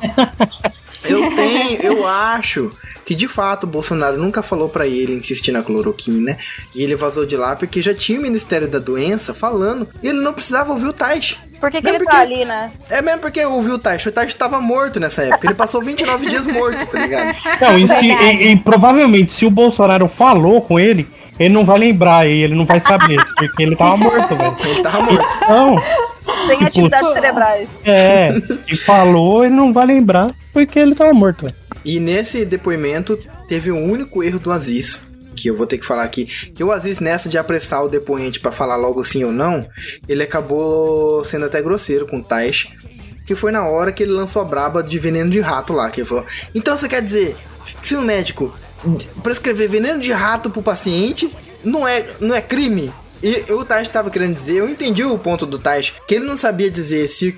[SPEAKER 1] Eu acho que de fato o Bolsonaro nunca falou pra ele insistir na cloroquina e ele vazou de lá porque já tinha o Ministério da Doença falando e ele não precisava ouvir o Taishi.
[SPEAKER 2] Por que ele tá ali, né?
[SPEAKER 1] É mesmo porque ouviu o Taishi tava morto nessa época, ele passou 29 dias morto, tá ligado?
[SPEAKER 3] Não, e provavelmente se o Bolsonaro falou com ele, ele não vai lembrar e ele não vai saber, porque ele tava morto, velho.
[SPEAKER 1] Ele tava morto.
[SPEAKER 3] Então...
[SPEAKER 2] Sem atividades cerebrais.
[SPEAKER 3] Se falou, ele não vai lembrar, porque ele tava morto, velho.
[SPEAKER 1] E nesse depoimento, teve um único erro do Aziz, que eu vou ter que falar aqui, que o Aziz, nessa de apressar o depoente pra falar logo sim ou não, ele acabou sendo até grosseiro com o Taishi, que foi na hora que ele lançou a braba de veneno de rato lá, que ele falou, então você quer dizer que se um médico prescrever veneno de rato pro paciente, não é crime? E o Taishi tava querendo dizer, eu entendi o ponto do Taishi, que ele não sabia dizer se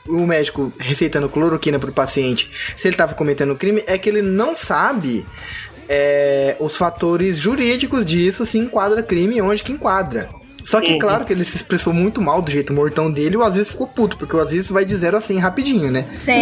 [SPEAKER 1] o médico receitando cloroquina pro paciente, se ele tava cometendo crime, é que ele não sabe os fatores jurídicos disso, se enquadra crime e onde que enquadra. Só que, claro, que ele se expressou muito mal do jeito mortão dele e o Aziz ficou puto, porque o Aziz vai de 0 a 100 rapidinho, né?
[SPEAKER 2] Sim.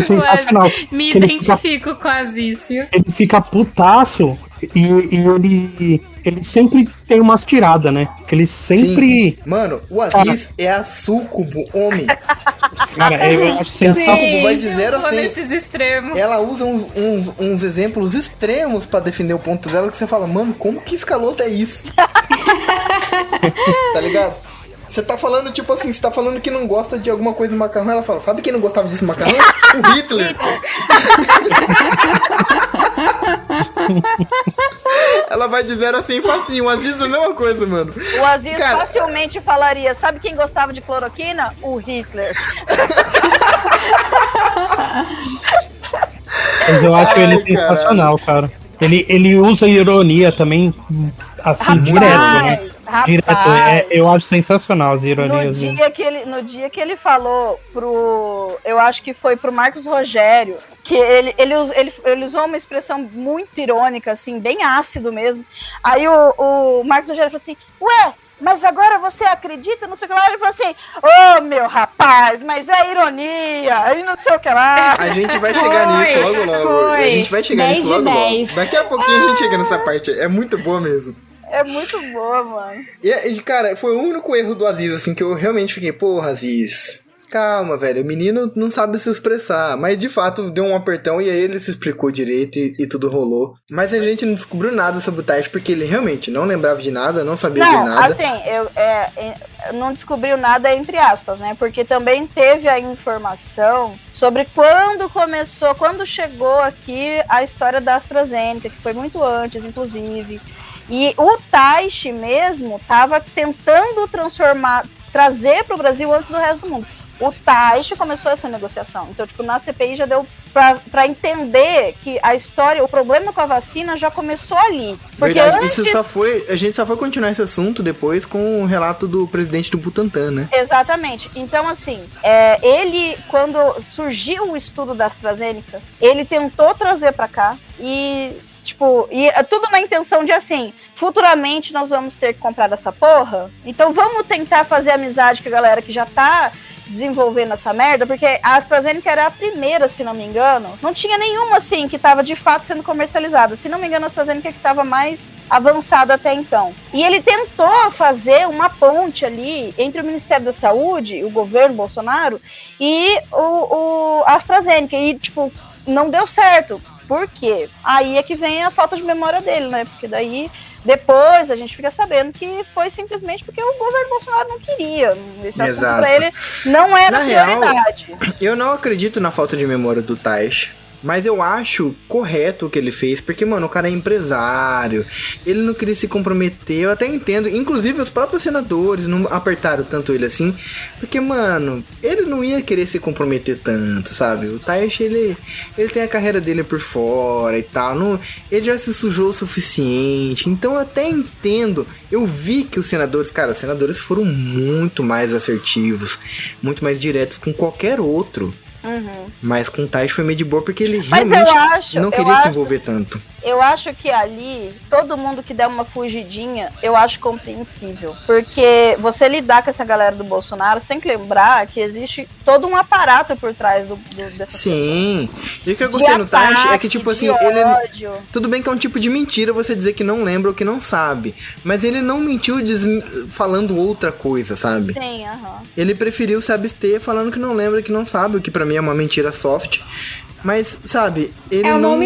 [SPEAKER 3] Sensacional.
[SPEAKER 5] Me identifico com o Aziz, viu?
[SPEAKER 3] Ele fica putaço e ele sempre tem umas tiradas, né? Ele sempre...
[SPEAKER 1] Sim. Mano, o Aziz é a súcubo, homem.
[SPEAKER 3] Cara, eu acho sensacional.
[SPEAKER 1] A súcubo vai de 0 a 100.
[SPEAKER 5] Nesses extremos.
[SPEAKER 1] Ela usa uns exemplos extremos pra defender o ponto dela, que você fala, mano, como que escalou até isso? Tá ligado? Você tá falando, tipo assim, você tá falando que não gosta de alguma coisa do macarrão, ela fala, sabe quem não gostava disso macarrão? O Hitler. Ela vai de 0 a 100 facinho. O Aziz é a mesma coisa, mano.
[SPEAKER 2] O Aziz facilmente falaria, sabe quem gostava de cloroquina? O Hitler.
[SPEAKER 3] Mas eu acho ele sensacional, cara. Ele usa ironia também, assim, direto, né? Direto, eu acho sensacional as ironias.
[SPEAKER 2] No dia que ele falou eu acho que foi pro Marcos Rogério, que ele usou uma expressão muito irônica, assim, bem ácido mesmo. Aí o Marcos Rogério falou assim, ué, mas agora você acredita, não sei o que lá. Ele falou assim, ô meu rapaz, mas é ironia, aí não sei o que lá.
[SPEAKER 1] A gente vai chegar nisso logo. A gente vai chegar nisso logo. Daqui a pouquinho a gente chega nessa parte, é muito boa mesmo.
[SPEAKER 2] É muito boa, mano.
[SPEAKER 1] E, cara, foi o único erro do Aziz, assim, que eu realmente fiquei, porra, Aziz, calma, velho, o menino não sabe se expressar. Mas, de fato, deu um apertão e aí ele se explicou direito e tudo rolou. Mas a gente não descobriu nada sobre o Taishi, porque ele realmente não lembrava de nada, não sabia de nada.
[SPEAKER 2] Assim, não descobriu nada, entre aspas, né? Porque também teve a informação sobre quando chegou aqui a história da AstraZeneca, que foi muito antes, inclusive. E o Taishi mesmo estava tentando trazer para o Brasil antes do resto do mundo. O Taishi começou essa negociação. Então, tipo, na CPI já deu para entender que a história, o problema com a vacina já começou ali. Porque
[SPEAKER 1] verdade, a gente só foi continuar esse assunto depois com o relato do presidente do Butantan, né?
[SPEAKER 2] Exatamente. Então, assim, ele, quando surgiu o estudo da AstraZeneca, ele tentou trazer para cá e... Tipo, e tudo na intenção de assim, futuramente nós vamos ter que comprar essa porra, então vamos tentar fazer amizade com a galera que já tá desenvolvendo essa merda, porque a AstraZeneca era a primeira, se não me engano, não tinha nenhuma assim que tava de fato sendo comercializada, se não me engano a AstraZeneca que tava mais avançada até então. E ele tentou fazer uma ponte ali entre o Ministério da Saúde, o governo Bolsonaro, e a AstraZeneca, e tipo, não deu certo. Por quê? Aí é que vem a falta de memória dele, né? Porque daí, depois, a gente fica sabendo que foi simplesmente porque o governo Bolsonaro não queria. Esse assunto pra ele não era prioridade.
[SPEAKER 1] Real, eu não acredito na falta de memória do Taishi. Mas eu acho correto o que ele fez, porque, mano, o cara é empresário, ele não queria se comprometer, eu até entendo, inclusive os próprios senadores não apertaram tanto ele assim, porque, mano, ele não ia querer se comprometer tanto, sabe? O Taishi, ele tem a carreira dele por fora e tal, ele já se sujou o suficiente, então eu até entendo, eu vi que os senadores foram muito mais assertivos, muito mais diretos com qualquer outro.
[SPEAKER 2] Uhum.
[SPEAKER 1] Mas com o Taishi foi meio de boa porque ele realmente não queria se envolver tanto.
[SPEAKER 2] Eu acho que ali, todo mundo que der uma fugidinha, eu acho compreensível. Porque você lidar com essa galera do Bolsonaro sem lembrar que existe todo um aparato por trás dessa
[SPEAKER 1] Sim. E o que eu gostei no Taishi é que, tipo assim, ele... Tudo bem que é um tipo de mentira você dizer que não lembra ou que não sabe. Mas ele não mentiu falando outra coisa, sabe?
[SPEAKER 2] Sim, aham.
[SPEAKER 1] Ele preferiu se abster falando que não lembra, que não sabe, o que pra mim é uma mentira soft. Mas, sabe, ele não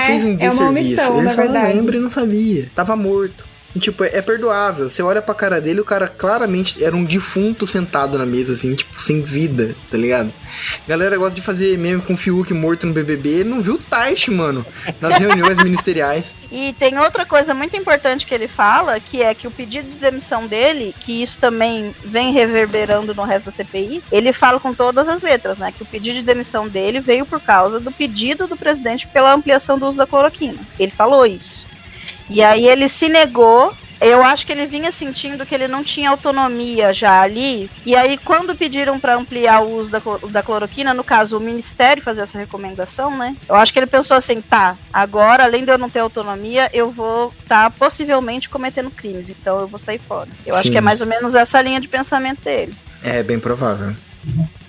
[SPEAKER 1] fez um desserviço. Ele só não lembra e não sabia. Tava morto. E, tipo, é perdoável. Você olha pra cara dele, o cara claramente era um defunto sentado na mesa, assim, tipo, sem vida, tá ligado? A galera gosta de fazer meme com o Fiuk morto no BBB. Ele não viu o Taishi, mano, nas reuniões ministeriais.
[SPEAKER 2] E tem outra coisa muito importante que ele fala, que é que o pedido de demissão dele, que isso também vem reverberando no resto da CPI, ele fala com todas as letras, né? Que o pedido de demissão dele veio por causa do pedido do presidente pela ampliação do uso da cloroquina. Ele falou isso. E aí ele se negou, Eu acho que ele vinha sentindo que ele não tinha autonomia já ali, e aí quando pediram pra ampliar o uso da cloroquina, no caso o Ministério fazer essa recomendação, né? Eu acho que ele pensou assim, tá, agora além de eu não ter autonomia, eu vou estar possivelmente cometendo crimes, então eu vou sair fora. Eu acho que é mais ou menos essa linha de pensamento dele.
[SPEAKER 1] É bem provável.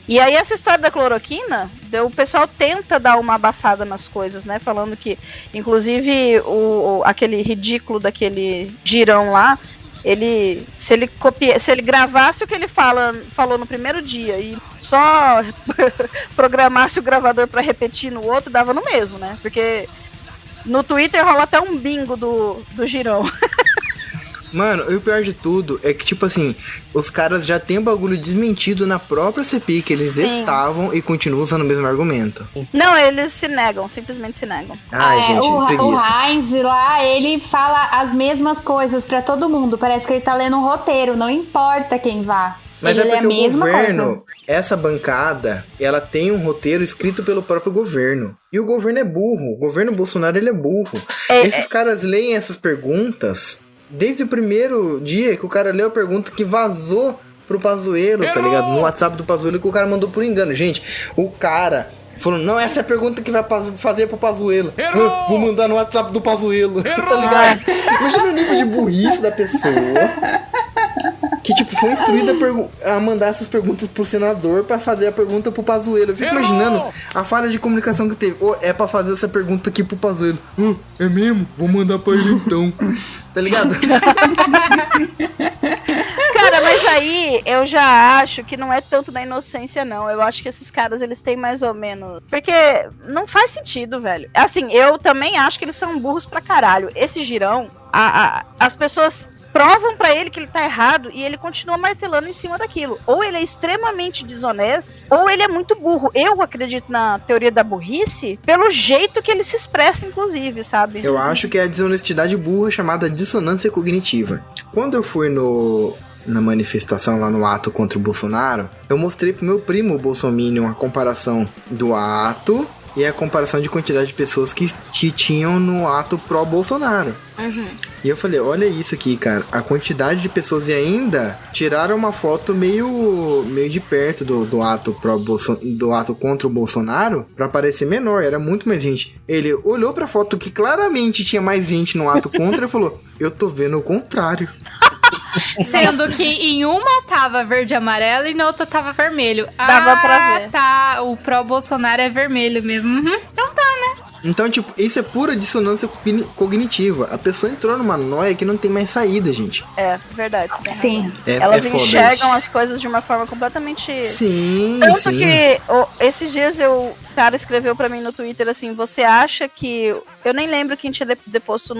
[SPEAKER 2] E aí essa história da cloroquina, o pessoal tenta dar uma abafada nas coisas, né? Falando que, inclusive, aquele ridículo daquele Girão lá, se ele gravasse o que ele falou no primeiro dia e só programasse o gravador pra repetir no outro, dava no mesmo, né? Porque no Twitter rola até um bingo do Girão.
[SPEAKER 1] Mano, e o pior de tudo é que, tipo assim, os caras já têm o bagulho desmentido na própria CPI, que eles estavam e continuam usando o mesmo argumento.
[SPEAKER 2] Não, eles se negam, simplesmente se negam.
[SPEAKER 1] Ai, gente, preguiça.
[SPEAKER 6] O Heinz lá, ele fala as mesmas coisas pra todo mundo. Parece que ele tá lendo um roteiro, não importa quem vá.
[SPEAKER 1] Mas
[SPEAKER 6] ele
[SPEAKER 1] é porque o governo,
[SPEAKER 6] coisa.
[SPEAKER 1] essa bancada, ela tem um roteiro escrito pelo próprio governo. E o governo é burro. O governo Bolsonaro, ele é burro. Esses caras leem essas perguntas desde o primeiro dia que o cara leu a pergunta que vazou pro Pazuello, tá ligado? No WhatsApp do Pazuello, que o cara mandou por engano. Gente, o cara falou, não, essa é a pergunta que vai fazer pro Pazuello. Vou mandar no WhatsApp do Pazuello. Tá ligado? Imagina o nível de burrice da pessoa que, tipo, foi instruída a mandar essas perguntas pro senador pra fazer a pergunta pro Pazuello. Eu fico imaginando a falha de comunicação que teve. É pra fazer essa pergunta aqui pro Pazuello. É mesmo? Vou mandar pra ele então. Tá ligado?
[SPEAKER 2] Cara, mas aí eu já acho que não é tanto da inocência, não. Eu acho que esses caras, eles têm mais ou menos... Porque não faz sentido, velho. Assim, eu também acho que eles são burros pra caralho. Esse Girão, as pessoas provam pra ele que ele tá errado e ele continua martelando em cima daquilo. Ou ele é extremamente desonesto, ou ele é muito burro. Eu acredito na teoria da burrice pelo jeito que ele se expressa, inclusive, sabe?
[SPEAKER 1] Eu acho que é a desonestidade burra chamada dissonância cognitiva. Quando eu fui na manifestação lá no ato contra o Bolsonaro, eu mostrei pro meu primo, o Bolsominion, a comparação do ato e a comparação de quantidade de pessoas que tinham no ato pró-Bolsonaro.
[SPEAKER 2] Uhum.
[SPEAKER 1] E eu falei, olha isso aqui, cara, a quantidade de pessoas, e ainda tiraram uma foto meio de perto do ato do ato contra o Bolsonaro pra parecer menor, era muito mais gente. Ele olhou pra foto que claramente tinha mais gente no ato contra e falou, eu tô vendo o contrário.
[SPEAKER 5] Sendo que em uma tava verde e amarelo e na outra tava vermelho.
[SPEAKER 2] Dava pra ver.
[SPEAKER 5] Tá, o pró-Bolsonaro é vermelho mesmo. Uhum. Então tá, né?
[SPEAKER 1] Então, tipo, isso é pura dissonância cognitiva. A pessoa entrou numa noia que não tem mais saída, gente.
[SPEAKER 2] É, verdade.
[SPEAKER 6] Sim.
[SPEAKER 2] Elas enxergam as coisas de uma forma completamente...
[SPEAKER 1] Sim,
[SPEAKER 2] Tanto que esses dias o cara escreveu pra mim no Twitter assim, você acha que... Eu nem lembro quem tinha deposto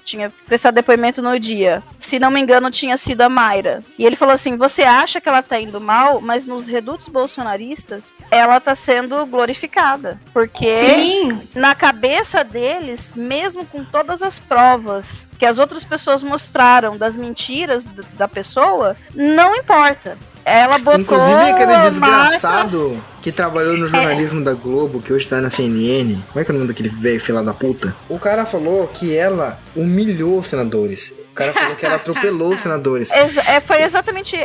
[SPEAKER 2] tinha prestado depoimento no dia. Se não me engano, tinha sido a Mayra. E ele falou assim, você acha que ela tá indo mal, mas nos redutos bolsonaristas, ela tá sendo glorificada. Porque...
[SPEAKER 6] Sim.
[SPEAKER 2] Na cabeça deles, mesmo com todas as provas que as outras pessoas mostraram das mentiras da pessoa, não importa. Ela botou...
[SPEAKER 1] Inclusive aquele desgraçado que trabalhou no jornalismo da Globo, que hoje tá na CNN. Como é que é o nome daquele velho filho da puta? O cara falou que ela humilhou os senadores. O cara falou que ela atropelou os senadores.
[SPEAKER 2] Foi exatamente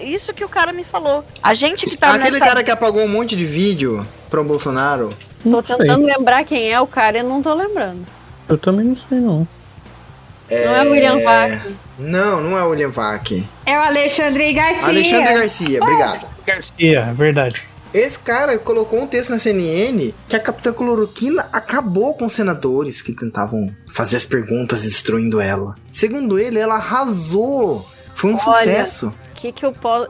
[SPEAKER 2] isso que o cara me falou. A gente que tá
[SPEAKER 1] aquele cara que apagou um monte de vídeo pro Bolsonaro.
[SPEAKER 4] Tô tentando lembrar quem é o cara e não tô lembrando.
[SPEAKER 3] Eu também não sei, não.
[SPEAKER 4] Não é o William Vac.
[SPEAKER 1] Não é o William Vac.
[SPEAKER 6] É o Alexandre Garcia.
[SPEAKER 1] Alexandre Garcia, obrigado.
[SPEAKER 3] Garcia, verdade.
[SPEAKER 1] Esse cara colocou um texto na CNN que a Capitã Cloroquina acabou com os senadores que tentavam fazer as perguntas destruindo ela. Segundo ele, ela arrasou. Foi um sucesso.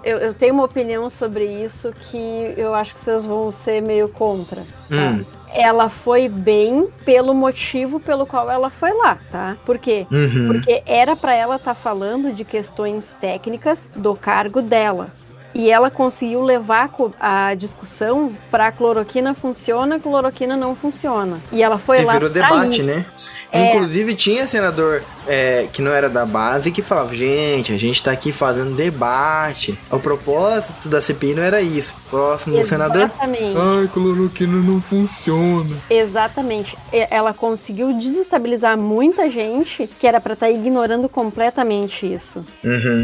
[SPEAKER 4] Eu tenho uma opinião sobre isso que eu acho que vocês vão ser meio contra. Tá? Ela foi bem pelo motivo pelo qual ela foi lá, tá? Por quê? Porque era pra ela estar falando de questões técnicas do cargo dela. E ela conseguiu levar a discussão pra cloroquina funciona, cloroquina não funciona. E ela foi lá
[SPEAKER 1] virou debate, né? Inclusive tinha senador que não era da base que falava, gente, a gente tá aqui fazendo debate. O propósito da CPI não era isso. Próximo senador.
[SPEAKER 4] Exatamente.
[SPEAKER 1] Ai, cloroquina não funciona.
[SPEAKER 4] Exatamente. Ela conseguiu desestabilizar muita gente que era pra estar ignorando completamente isso.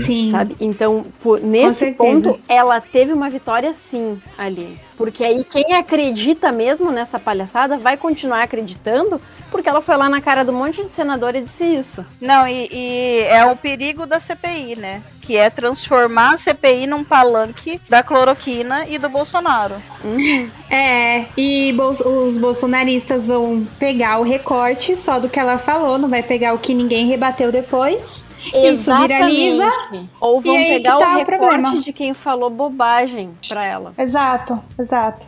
[SPEAKER 6] Sim.
[SPEAKER 4] Sabe? Então, nesse ponto, ela teve uma vitória sim ali. Porque aí quem acredita mesmo nessa palhaçada vai continuar acreditando, porque ela foi lá na cara do monte de senador e disse isso.
[SPEAKER 2] Não, e é o perigo da CPI, né? Que é transformar a CPI num palanque da cloroquina e do Bolsonaro.
[SPEAKER 6] E os bolsonaristas vão pegar o recorte só do que ela falou, não vai pegar o que ninguém rebateu depois. Isso viraliza.
[SPEAKER 4] Ou vão pegar o recorte
[SPEAKER 6] problema
[SPEAKER 4] de quem falou bobagem pra ela.
[SPEAKER 6] Exato.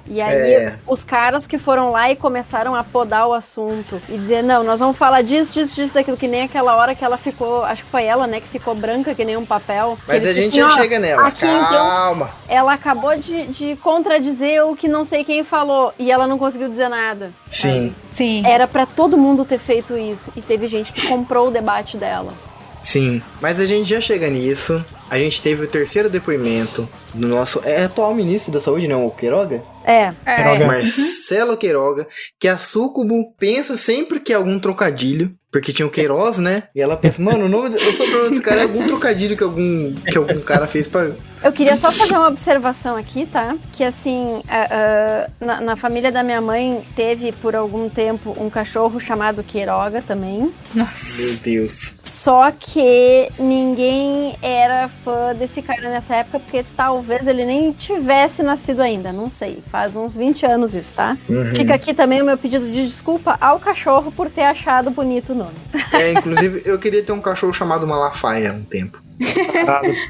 [SPEAKER 4] E aí, os caras que foram lá e começaram a podar o assunto e dizer, não, nós vamos falar disso, daquilo, que nem aquela hora que ela ficou, acho que foi ela, né, que ficou branca que nem um papel.
[SPEAKER 1] Mas a gente já chega nela, calma.
[SPEAKER 4] Então, ela acabou de contradizer o que não sei quem falou e ela não conseguiu dizer nada.
[SPEAKER 1] Sim.
[SPEAKER 4] Era pra todo mundo ter feito isso e teve gente que comprou o debate dela.
[SPEAKER 1] Sim, mas a gente já chega nisso. A gente teve o terceiro depoimento do nosso atual ministro da Saúde, não? O Queiroga? Marcelo Queiroga, que a Súcubo pensa sempre que é algum trocadilho, porque tinha o Queiroz, né? E ela pensa, mano, eu sou problema desse cara é algum trocadilho que algum cara fez pra...
[SPEAKER 4] Eu queria só fazer uma observação aqui, tá? Que assim, na família da minha mãe teve por algum tempo um cachorro chamado Queiroga também.
[SPEAKER 5] Nossa.
[SPEAKER 1] Meu Deus.
[SPEAKER 4] Só que ninguém era fã desse cara nessa época, porque talvez ele nem tivesse nascido ainda, não sei. Faz uns 20 anos isso, tá? Fica aqui também o meu pedido de desculpa ao cachorro por ter achado bonito o nome.
[SPEAKER 1] Inclusive, eu queria ter um cachorro chamado Malafaia há um tempo.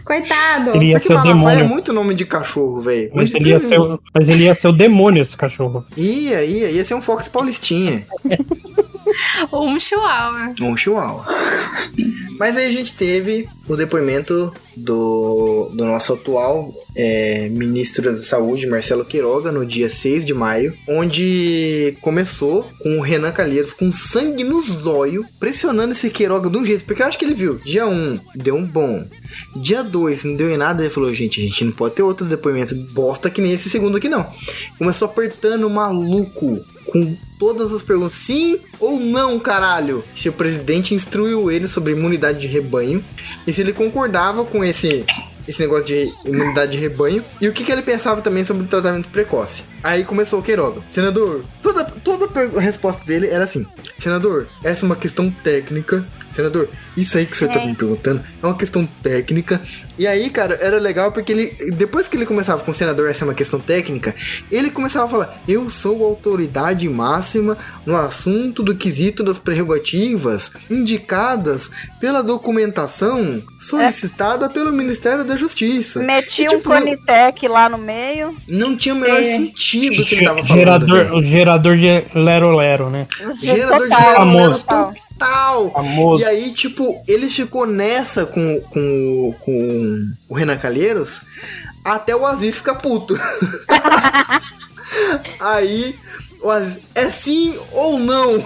[SPEAKER 6] Coitado.
[SPEAKER 3] Ele ia
[SPEAKER 1] Porque
[SPEAKER 3] ser o
[SPEAKER 1] Malafaia
[SPEAKER 3] demônio.
[SPEAKER 1] é muito nome de cachorro, velho.
[SPEAKER 3] Mas ele ia ser o demônio, esse cachorro.
[SPEAKER 1] Ia ser um Fox Paulistinha.
[SPEAKER 5] Ou um chihuahua.
[SPEAKER 1] Um chihuahua. Mas aí a gente teve o depoimento do nosso atual ministro da Saúde, Marcelo Queiroga, no dia 6 de maio, onde começou com o Renan Calheiros com sangue no zóio, pressionando esse Queiroga de um jeito, porque eu acho que ele viu, dia 1 deu um bom, dia 2 não deu em nada, ele falou, gente, a gente não pode ter outro depoimento bosta que nem esse segundo aqui não. Começou apertando o maluco com todas as perguntas, sim ou não, caralho, se o presidente instruiu ele sobre imunidade de rebanho e se ele concordava com esse negócio de imunidade de rebanho e o que ele pensava também sobre o tratamento precoce. Aí começou o Queiroga, senador, toda a resposta dele era assim, senador, essa é uma questão técnica, senador, isso aí que você tá me perguntando é uma questão técnica. E aí, cara, era legal porque depois que ele começava com o senador, essa é uma questão técnica, ele começava a falar, eu sou a autoridade máxima no assunto do quesito das prerrogativas indicadas pela documentação solicitada pelo Ministério da Justiça.
[SPEAKER 2] Meti um Conitec lá no meio.
[SPEAKER 1] Não tinha o menor sentido que ele tava falando.
[SPEAKER 3] O gerador de Lero-Lero, né?
[SPEAKER 1] Gerador de
[SPEAKER 3] famoso.
[SPEAKER 1] Total.
[SPEAKER 3] Famoso.
[SPEAKER 1] E aí, tipo, ele ficou nessa com o Renan Calheiros até o Aziz ficar puto. Aí, o Aziz, é sim ou não?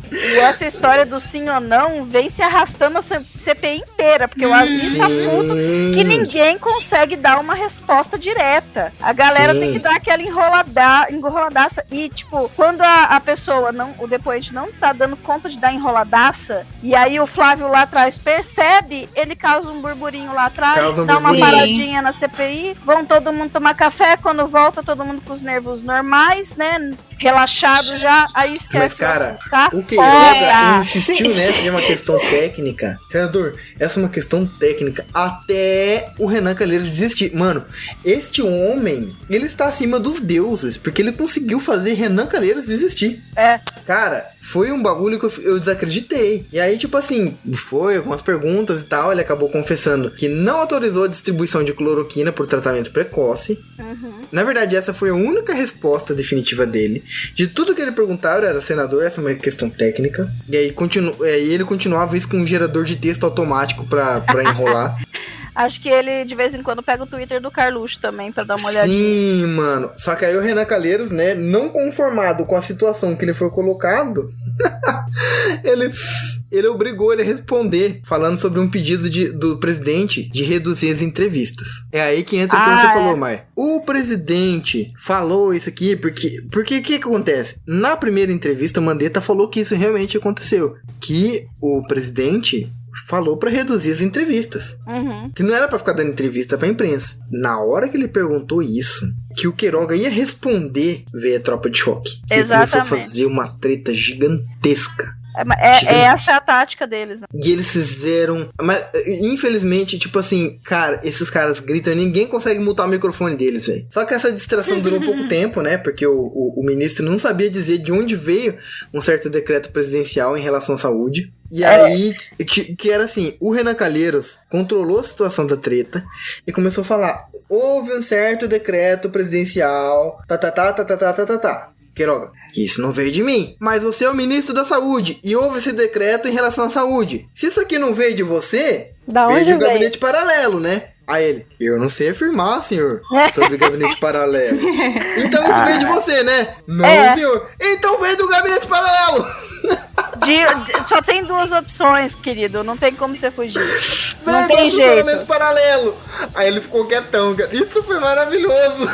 [SPEAKER 2] E essa história do sim ou não vem se arrastando a CPI inteira, porque o Aziz tá puto que ninguém consegue dar uma resposta direta. A galera tem que dar aquela enroladaça. E, tipo, quando a pessoa, o depoente não tá dando conta de dar enroladaça, e aí o Flávio lá atrás percebe, ele causa um burburinho lá atrás, dá uma paradinha na CPI, vão todo mundo tomar café, quando volta todo mundo com os nervos normais, né? Relaxado já, aí esquece.
[SPEAKER 1] Mas, cara,
[SPEAKER 2] tá
[SPEAKER 1] o Queiroga insistiu nessa de uma questão técnica. Senador, essa é uma questão técnica. Até o Renan Calheiros desistir. Mano, este homem, ele está acima dos deuses, porque ele conseguiu fazer Renan Calheiros desistir. Cara, foi um bagulho que eu desacreditei. E aí, tipo assim, foi algumas perguntas e tal, ele acabou confessando que não autorizou a distribuição de cloroquina por tratamento precoce. Na verdade, essa foi a única resposta definitiva dele. De tudo que ele perguntaram, era senador, essa é uma questão técnica. E aí ele continuava isso com um gerador de texto automático pra enrolar.
[SPEAKER 2] Acho que ele, de vez em quando, pega o Twitter do Carluxo também pra dar uma olhadinha.
[SPEAKER 1] Sim, mano. Só que aí o Renan Calheiros, né, não conformado com a situação que ele foi colocado, ele ele obrigou ele a responder, falando sobre um pedido do presidente de reduzir as entrevistas. É aí que entra o que você falou, Mai. O presidente falou isso aqui porque o que acontece? Na primeira entrevista, o Mandetta falou que isso realmente aconteceu. Que o presidente falou pra reduzir as entrevistas. Que não era pra ficar dando entrevista pra imprensa. Na hora que ele perguntou isso, que o Queiroga ia responder, veio a tropa de choque. Ele começou a fazer uma treta gigantesca.
[SPEAKER 2] Essa é a tática deles. Né?
[SPEAKER 1] E eles fizeram... Mas, infelizmente, tipo assim, cara, esses caras gritam, ninguém consegue mutar o microfone deles, velho. Só que essa distração durou pouco tempo, né? Porque o ministro não sabia dizer de onde veio um certo decreto presidencial em relação à saúde. E aí, que era assim, o Renan Calheiros controlou a situação da treta e começou a falar, houve um certo decreto presidencial, Queiroga, isso não veio de mim, mas você é o ministro da saúde e houve esse decreto em relação à saúde. Se isso aqui não veio de você, veio de um gabinete paralelo, né? Aí ele, eu não sei afirmar, senhor, sobre gabinete paralelo. Então isso veio de você, né? Não, senhor. Então veio do gabinete paralelo.
[SPEAKER 2] Só tem duas opções, querido. Não tem como você fugir.
[SPEAKER 1] Não tem jeito. Paralelo. Aí ele ficou quietão, cara. Isso foi maravilhoso.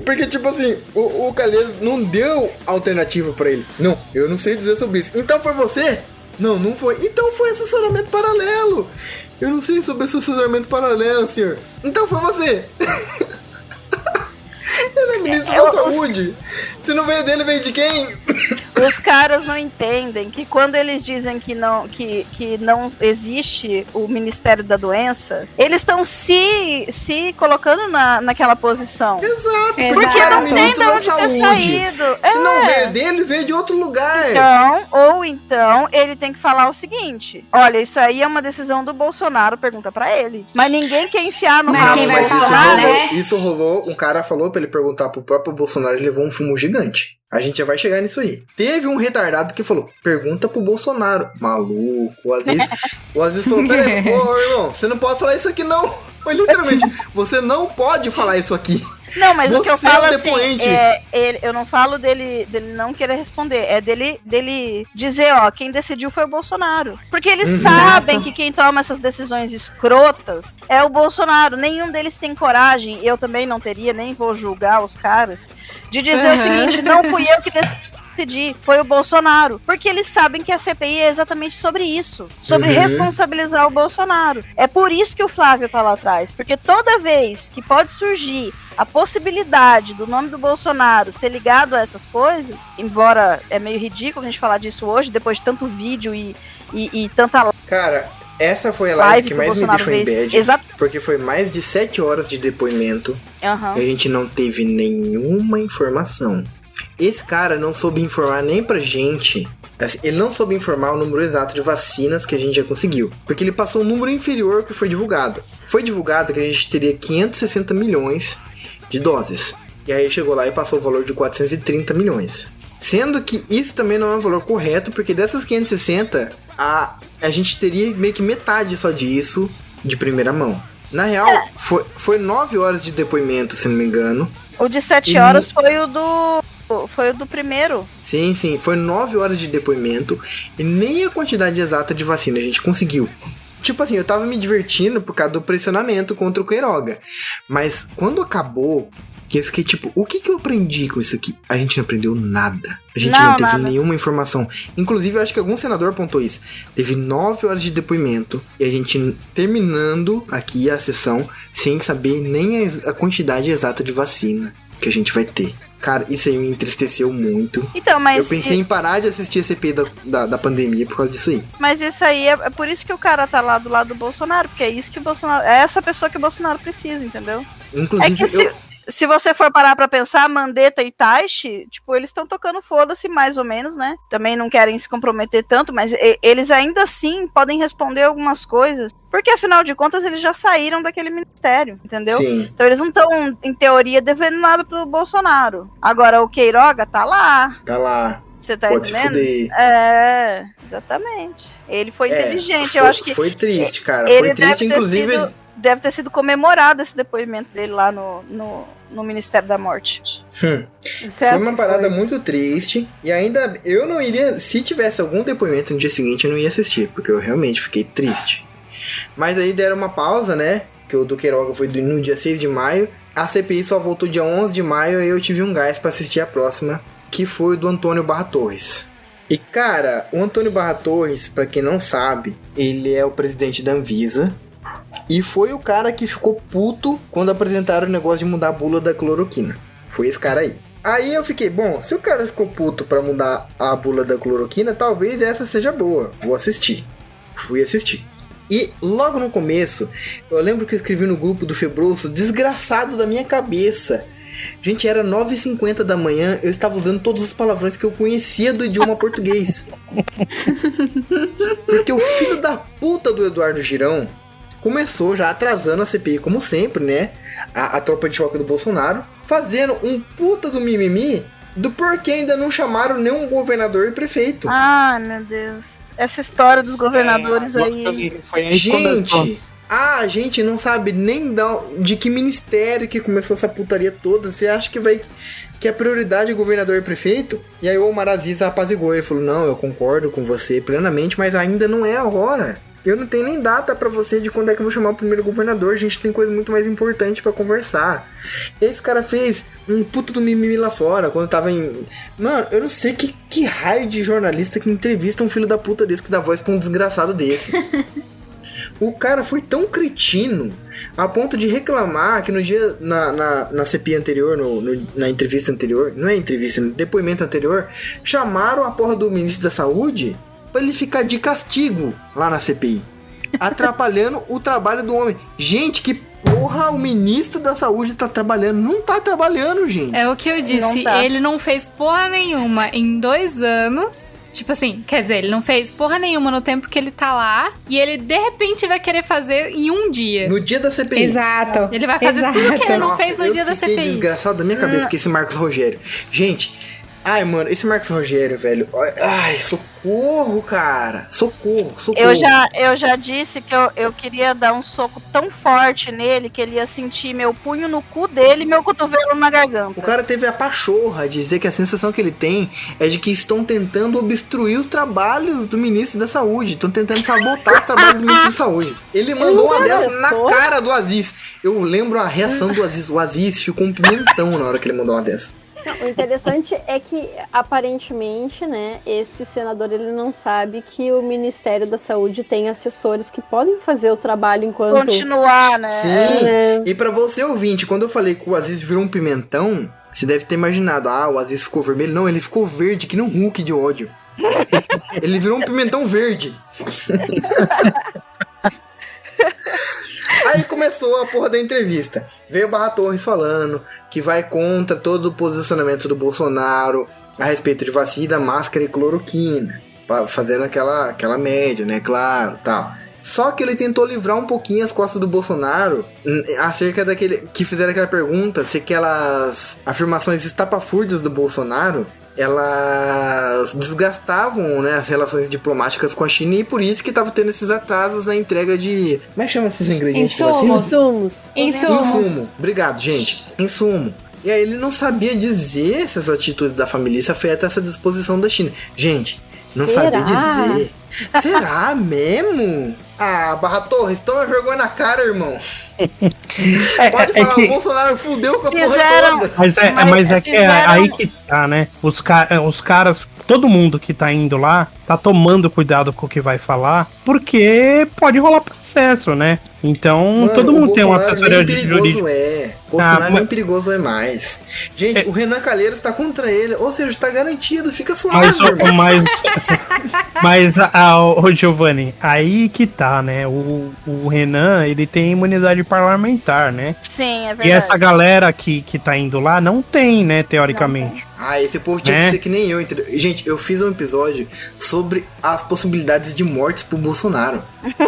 [SPEAKER 1] Porque, tipo assim, o Calheiros não deu alternativa pra ele. Não, eu não sei dizer sobre isso. Então foi você? Não, não foi. Então foi assessoramento paralelo. Eu não sei sobre esse assessoramento paralelo, senhor. Então foi você. Ele é ministro da saúde. Se não veio dele, veio de quem?
[SPEAKER 2] Os caras não entendem que quando eles dizem que não existe o Ministério da Doença, eles estão se colocando naquela posição.
[SPEAKER 1] Exato.
[SPEAKER 2] Porque não tem de onde ter saído.
[SPEAKER 1] Se não veio dele, veio de outro lugar.
[SPEAKER 2] Então, ele tem que falar o seguinte: olha, isso aí é uma decisão do Bolsonaro, pergunta pra ele. Mas ninguém quer enfiar no rabo do Bolsonaro.
[SPEAKER 1] Isso rolou, um cara falou pra ele perguntar pro próprio Bolsonaro, ele levou um fumo gigante. A gente já vai chegar nisso aí. Teve um retardado que falou, pergunta pro Bolsonaro. Maluco. O Aziz falou, peraí, ô irmão, você não pode falar isso aqui não. Foi literalmente, você não pode falar isso aqui.
[SPEAKER 2] Não, mas o que eu falo assim, eu não falo dele não querer responder, é dele dizer, ó, quem decidiu foi o Bolsonaro. Porque eles sabem que quem toma essas decisões escrotas é o Bolsonaro. Nenhum deles tem coragem, eu também não teria, nem vou julgar os caras, de dizer o seguinte, não fui eu que decidi, foi o Bolsonaro. Porque eles sabem que a CPI é exatamente sobre isso, sobre responsabilizar o Bolsonaro. É por isso que o Flávio tá lá atrás, porque toda vez que pode surgir a possibilidade do nome do Bolsonaro ser ligado a essas coisas, embora é meio ridículo a gente falar disso hoje, depois de tanto vídeo e tanta...
[SPEAKER 1] Cara, essa foi a live que mais me deixou em bad, porque foi mais de 7 horas de depoimento e a gente não teve nenhuma informação. Esse cara não soube informar nem pra gente. Assim, ele não soube informar o número exato de vacinas que a gente já conseguiu. Porque ele passou um número inferior ao que foi divulgado. Foi divulgado que a gente teria 560 milhões de doses. E aí chegou lá e passou o valor de 430 milhões. Sendo que isso também não é um valor correto, porque dessas 560, a gente teria meio que metade só disso de primeira mão. Na real, foi 9 horas de depoimento, se não me engano.
[SPEAKER 2] O de 7 horas foi o do primeiro.
[SPEAKER 1] Sim, foi 9 horas de depoimento e nem a quantidade exata de vacina a gente conseguiu. Tipo assim, eu tava me divertindo por causa do pressionamento contra o Queiroga. Mas quando acabou, eu fiquei tipo, o que eu aprendi com isso aqui? A gente não aprendeu nada. A gente não teve nenhuma informação. Inclusive, eu acho que algum senador apontou isso. Teve 9 horas de depoimento e a gente terminando aqui a sessão sem saber nem a quantidade exata de vacina que a gente vai ter. Cara, isso aí me entristeceu muito. Então, mas eu pensei em parar de assistir a CPI da pandemia por causa disso aí.
[SPEAKER 2] Mas isso aí é por isso que o cara tá lá do lado do Bolsonaro, porque é isso que o Bolsonaro... É essa pessoa que o Bolsonaro precisa, entendeu?
[SPEAKER 1] Inclusive,
[SPEAKER 2] se você for parar pra pensar, Mandetta e Taishi, tipo, eles estão tocando foda-se mais ou menos, né? Também não querem se comprometer tanto, mas eles ainda assim podem responder algumas coisas, porque afinal de contas eles já saíram daquele ministério, entendeu?
[SPEAKER 1] Sim.
[SPEAKER 2] Então eles não estão, em teoria, devendo nada pro Bolsonaro. Agora o Queiroga tá lá.
[SPEAKER 1] Tá lá.
[SPEAKER 2] Você tá
[SPEAKER 1] Pode
[SPEAKER 2] entendendo?
[SPEAKER 1] Se fuder.
[SPEAKER 2] É, exatamente. Ele foi inteligente, eu acho que...
[SPEAKER 1] Foi triste, cara. Foi triste, inclusive...
[SPEAKER 2] Deve ter sido comemorado esse depoimento dele lá no Ministério da Morte.
[SPEAKER 1] Foi uma parada muito triste. E ainda eu não iria. Se tivesse algum depoimento no dia seguinte, eu não ia assistir, porque eu realmente fiquei triste. Mas aí deram uma pausa, né? Que o do Queiroga foi no dia 6 de maio. A CPI só voltou dia 11 de maio. E eu tive um gás pra assistir a próxima, que foi o do Antônio Barra Torres. E cara, o Antônio Barra Torres, pra quem não sabe, ele é o presidente da Anvisa. E foi o cara que ficou puto quando apresentaram o negócio de mudar a bula da cloroquina. Foi esse cara aí. Aí eu fiquei, bom, se o cara ficou puto pra mudar a bula da cloroquina, talvez essa seja boa. Vou assistir. Fui assistir. E logo no começo, eu lembro que eu escrevi no grupo do Febroso, desgraçado da minha cabeça. Gente, era 9h50 da manhã, eu estava usando todos os palavrões que eu conhecia do idioma português. Porque o filho da puta do Eduardo Girão começou já atrasando a CPI, como sempre, né? A tropa de choque do Bolsonaro, fazendo um puta do mimimi do porquê ainda não chamaram nenhum governador e prefeito.
[SPEAKER 2] Ah, meu Deus. Essa história dos governadores aí.
[SPEAKER 3] Foi aí
[SPEAKER 1] Gente, a gente não sabe nem de que ministério que começou essa putaria toda. Você acha que a prioridade é governador e prefeito? E aí o Omar Aziz apaziguou. Ele falou, não, eu concordo com você plenamente, mas ainda não é a hora. Eu não tenho nem data pra você de quando é que eu vou chamar o primeiro governador. A gente tem coisa muito mais importante pra conversar. E esse cara fez um puto do mimimi lá fora, quando tava em... Mano, eu não sei que raio de jornalista que entrevista um filho da puta desse, que dá voz pra um desgraçado desse. O cara foi tão cretino a ponto de reclamar que no dia, na CPI anterior, na entrevista anterior, não é entrevista, no depoimento anterior, chamaram a porra do ministro da Saúde pra ele ficar de castigo lá na CPI, atrapalhando o trabalho do homem. Gente, que porra o ministro da Saúde tá trabalhando? Não tá trabalhando, gente.
[SPEAKER 5] É o que eu disse, ele não fez porra nenhuma em 2 anos. Tipo assim, quer dizer, ele não fez porra nenhuma no tempo que ele tá lá, e ele de repente vai querer fazer em um dia.
[SPEAKER 1] No dia da CPI.
[SPEAKER 6] Exato.
[SPEAKER 5] Ele vai fazer tudo que ele não fez no dia da CPI.
[SPEAKER 1] Eu fiquei desgraçado da minha cabeça que esse Marcos Rogério. Gente... Ai, mano, esse Marcos Rogério, velho. Ai, socorro, cara. Socorro.
[SPEAKER 2] Eu já disse que eu queria dar um soco tão forte nele que ele ia sentir meu punho no cu dele e meu cotovelo na garganta.
[SPEAKER 1] O cara teve a pachorra de dizer que a sensação que ele tem é de que estão tentando obstruir os trabalhos do ministro da Saúde. Estão tentando sabotar o trabalho do ministro da Saúde. Ele mandou uma dessas na cara do Aziz. Eu lembro a reação do Aziz. O Aziz ficou um pimentão na hora que ele mandou uma dessas.
[SPEAKER 4] Não, o interessante é que, aparentemente, né, esse senador, ele não sabe que o Ministério da Saúde tem assessores que podem fazer o trabalho enquanto...
[SPEAKER 2] Continuar, né?
[SPEAKER 1] Sim, E pra você, ouvinte, quando eu falei que o Aziz virou um pimentão, você deve ter imaginado, o Aziz ficou vermelho. Não, ele ficou verde, que nem um Hulk de ódio. Ele virou um pimentão verde. Aí começou a porra da entrevista. Veio o Barra Torres falando que vai contra todo o posicionamento do Bolsonaro a respeito de vacina, máscara e cloroquina, fazendo aquela média, né, claro, tal. Só que ele tentou livrar um pouquinho as costas do Bolsonaro acerca daquele que fizeram aquela pergunta se aquelas afirmações estapafúrdias do Bolsonaro elas desgastavam, né, as relações diplomáticas com a China, e por isso que tava tendo esses atrasos na entrega de... Como é que chama esses ingredientes de vacina? Insumo. Obrigado, gente. Insumo. E aí ele não sabia dizer se as atitudes da família afetam essa disposição da China. Gente, não sabia dizer. Será mesmo? Barra Torres, toma vergonha na cara, irmão. Pode falar, o Bolsonaro fudeu com a porra toda.
[SPEAKER 3] Mas é que é aí que tá, né? Os caras, todo mundo que tá indo lá, tá tomando cuidado com o que vai falar, porque pode rolar processo, né? Então, mano, todo mundo tem uma assessoria jurídica.
[SPEAKER 1] Bolsonaro nem perigoso é mais. Gente, o Renan Calheiros tá contra ele, ou seja, tá garantido, fica suave,
[SPEAKER 3] Mas ô Giovanni, aí que tá, né? O Renan, ele tem imunidade parlamentar, né?
[SPEAKER 2] Sim, é verdade.
[SPEAKER 3] E essa galera que tá indo lá não tem, né, teoricamente.
[SPEAKER 1] Esse povo tinha que ser que nem eu, entendeu? Gente, eu fiz um episódio sobre as possibilidades de mortes pro Bolsonaro.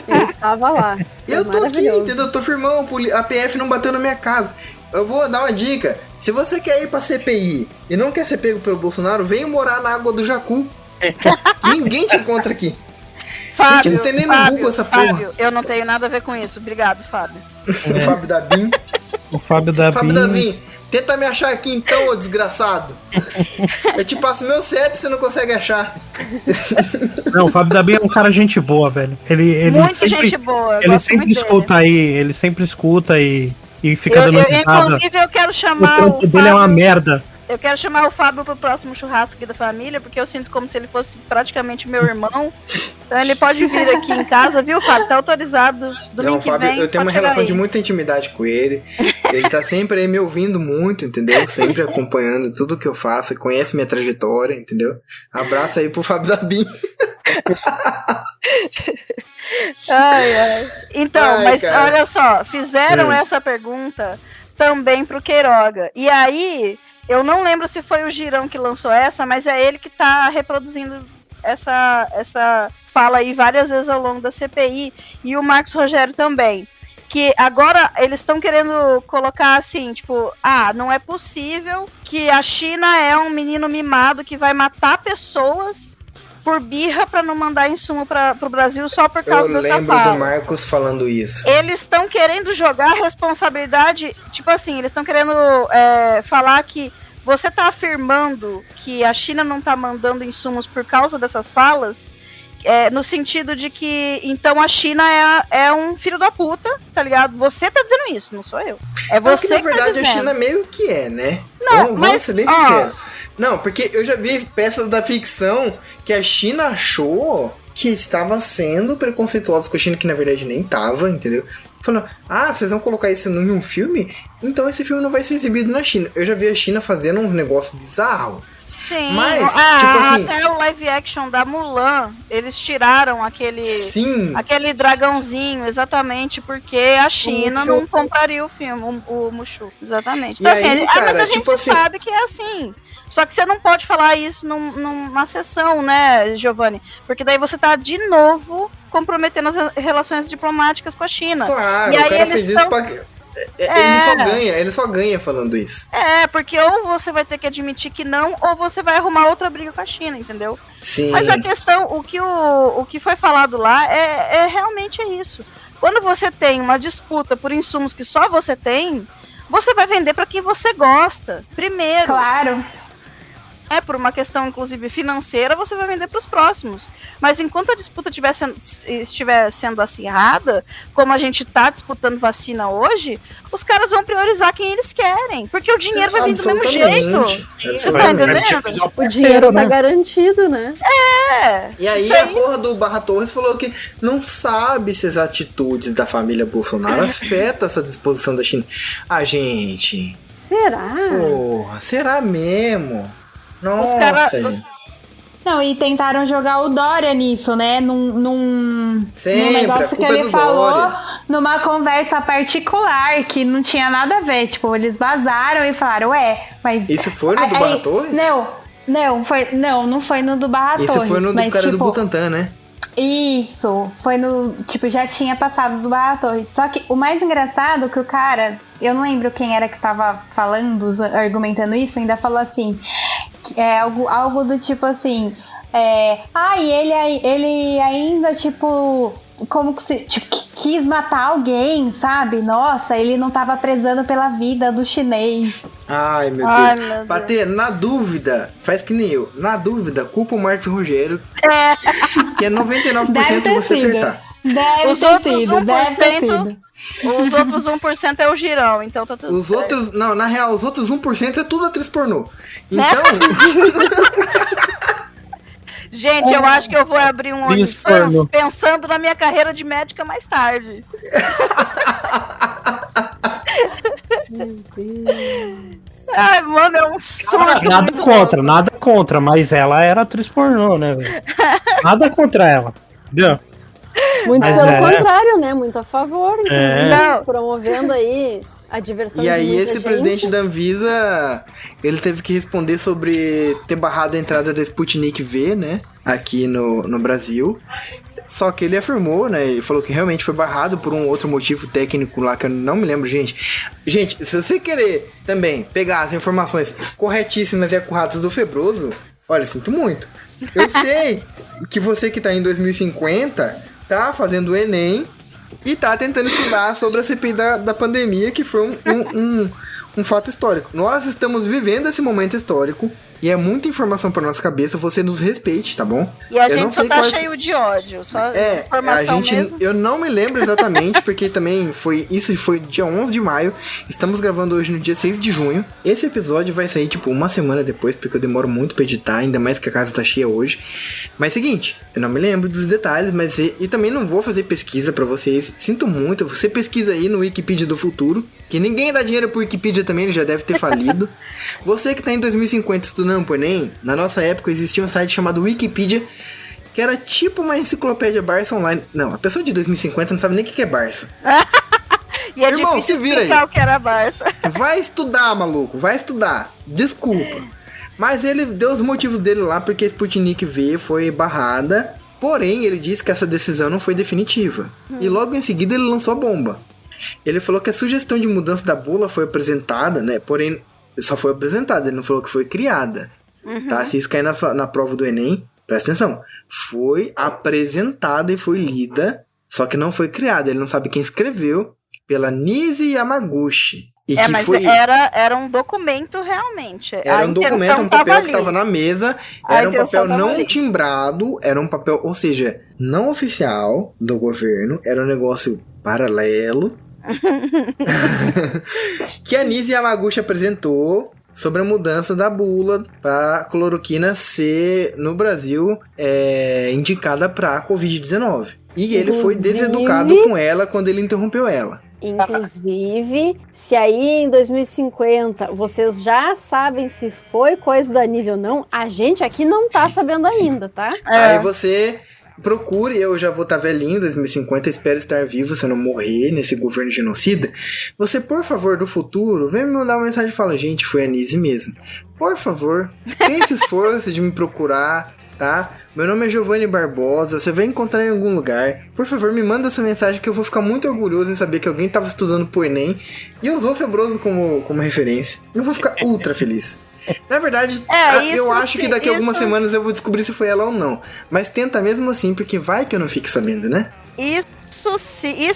[SPEAKER 4] Ele estava lá.
[SPEAKER 1] Eu tô aqui, entendeu? Eu tô firmão, a PF não bateu na minha casa. Eu vou dar uma dica. Se você quer ir pra CPI e não quer ser pego pelo Bolsonaro, venha morar na Água do Jacu. Ninguém te encontra aqui.
[SPEAKER 2] Fábio,
[SPEAKER 1] não tem nem no Google essa porra.
[SPEAKER 2] Fábio, eu não tenho nada a ver com isso. Obrigado, Fábio.
[SPEAKER 1] O Fábio da BIM.
[SPEAKER 3] O Fábio da BIM.
[SPEAKER 1] Tenta me achar aqui então, ô desgraçado. Eu te passo meu CEP, você não consegue achar.
[SPEAKER 3] Não, o Fábio Dabin é um cara gente boa, velho. Ele
[SPEAKER 2] Muito
[SPEAKER 3] sempre,
[SPEAKER 2] gente boa.
[SPEAKER 3] ele sempre escuta aí, ele sempre escuta e fica dando risada.
[SPEAKER 2] Inclusive, eu quero
[SPEAKER 3] O
[SPEAKER 2] chamar
[SPEAKER 3] trampo dele é uma merda.
[SPEAKER 2] Eu quero chamar o Fábio pro próximo churrasco aqui da família, porque eu sinto como se ele fosse praticamente meu irmão. Então ele pode vir aqui em casa, viu, Fábio? Tá autorizado. Domingo que
[SPEAKER 1] Fábio,
[SPEAKER 2] vem,
[SPEAKER 1] eu tenho uma
[SPEAKER 2] pode chegar
[SPEAKER 1] relação
[SPEAKER 2] aí.
[SPEAKER 1] de muita intimidade com ele. Ele tá sempre aí me ouvindo muito, entendeu? Sempre acompanhando tudo que eu faço, conhece minha trajetória, entendeu? Abraço aí pro Fábio Dabin.
[SPEAKER 2] Ai. Então, mas
[SPEAKER 1] cara.
[SPEAKER 2] olha só, fizeram essa pergunta também pro Queiroga. E aí, eu não lembro se foi o Girão que lançou essa, mas é ele que tá reproduzindo essa fala aí várias vezes ao longo da CPI, e o Marcos Rogério também. Que agora eles estão querendo colocar assim, tipo, não é possível que a China é um menino mimado que vai matar pessoas por birra pra não mandar insumo pro Brasil só por causa
[SPEAKER 1] Eu
[SPEAKER 2] dessa
[SPEAKER 1] lembro
[SPEAKER 2] fala.
[SPEAKER 1] do Marcos falando isso.
[SPEAKER 2] Eles estão querendo jogar a responsabilidade, tipo assim, eles estão querendo falar que você tá afirmando que a China não tá mandando insumos por causa dessas falas, no sentido de que, então, a China é um filho da puta, tá ligado? Você tá dizendo isso, não sou eu. É você
[SPEAKER 1] que, na
[SPEAKER 2] que
[SPEAKER 1] verdade,
[SPEAKER 2] tá dizendo.
[SPEAKER 1] a China meio que é, né?
[SPEAKER 2] Não,
[SPEAKER 1] Vamos ser bem
[SPEAKER 2] ó,
[SPEAKER 1] sinceros. Não, porque eu já vi peças da ficção que a China achou que estava sendo preconceituosa com a China, que na verdade nem tava, entendeu? Falando, vocês vão colocar isso em um filme? Então esse filme não vai ser exibido na China. Eu já vi a China fazendo uns negócios bizarros.
[SPEAKER 2] Sim,
[SPEAKER 1] Mas, tipo assim,
[SPEAKER 2] até o live action da Mulan, eles tiraram aquele dragãozinho, exatamente, porque a China não compraria o filme, o Mushu, exatamente. Então,
[SPEAKER 1] E aí, cara,
[SPEAKER 2] mas a gente
[SPEAKER 1] tipo assim,
[SPEAKER 2] sabe que é assim. Só que você não pode falar isso numa sessão, né, Giovanni? Porque daí você tá de novo comprometendo as relações diplomáticas com a China.
[SPEAKER 1] Claro,
[SPEAKER 2] e aí
[SPEAKER 1] o cara fez isso pra... Ele só ganha falando isso.
[SPEAKER 2] Porque ou você vai ter que admitir que não, ou você vai arrumar outra briga com a China, entendeu?
[SPEAKER 1] Sim.
[SPEAKER 2] Mas a questão, o que foi falado lá realmente é isso. Quando você tem uma disputa por insumos que só você tem, você vai vender para quem você gosta. Primeiro.
[SPEAKER 6] Claro.
[SPEAKER 2] Por uma questão, inclusive, financeira, você vai vender para os próximos. Mas enquanto a disputa estiver sendo acirrada, como a gente está disputando vacina hoje, os caras vão priorizar quem eles querem. Porque o dinheiro vai vir do mesmo jeito. Você tá entendendo?
[SPEAKER 4] O dinheiro tá garantido, né?
[SPEAKER 1] E aí a porra do Barra Torres falou que não sabe se as atitudes da família Bolsonaro afetam essa disposição da China. Gente...
[SPEAKER 4] Será?
[SPEAKER 1] Porra, será mesmo? Nossa,
[SPEAKER 6] Não, e tentaram jogar o Dória nisso, né? Num negócio que ele falou, Dória. Numa conversa particular, que não tinha nada a ver. Tipo, eles vazaram e falaram, mas...
[SPEAKER 1] Isso foi no do Barra Torres?
[SPEAKER 6] Não foi no do Barra Torres.
[SPEAKER 1] Isso foi no do cara do Butantan, né?
[SPEAKER 6] Isso, foi no... Tipo, já tinha passado do Barra Torres. Só que o mais engraçado é que o cara... Eu não lembro quem era que tava falando, argumentando isso, ainda falou assim... algo do tipo assim... ele ainda, tipo... Como que se... Tipo, quis matar alguém, sabe? Nossa, ele não tava prezando pela vida do chinês.
[SPEAKER 1] Ai, meu Deus. Patê, na dúvida, faz que nem eu. Na dúvida, culpa o Marcos Rogério. Que é 99% de você acertar.
[SPEAKER 6] Deve ter sido.
[SPEAKER 2] Os outros 1% é o Girão, então tá tudo certo.
[SPEAKER 1] Outros... Não, na real, os outros 1% é tudo atriz pornô. Então...
[SPEAKER 2] Gente, eu acho que eu vou abrir um OnlyFans pensando na minha carreira de médica mais tarde.
[SPEAKER 4] Meu Deus.
[SPEAKER 2] Ai, mano, é um sonho.
[SPEAKER 3] Nada contra, mas ela era atriz pornô, né, velho? Nada contra ela, entendeu?
[SPEAKER 4] Muito pelo contrário, né? Muito a favor, então, promovendo aí a diversão.
[SPEAKER 1] E aí esse presidente da Anvisa, ele teve que responder sobre ter barrado a entrada da Sputnik V, né, aqui no Brasil. Só que ele afirmou, né, ele falou que realmente foi barrado por um outro motivo técnico lá, que eu não me lembro, gente. Gente, se você querer também pegar as informações corretíssimas e acuradas do Febroso, olha, sinto muito. Eu sei que você que tá em 2050 tá fazendo o Enem e tá tentando estudar sobre a CPI da pandemia, que foi um fato histórico. Nós estamos vivendo esse momento histórico e é muita informação pra nossa cabeça, você nos respeite, tá bom?
[SPEAKER 2] E a
[SPEAKER 1] Eu não
[SPEAKER 2] gente só
[SPEAKER 1] sei
[SPEAKER 2] tá
[SPEAKER 1] quais-
[SPEAKER 2] cheio de ódio, só
[SPEAKER 1] É,
[SPEAKER 2] informação mesmo.
[SPEAKER 1] eu não me lembro exatamente, porque também isso foi dia 11 de maio, estamos gravando hoje no dia 6 de junho. Esse episódio vai sair, tipo, uma semana depois, porque eu demoro muito pra editar, ainda mais que a casa tá cheia hoje. Mas seguinte, eu não me lembro dos detalhes, mas e também não vou fazer pesquisa pra vocês. Sinto muito, você pesquisa aí no Wikipedia do futuro, que ninguém dá dinheiro pro Wikipedia também, ele já deve ter falido. Você que tá em 2050 estudando pro Enem, na nossa época existia um site chamado Wikipedia, que era tipo uma enciclopédia Barça online. Não, a pessoa de 2050 não sabe nem o que é Barça.
[SPEAKER 2] E é
[SPEAKER 1] Irmão,
[SPEAKER 2] difícil
[SPEAKER 1] se vira aí.
[SPEAKER 2] explicar o que era Barça.
[SPEAKER 1] Vai estudar, maluco, vai estudar. Desculpa. Mas ele deu os motivos dele lá porque a Sputnik V foi barrada. Porém, ele disse que essa decisão não foi definitiva. E logo em seguida ele lançou a bomba. Ele falou que a sugestão de mudança da bula foi apresentada, né? Porém, só foi apresentada, ele não falou que foi criada. Tá? Se isso cair na prova do Enem, presta atenção. Foi apresentada e foi lida, só que não foi criada. Ele não sabe quem escreveu, pela Nisi Yamaguchi. E que
[SPEAKER 2] Mas
[SPEAKER 1] foi...
[SPEAKER 2] era um documento realmente.
[SPEAKER 1] Era
[SPEAKER 2] A
[SPEAKER 1] um documento,
[SPEAKER 2] intenção
[SPEAKER 1] um papel
[SPEAKER 2] tava
[SPEAKER 1] que tava
[SPEAKER 2] ali.
[SPEAKER 1] na mesa,
[SPEAKER 2] A
[SPEAKER 1] era um
[SPEAKER 2] intenção
[SPEAKER 1] papel
[SPEAKER 2] tava
[SPEAKER 1] não
[SPEAKER 2] ali.
[SPEAKER 1] timbrado, era um papel, ou seja, não oficial do governo, era um negócio paralelo, que a Nisi Yamaguchi apresentou sobre a mudança da bula para cloroquina ser, no Brasil, indicada para Covid-19. E ele foi
[SPEAKER 4] Inclusive-
[SPEAKER 1] deseducado com ela quando ele interrompeu ela.
[SPEAKER 4] Inclusive, se aí em 2050 vocês já sabem se foi coisa da Nise ou não, a gente aqui não tá sabendo ainda, tá?
[SPEAKER 1] Aí você procure, eu já vou estar velhinho em 2050, espero estar vivo, se eu não morrer nesse governo genocida. Você, por favor, do futuro, vem me mandar uma mensagem e fala, gente, foi a Nise mesmo. Por favor, tenha esse esforço de me procurar, tá? Meu nome é Giovanni Barbosa, você vai encontrar em algum lugar. Por favor, me manda essa mensagem que eu vou ficar muito orgulhoso em saber que alguém estava estudando pro Enem e usou Febroso como referência. Eu vou ficar ultra feliz. Na verdade, eu acho que daqui a algumas semanas eu vou descobrir se foi ela ou não. Mas tenta mesmo assim, porque vai que eu não fique sabendo, né?
[SPEAKER 2] Isso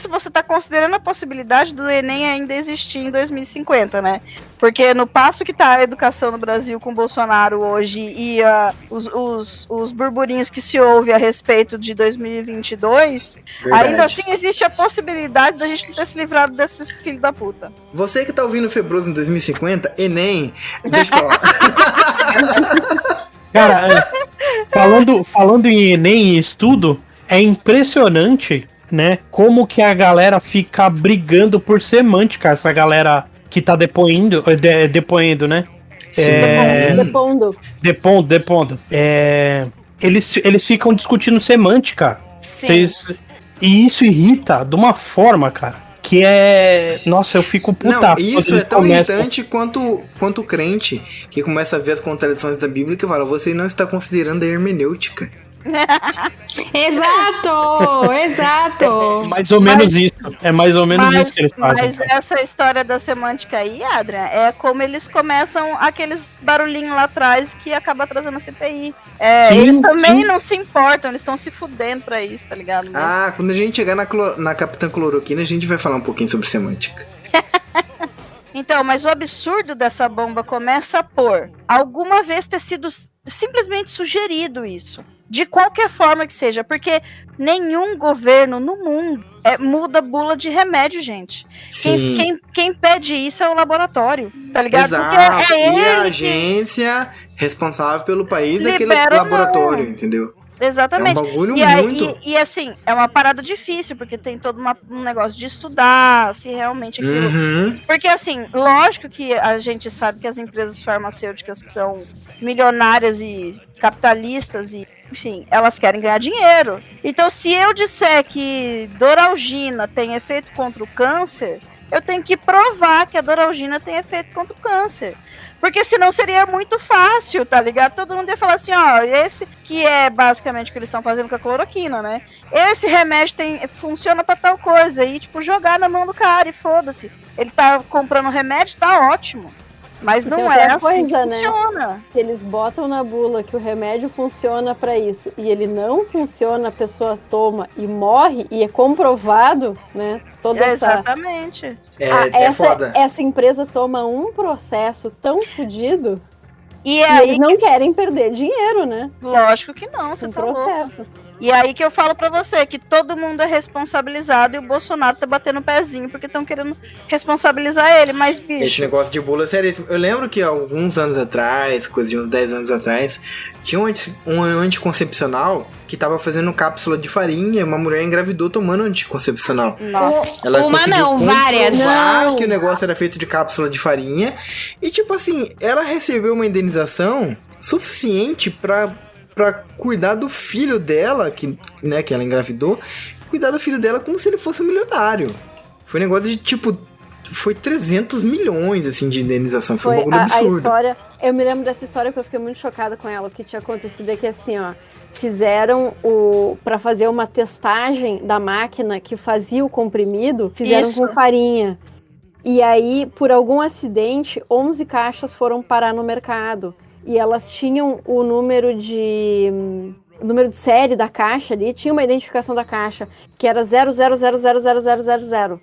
[SPEAKER 2] você tá considerando a possibilidade do Enem ainda existir em 2050, né? Porque no passo que tá a educação no Brasil com o Bolsonaro hoje e os burburinhos que se ouve a respeito de 2022,
[SPEAKER 1] Verdade.
[SPEAKER 2] ainda assim existe a possibilidade da gente não ter se livrado desses filhos da puta.
[SPEAKER 1] Você que tá ouvindo o Febroso em 2050, Enem, deixa pra lá.
[SPEAKER 3] Cara, falando em Enem e estudo, é impressionante, né? Como que a galera fica brigando por semântica, essa galera que tá depoendo, né? Depondo. Eles ficam discutindo semântica.
[SPEAKER 2] Sim.
[SPEAKER 3] E isso irrita de uma forma, cara, que é... Nossa, eu fico putaço.
[SPEAKER 1] Não, isso é tão irritante quanto o crente que começa a ver as contradições da Bíblia e fala, você não está considerando a hermenêutica.
[SPEAKER 6] Exato!
[SPEAKER 3] Mais ou menos isso. É mais ou menos isso que eles fazem.
[SPEAKER 2] Mas essa história da semântica aí, Adrian, é como eles começam aqueles barulhinhos lá atrás que acaba trazendo a CPI. Eles também não se importam, eles estão se fudendo pra isso, tá ligado? Mas...
[SPEAKER 1] quando a gente chegar na Capitã Cloroquina, a gente vai falar um pouquinho sobre semântica.
[SPEAKER 2] Então, mas o absurdo dessa bomba começa por alguma vez ter sido simplesmente sugerido isso. De qualquer forma que seja, porque nenhum governo no mundo muda bula de remédio, gente. Quem pede isso é o laboratório, tá ligado?
[SPEAKER 1] Exato.
[SPEAKER 2] Porque
[SPEAKER 1] e a agência responsável pelo país daquele laboratório, entendeu?
[SPEAKER 2] Exatamente.
[SPEAKER 1] É um bagulho muito...
[SPEAKER 2] E assim, é uma parada difícil, porque tem todo um negócio de estudar, se realmente aquilo...
[SPEAKER 1] Uhum.
[SPEAKER 2] Porque assim, lógico que a gente sabe que as empresas farmacêuticas são milionárias e capitalistas e, enfim, elas querem ganhar dinheiro. Então, se eu disser que Doralgina tem efeito contra o câncer, eu tenho que provar que a Doralgina tem efeito contra o câncer. Porque senão seria muito fácil, tá ligado? Todo mundo ia falar assim, ó, esse que é basicamente o que eles estão fazendo com a cloroquina, né? Esse remédio funciona pra tal coisa. E, tipo, jogar na mão do cara e foda-se. Ele tá comprando remédio, tá ótimo. Mas não
[SPEAKER 4] Tem
[SPEAKER 2] é
[SPEAKER 4] outra
[SPEAKER 2] assim
[SPEAKER 4] coisa,
[SPEAKER 2] que
[SPEAKER 4] né?
[SPEAKER 2] funciona.
[SPEAKER 4] Se eles botam na bula que o remédio funciona pra isso e ele não funciona, a pessoa toma e morre, e é comprovado, né? Toda
[SPEAKER 2] Exatamente.
[SPEAKER 1] É foda.
[SPEAKER 4] Essa empresa toma um processo tão fodido
[SPEAKER 2] E
[SPEAKER 4] e
[SPEAKER 2] aí,
[SPEAKER 4] eles não querem perder dinheiro, né?
[SPEAKER 2] lógico que não, você
[SPEAKER 4] Um
[SPEAKER 2] tá louco.
[SPEAKER 4] processo.
[SPEAKER 2] E aí que eu falo pra você que todo mundo é responsabilizado e o Bolsonaro tá batendo o pezinho porque estão querendo responsabilizar ele, mas
[SPEAKER 1] Esse
[SPEAKER 2] bicho,
[SPEAKER 1] negócio de bula é seríssimo. Eu lembro que alguns anos atrás, coisa de uns 10 anos atrás, tinha um anticoncepcional que tava fazendo cápsula de farinha. Uma mulher engravidou tomando anticoncepcional.
[SPEAKER 2] nossa.
[SPEAKER 1] Ela
[SPEAKER 8] Uma
[SPEAKER 1] conseguiu
[SPEAKER 8] não, várias.
[SPEAKER 1] comprovar
[SPEAKER 4] Não.
[SPEAKER 1] que o negócio era feito de cápsula de farinha. E tipo assim, ela recebeu uma indenização suficiente pra cuidar do filho dela, que ela engravidou, cuidar do filho dela como se ele fosse um milionário. Foi um negócio de tipo, foi 300 milhões assim de indenização, foi um bagulho
[SPEAKER 4] a
[SPEAKER 1] absurdo.
[SPEAKER 4] história. Eu me lembro dessa história porque eu fiquei muito chocada com ela. O que tinha acontecido é que assim, ó, fizeram pra fazer uma testagem da máquina que fazia o comprimido, fizeram
[SPEAKER 2] Isso.
[SPEAKER 4] com farinha. E aí, por algum acidente, 11 caixas foram parar no mercado. E elas tinham o número de série da caixa ali, tinha uma identificação da caixa, que era 00000000,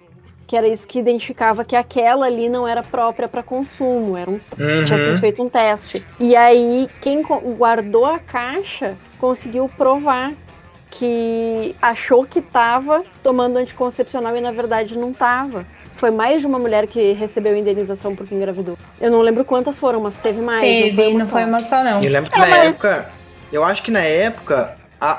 [SPEAKER 4] que era isso que identificava que aquela ali não era própria para consumo, tinha sido feito um teste. E aí, quem guardou a caixa conseguiu provar que achou que estava tomando anticoncepcional e na verdade não estava. Foi mais de uma mulher que recebeu indenização porque engravidou. Eu não lembro quantas foram, mas teve mais.
[SPEAKER 6] Não foi uma só, não.
[SPEAKER 1] Eu lembro que época, eu acho que na época,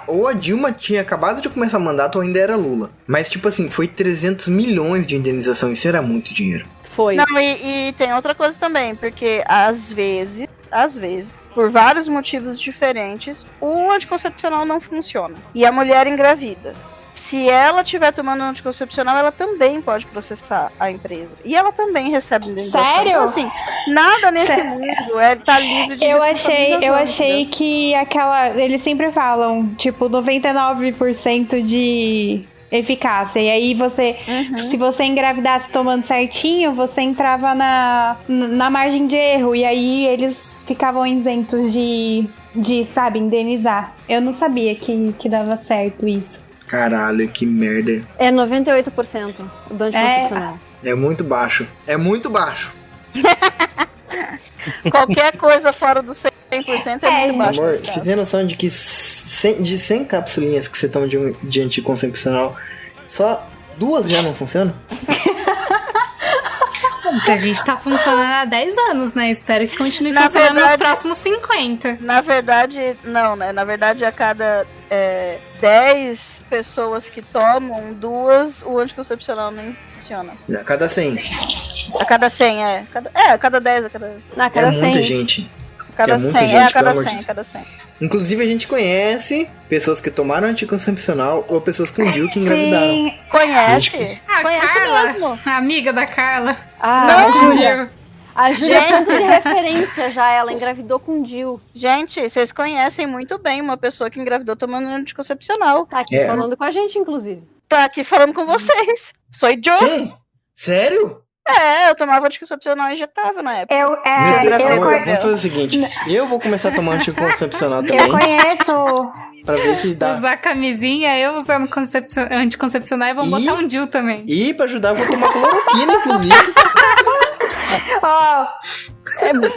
[SPEAKER 1] ou a Dilma tinha acabado de começar o mandato ou ainda era Lula. Mas tipo assim, foi 300 milhões de indenização, isso era muito dinheiro.
[SPEAKER 4] Foi.
[SPEAKER 2] Não, e tem outra coisa também, porque às vezes, por vários motivos diferentes, o anticoncepcional não funciona. E a mulher engravida. Se ela estiver tomando um anticoncepcional, ela também pode processar a empresa. E ela também recebe indenização.
[SPEAKER 6] Sério?
[SPEAKER 2] Então, assim, nada nesse mundo tá livre de
[SPEAKER 6] Eu
[SPEAKER 2] responsabilização,
[SPEAKER 6] achei
[SPEAKER 2] entendeu?
[SPEAKER 6] que eles sempre falam, tipo, 99% de eficácia. E aí se você engravidasse tomando certinho, você entrava na margem de erro. E aí eles ficavam isentos de sabe, indenizar. Eu não sabia que dava certo isso.
[SPEAKER 1] Caralho, que merda.
[SPEAKER 4] É 98% do anticoncepcional.
[SPEAKER 1] É muito baixo. É muito baixo.
[SPEAKER 2] Qualquer coisa fora do 100% é muito baixo.
[SPEAKER 1] Amor,
[SPEAKER 2] nesse
[SPEAKER 1] você
[SPEAKER 2] caso.
[SPEAKER 1] tem noção de que de 100 capsulinhas que você toma de anticoncepcional, só 2 já não funcionam?
[SPEAKER 5] Pra gente tá funcionando há 10 anos, né? Espero que continue
[SPEAKER 2] Na
[SPEAKER 5] funcionando nos
[SPEAKER 2] verdade-
[SPEAKER 5] próximos 50.
[SPEAKER 2] Na verdade, não, né? Na verdade, a cada 10 pessoas que tomam, 2, o anticoncepcional nem funciona.
[SPEAKER 1] A cada 100.
[SPEAKER 2] A cada 100, a cada 10, a cada...
[SPEAKER 4] Na
[SPEAKER 1] É
[SPEAKER 4] cada 100.
[SPEAKER 1] muita gente.
[SPEAKER 2] A cada
[SPEAKER 1] É muita
[SPEAKER 2] 100,
[SPEAKER 1] gente,
[SPEAKER 2] a cada
[SPEAKER 1] pelo amor
[SPEAKER 2] 100,
[SPEAKER 1] de
[SPEAKER 2] a cada 100.
[SPEAKER 1] Inclusive, a gente conhece pessoas que tomaram anticoncepcional ou pessoas com DIU que engravidaram.
[SPEAKER 6] Sim,
[SPEAKER 2] Conhece?
[SPEAKER 5] A
[SPEAKER 2] Conhece
[SPEAKER 5] Carla,
[SPEAKER 2] mesmo.
[SPEAKER 5] a amiga da Carla.
[SPEAKER 4] Ah, a Júlia.
[SPEAKER 5] Jill.
[SPEAKER 4] A Júlia é ponto de referência já. Ela engravidou com DIU.
[SPEAKER 2] Gente, vocês conhecem muito bem uma pessoa que engravidou tomando anticoncepcional.
[SPEAKER 4] Tá aqui
[SPEAKER 1] É.
[SPEAKER 4] falando com a gente, inclusive.
[SPEAKER 2] Tá aqui falando com vocês. Sou Joe.
[SPEAKER 1] Quem? Sério?
[SPEAKER 2] Eu tomava anticoncepcional injetável na época.
[SPEAKER 1] Meu Deus,
[SPEAKER 2] eu
[SPEAKER 1] amor,
[SPEAKER 2] conhe-
[SPEAKER 1] vamos fazer o seguinte. Eu vou começar a tomar anticoncepcional também,
[SPEAKER 6] eu conheço.
[SPEAKER 1] pra ver se dá.
[SPEAKER 5] Usar camisinha, eu usando anticoncepcional e vou botar um DIU também.
[SPEAKER 1] E pra ajudar, eu vou tomar cloroquina, inclusive.
[SPEAKER 6] Ó,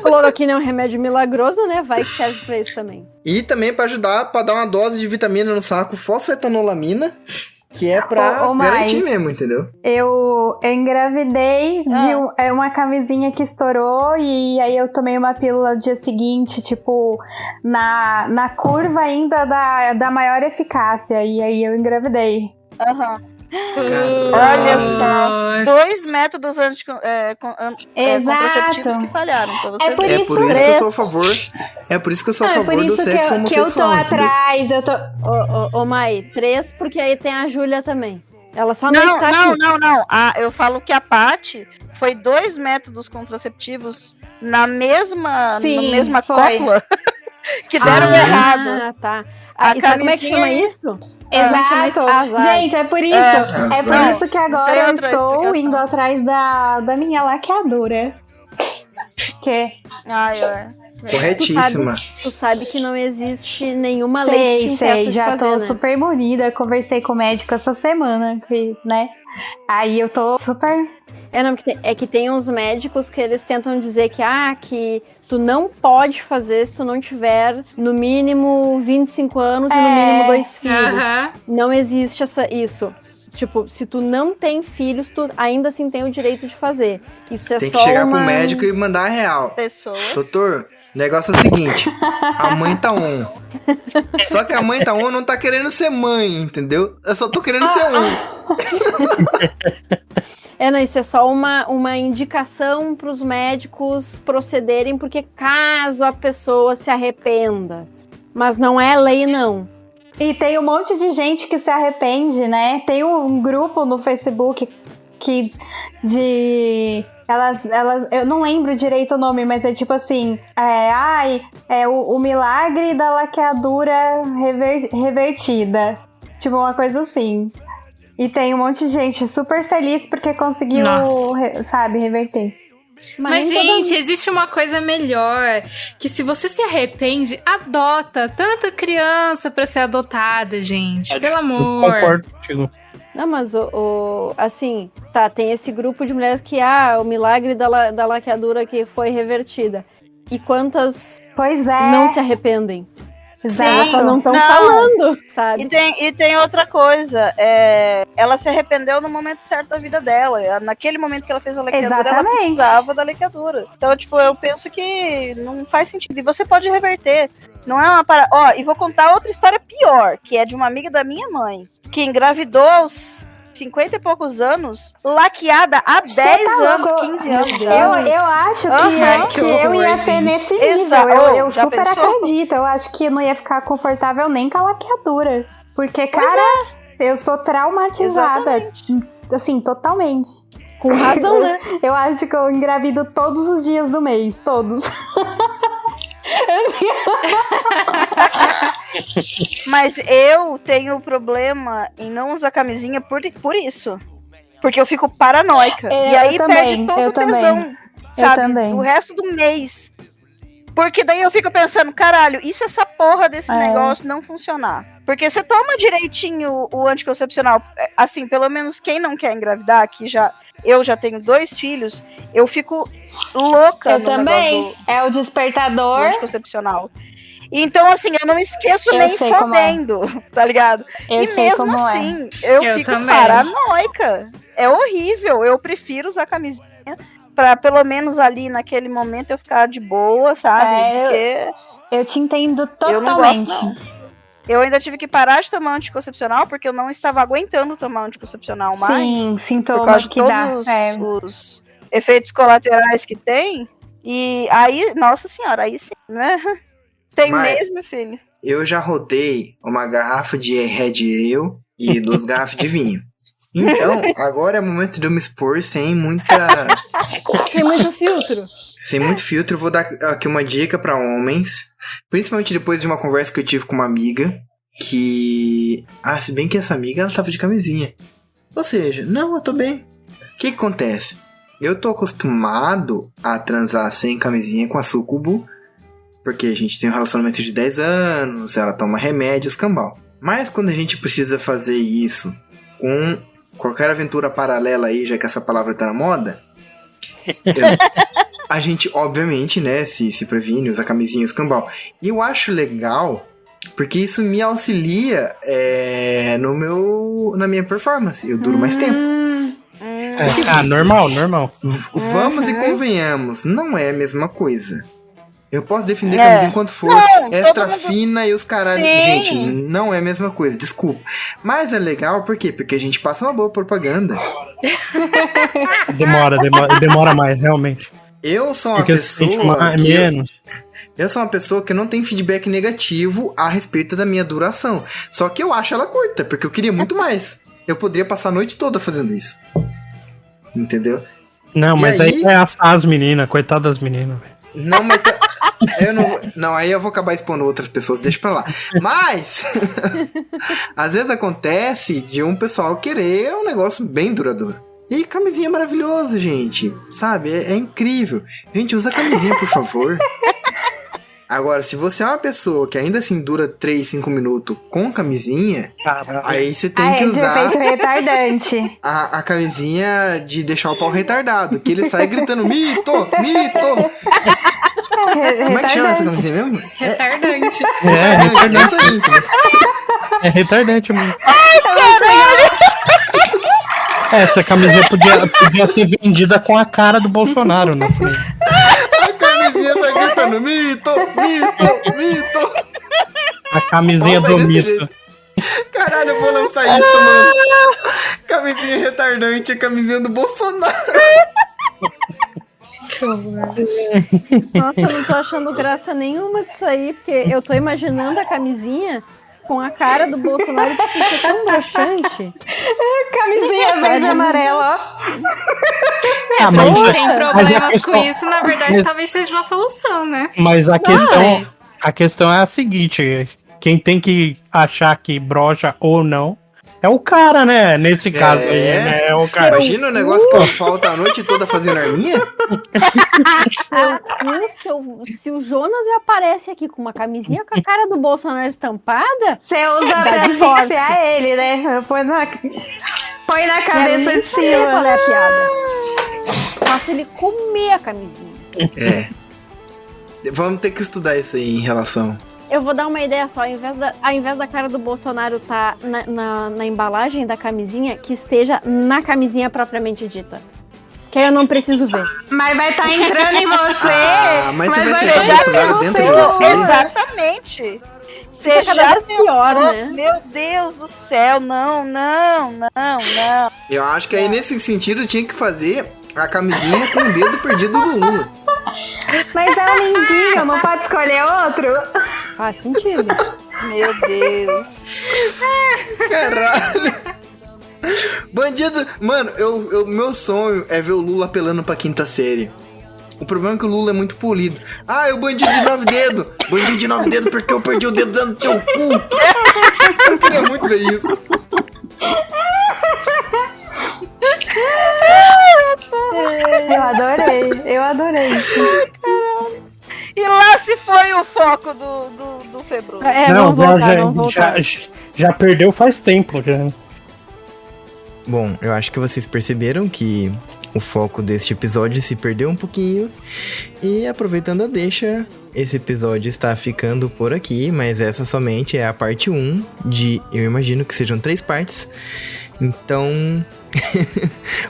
[SPEAKER 4] Cloroquina é um remédio milagroso, né? Vai que serve pra isso também.
[SPEAKER 1] E também pra ajudar, pra dar uma dose de vitamina no saco, fosfetanolamina, que é pra
[SPEAKER 6] Ô, Mai.
[SPEAKER 1] garantir mesmo, entendeu?
[SPEAKER 6] eu engravidei de uma camisinha que estourou e aí eu tomei uma pílula no dia seguinte, tipo, na curva ainda da maior eficácia. E aí eu engravidei.
[SPEAKER 2] Aham.
[SPEAKER 1] Caralho.
[SPEAKER 2] Olha só. 2 métodos contraceptivos
[SPEAKER 6] Exato.
[SPEAKER 2] que falharam. Pra você
[SPEAKER 6] É por
[SPEAKER 2] ver.
[SPEAKER 1] É
[SPEAKER 6] isso
[SPEAKER 1] por isso que eu
[SPEAKER 4] três.
[SPEAKER 1] sou a favor. É por isso que eu sou a
[SPEAKER 6] Não, é por
[SPEAKER 1] favor do
[SPEAKER 6] isso
[SPEAKER 1] sexo
[SPEAKER 6] que eu tô
[SPEAKER 1] homossexual, entendeu?
[SPEAKER 6] atrás, eu tô...
[SPEAKER 4] Ô, Mai, 3, porque aí tem a Júlia também. Ela só não,
[SPEAKER 2] Não,
[SPEAKER 4] está
[SPEAKER 2] não,
[SPEAKER 4] aqui.
[SPEAKER 2] não. Eu falo que a Paty foi 2 métodos contraceptivos na mesma
[SPEAKER 6] foi.
[SPEAKER 2] cópula que deram errado.
[SPEAKER 4] Ah, tá.
[SPEAKER 2] A
[SPEAKER 4] E sabe como é que chama
[SPEAKER 2] camisinha-
[SPEAKER 4] isso? Chama isso
[SPEAKER 6] Exato.
[SPEAKER 4] azar.
[SPEAKER 6] Gente, é por isso.
[SPEAKER 1] É.
[SPEAKER 6] É por
[SPEAKER 1] Azar.
[SPEAKER 6] isso que agora
[SPEAKER 2] Tem
[SPEAKER 6] eu
[SPEAKER 2] outra
[SPEAKER 6] estou
[SPEAKER 2] explicação.
[SPEAKER 6] indo atrás da minha laqueadora. Que quê.
[SPEAKER 1] Corretíssima.
[SPEAKER 4] Tu sabe que não existe nenhuma lei que te impeça de
[SPEAKER 6] já
[SPEAKER 4] fazer,
[SPEAKER 6] tô
[SPEAKER 4] né?
[SPEAKER 6] super munida. Conversei com o médico essa semana, né? Aí eu tô super...
[SPEAKER 4] Não, é que tem uns médicos que eles tentam dizer que tu não pode fazer se tu não tiver no mínimo 25 anos e no mínimo 2 filhos. Não existe isso. Tipo, se tu não tem filhos, tu ainda assim tem o direito de fazer. Isso é
[SPEAKER 1] Tem
[SPEAKER 4] só
[SPEAKER 1] que chegar pro médico e mandar a real.
[SPEAKER 2] Pessoas.
[SPEAKER 1] Doutor, o negócio é o seguinte, a mãe tá on. Só que a mãe tá on não tá querendo ser mãe, entendeu? Eu só tô querendo ser
[SPEAKER 4] Não, isso é só uma indicação pros médicos procederem, porque caso a pessoa se arrependa. Mas não é lei, não.
[SPEAKER 6] E tem um monte de gente que se arrepende, né? Tem um grupo no Facebook elas, eu não lembro direito o nome, mas é tipo assim, o milagre da laqueadura revertida. Tipo uma coisa assim. E tem um monte de gente super feliz porque conseguiu, reverter.
[SPEAKER 5] Mas gente, existe uma coisa melhor, que se você se arrepende, adota tanta criança pra ser adotada, gente. Pelo amor.
[SPEAKER 3] Concordo contigo.
[SPEAKER 4] Não, mas assim, tem esse grupo de mulheres que, o milagre da laqueadura que foi revertida. E quantas não se arrependem? Elas só não estão falando, sabe?
[SPEAKER 2] E tem outra coisa, ela se arrependeu no momento certo da vida dela. Naquele momento que ela fez a laqueadura, ela precisava da laqueadura. Então, tipo, eu penso que não faz sentido. E você pode reverter. Não é uma parada... e vou contar outra história pior, que é de uma amiga da minha mãe, que engravidou aos 50 e poucos anos, laqueada há 10 anos, 15 anos.
[SPEAKER 6] Eu acho que eu ia ser nesse nível. Eu super acredito. Eu acho que não ia ficar confortável nem com a laqueadura. Porque, cara, eu sou traumatizada. Exatamente. Assim, totalmente.
[SPEAKER 4] Com razão, né?
[SPEAKER 6] Eu acho que eu engravido todos os dias do mês. Todos.
[SPEAKER 2] Mas eu tenho problema em não usar camisinha por isso. Porque eu fico paranoica. E aí perde todo o tesão, sabe? Do resto do mês. Porque daí eu fico pensando, caralho, e se essa porra desse negócio não funcionar? Porque você toma direitinho o anticoncepcional. Assim, pelo menos quem não quer engravidar, eu já tenho 2 filhos, eu fico louca
[SPEAKER 6] eu
[SPEAKER 2] no
[SPEAKER 6] também.
[SPEAKER 2] negócio
[SPEAKER 6] É o despertador.
[SPEAKER 2] do anticoncepcional. Então, assim, eu não esqueço nem fodendo, tá ligado? E mesmo assim, eu fico paranoica. É horrível. Eu prefiro usar camisinha pra, pelo menos ali naquele momento, eu ficar de boa, sabe? Porque
[SPEAKER 6] eu te entendo totalmente.
[SPEAKER 2] Eu não gosto, não. Eu ainda tive que parar de tomar anticoncepcional porque eu não estava aguentando tomar anticoncepcional mais.
[SPEAKER 6] Sim, sintomas
[SPEAKER 2] por causa de
[SPEAKER 6] que
[SPEAKER 2] todos
[SPEAKER 6] dá.
[SPEAKER 2] Os efeitos colaterais que tem. E aí, nossa senhora, aí sim, né? Tem mesmo, filho.
[SPEAKER 1] Eu já rodei uma garrafa de Red Ale e 2 garrafas de vinho. Então, agora é o momento de eu me expor sem muito
[SPEAKER 4] filtro.
[SPEAKER 1] Sem muito filtro. Vou dar aqui uma dica pra homens. Principalmente depois de uma conversa que eu tive com uma amiga. Que... se bem que essa amiga, ela tava de camisinha. Ou seja, não, eu tô bem. O que acontece? Eu tô acostumado a transar sem camisinha com a Sucubo. Porque a gente tem um relacionamento de 10 anos. Ela toma remédios, cambal. Mas quando a gente precisa fazer isso com qualquer aventura paralela aí, já que essa palavra tá na moda, a gente, obviamente, né, se previne, usa camisinha, escambau. E eu acho legal, porque isso me auxilia na minha performance. Eu duro mais tempo.
[SPEAKER 3] Normal.
[SPEAKER 1] Vamos e convenhamos, não é a mesma coisa. Eu posso defender camisinha enquanto for, extra fina e os caralho.
[SPEAKER 2] Sim.
[SPEAKER 1] Gente, não é a mesma coisa, desculpa. Mas é legal, por quê? Porque a gente passa uma boa propaganda.
[SPEAKER 3] Demora mais, realmente.
[SPEAKER 1] Eu sou uma Eu sou uma pessoa que não tem feedback negativo a respeito da minha duração. Só que eu acho ela curta, porque eu queria muito mais. Eu poderia passar a noite toda fazendo isso. Entendeu?
[SPEAKER 3] Não, mas aí é as meninas, coitadas das meninas, velho.
[SPEAKER 1] Não, mas... aí eu vou acabar expondo outras pessoas, deixa pra lá. Mas, às vezes acontece de um pessoal querer um negócio bem duradouro. E camisinha é maravilhoso, gente. Sabe? É incrível. Gente, usa camisinha, por favor. Agora, se você é uma pessoa que ainda assim dura 3, 5 minutos com camisinha,
[SPEAKER 3] Caralho.
[SPEAKER 1] aí você tem que
[SPEAKER 6] de
[SPEAKER 1] usar
[SPEAKER 6] efeito retardante.
[SPEAKER 1] a camisinha de deixar o pau retardado. Que ele sai gritando, mito, mito. Como é que chama essa camisinha mesmo?
[SPEAKER 5] Retardante.
[SPEAKER 3] É retardante.
[SPEAKER 1] Essa aí, entendeu?
[SPEAKER 3] É retardante, mano. Ai, caralho! Essa camisinha podia ser vendida com a cara do Bolsonaro na frente.
[SPEAKER 1] A camisinha vai gritando, mito, mito, mito.
[SPEAKER 3] A camisinha
[SPEAKER 1] Vamos
[SPEAKER 3] do
[SPEAKER 1] sair desse
[SPEAKER 3] mito.
[SPEAKER 1] jeito. Caralho, eu vou lançar isso, mano. Camisinha retardante, a camisinha do Bolsonaro.
[SPEAKER 4] Nossa, eu não tô achando graça nenhuma disso aí, porque eu tô imaginando a camisinha com a cara do Bolsonaro que fica tão broxante.
[SPEAKER 6] Camisinha verde e amarela, ó.
[SPEAKER 3] Ah, mas,
[SPEAKER 5] Quem tem
[SPEAKER 3] mas a
[SPEAKER 5] problemas
[SPEAKER 3] questão,
[SPEAKER 5] com isso, na verdade, talvez seja uma solução, né?
[SPEAKER 3] mas
[SPEAKER 5] sei.
[SPEAKER 3] a questão é a seguinte: quem tem que achar que brocha ou não é o cara, né? Nesse caso aí, né? É o cara.
[SPEAKER 1] Imagina o negócio que eu falta a noite toda fazendo arminha.
[SPEAKER 4] Se o Jonas me aparece aqui com uma camisinha com a cara do Bolsonaro estampada,
[SPEAKER 6] Você usa
[SPEAKER 4] Dá
[SPEAKER 6] pra
[SPEAKER 4] divórcio.
[SPEAKER 6] asfixiar ele, né? Põe na
[SPEAKER 4] quero
[SPEAKER 6] cabeça
[SPEAKER 4] nem
[SPEAKER 6] de
[SPEAKER 4] saber
[SPEAKER 6] cima.
[SPEAKER 4] qual é a piada. Faça ele comer a camisinha.
[SPEAKER 1] É. Vamos ter que estudar isso aí em relação.
[SPEAKER 4] Eu vou dar uma ideia só, ao invés da cara do Bolsonaro tá na embalagem da camisinha, que esteja na camisinha propriamente dita. Que aí eu não preciso ver.
[SPEAKER 6] Mas vai estar entrando em você.
[SPEAKER 1] Ah, mas você vai
[SPEAKER 6] vai
[SPEAKER 1] sentar o
[SPEAKER 6] já
[SPEAKER 1] Bolsonaro dentro de
[SPEAKER 6] pensou.
[SPEAKER 1] você?
[SPEAKER 2] Exatamente. Você
[SPEAKER 4] Fica cada
[SPEAKER 2] já
[SPEAKER 4] vez pior,
[SPEAKER 2] pensou?
[SPEAKER 4] né?
[SPEAKER 2] Meu Deus do céu, não.
[SPEAKER 1] Eu acho que aí nesse sentido tinha que fazer a camisinha com o dedo perdido do Lula.
[SPEAKER 6] Mas é um lindinho, não pode escolher outro?
[SPEAKER 4] Faz sentido.
[SPEAKER 2] Meu Deus.
[SPEAKER 1] Caralho. Bandido. Mano, meu sonho é ver o Lula apelando pra quinta série. O problema é que o Lula é muito polido. Ah, o bandido de 9 dedos. Bandido de 9 dedos porque eu perdi o dedo dentro do teu cu. Eu queria muito ver isso.
[SPEAKER 6] Eu adorei.
[SPEAKER 2] E lá se foi o foco do Febru.
[SPEAKER 3] Não,
[SPEAKER 4] Vamos voltar.
[SPEAKER 3] já perdeu faz tempo. Já.
[SPEAKER 1] Bom, eu acho que vocês perceberam que o foco deste episódio se perdeu um pouquinho. E aproveitando a deixa, esse episódio está ficando por aqui, mas essa somente é a parte 1 de, eu imagino que sejam 3 partes. Então,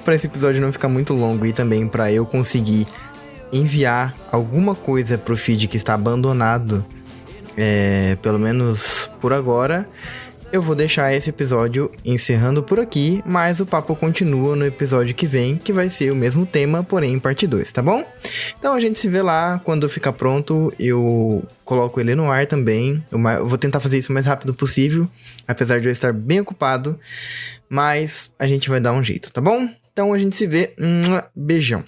[SPEAKER 1] para esse episódio não ficar muito longo e também para eu conseguir enviar alguma coisa pro feed que está abandonado, pelo menos por agora, eu vou deixar esse episódio encerrando por aqui, mas o papo continua no episódio que vem, que vai ser o mesmo tema, porém em parte 2, tá bom? Então a gente se vê lá, quando ficar pronto eu coloco ele no ar também. Eu vou tentar fazer isso o mais rápido possível, apesar de eu estar bem ocupado, mas a gente vai dar um jeito, tá bom? Então a gente se vê, beijão.